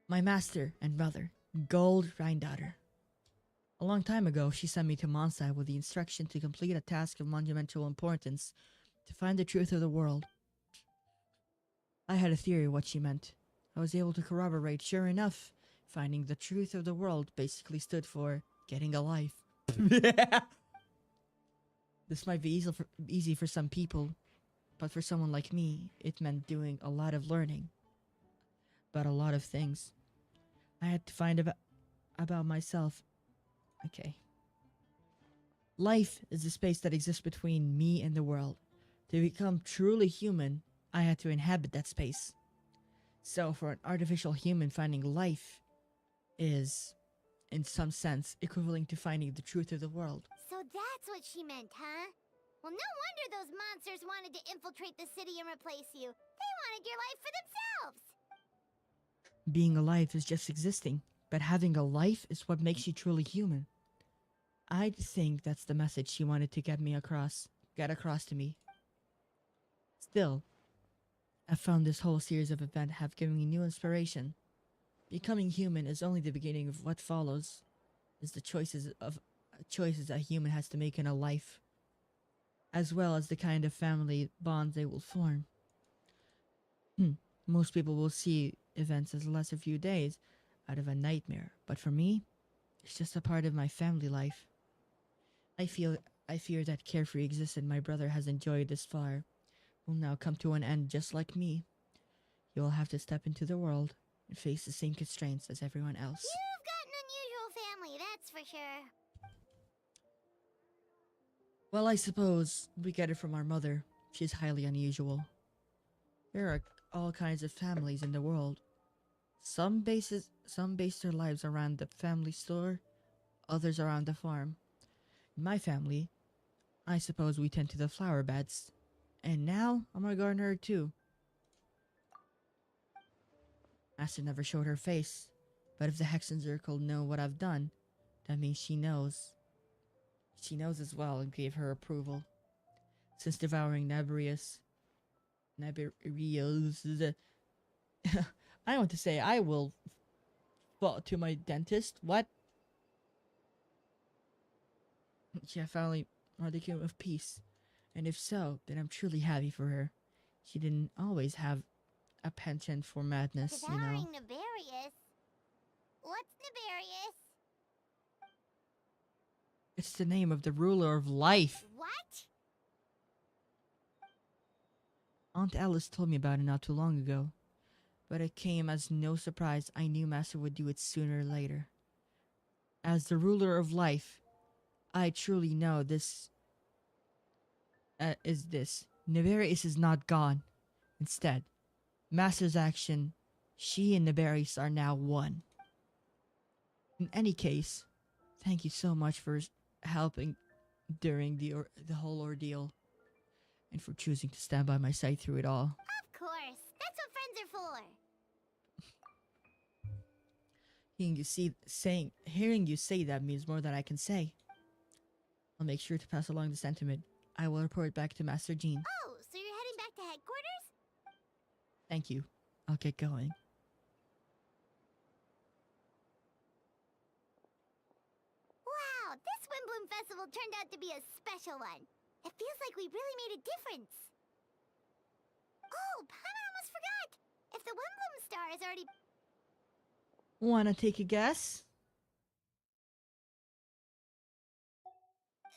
My master and brother, Gold Rhindaughter. A long time ago, she sent me to Mondstadt with the instruction to complete a task of monumental importance, to find the truth of the world. I had a theory what she meant. I was able to corroborate, sure enough, finding the truth of the world basically stood for getting a life. This might be easy for some people, but for someone like me, it meant doing a lot of learning. About a lot of things. I had to find about myself. Okay. Life is the space that exists between me and the world. To become truly human, I had to inhabit that space. So for an artificial human, finding life is, in some sense, equivalent to finding the truth of the world. So that's what she meant, huh? Well, no wonder those monsters wanted to infiltrate the city and replace you. They wanted your life for themselves. Being alive is just existing, but having a life is what makes you truly human. I think that's the message she wanted to get across to me. Still, I found this whole series of events have given me new inspiration. Becoming human is only the beginning of what follows, is the choices a human has to make in a life, as well as the kind of family bonds they will form. Most people will see events as less a few days out of a nightmare, but for me, it's just a part of my family life. I fear that carefree existence my brother has enjoyed this far will now come to an end just like me. You will have to step into the world and face the same constraints as everyone else. You've got an unusual family, that's for sure. Well, I suppose we get it from our mother. She's highly unusual. There are all kinds of families in the world. Some base their lives around the family store, others around the farm. In my family, I suppose we tend to the flower beds. And now, I'm a gardener too. Master never showed her face, but if the Hexen Circle know what I've done, that means she knows. She knows as well and gave her approval. Since devouring Naberius, I want to say I will fall to my dentist. What? She finally modicum of peace. And if so, then I'm truly happy for her. She didn't always have a penchant for madness, you know. Devouring Naberius? What's Naberius? It's the name of the ruler of life. What? Aunt Alice told me about it not too long ago. But it came as no surprise. I knew Master would do it sooner or later. As the ruler of life, I truly know this is this. Naberius is not gone. Instead, Master's action, she and Naberius are now one. In any case, thank you so much for helping during the whole ordeal, and for choosing to stand by my side through it all. Of course. That's what friends are for. Hearing you say that means more than I can say. I'll make sure to pass along the sentiment. I will report back to Master Jean. Oh, so you're heading back to headquarters? Thank you. I'll get going. Wow, this Windbloom Festival turned out to be a special one. It feels like we really made a difference. Oh, Paimon almost forgot. If the Windbloom star is already... Wanna take a guess?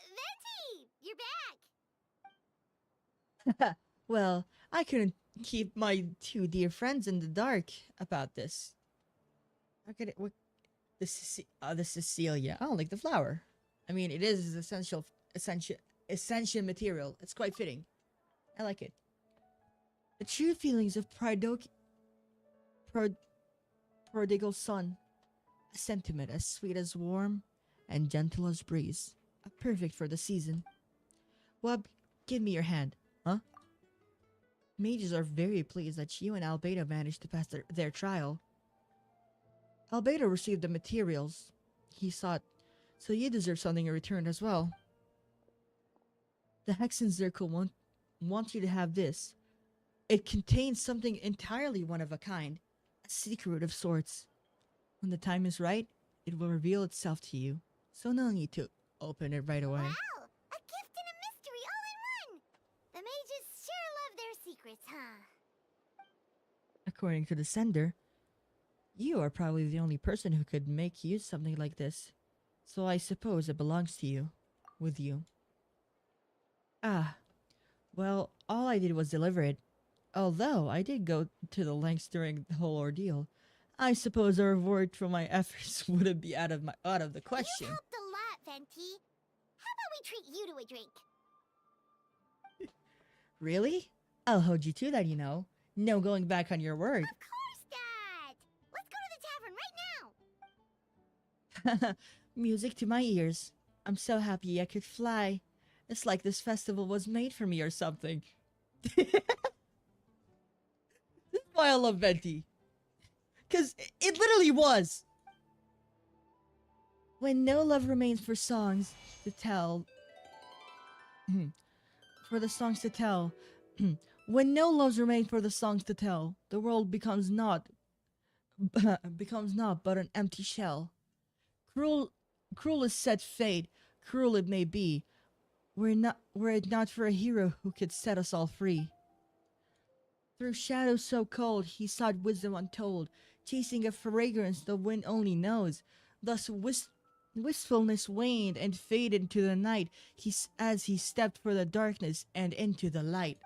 Venti! You're back! Well, I couldn't keep my two dear friends in the dark about this. How could it... What, the Cecilia. I don't like the flower. I mean, it is essential material. It's quite fitting. I like it. The true feelings of prodigal son. A sentiment as sweet as warm and gentle as breeze. Perfect for the season. Well, give me your hand, huh? Mages are very pleased that you and Albedo managed to pass their trial. Albedo received the materials he sought, so you deserve something in return as well. The Hexen Circle wants you to have this. It contains something entirely one of a kind, a secret of sorts. When the time is right, it will reveal itself to you, so no need to open it right away. Wow! A gift and a mystery all in one! The mages sure love their secrets, huh? According to the sender, you are probably the only person who could make use something like this, so I suppose it belongs to you, with you. Ah, well, all I did was deliver it. Although I did go to the lengths during the whole ordeal, I suppose a reward for my efforts wouldn't be out of the question. You helped a lot, Venti. How about we treat you to a drink? Really? I'll hold you to that, you know. No going back on your word. Of course, Dad! Let's go to the tavern right now! Music to my ears. I'm so happy I could fly. It's like this festival was made for me or something. This is why I love Venti. Because it literally was. When no love remains for songs to tell. For the songs to tell. When no loves remain for the songs to tell, the world becomes not but an empty shell. Cruel is said fate, cruel it may be, were it not for a hero who could set us all free. Through shadows so cold, he sought wisdom untold, chasing a fragrance the wind only knows. Thus wistfulness waned and faded into the night, as he stepped for the darkness and into the light.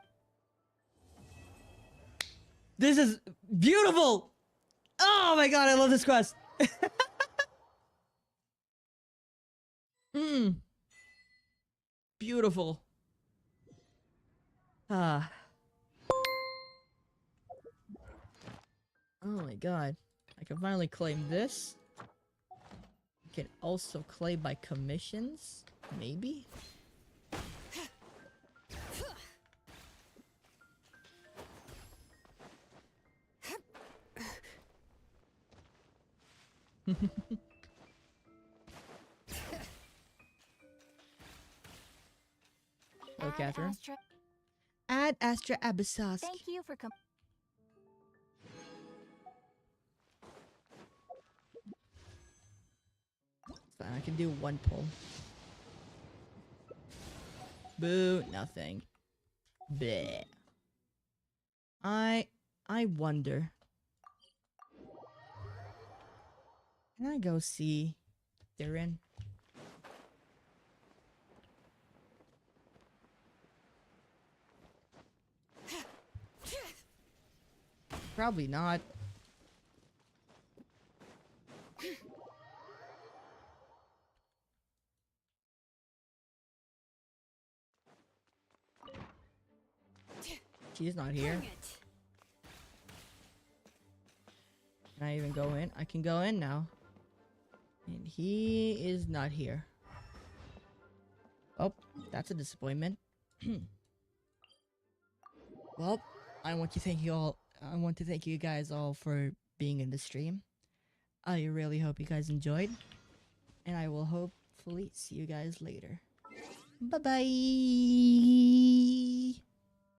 This is beautiful! Oh my god, I love this quest! Beautiful. Ah. Oh my god. I can finally claim this. I can also claim my commissions. Maybe? Oh, Catherine. Add Astra Abyssask. Thank you for Fine, I can do one pull. Boo, nothing. Bleh. I wonder. Can I go see THERES? Probably not. She's not here. Can I even go in? I can go in now. And he is not here. Oh, that's a disappointment. Well, I want to thank you guys all for being in the stream. I really hope you guys enjoyed. And I will hopefully see you guys later. Bye-bye!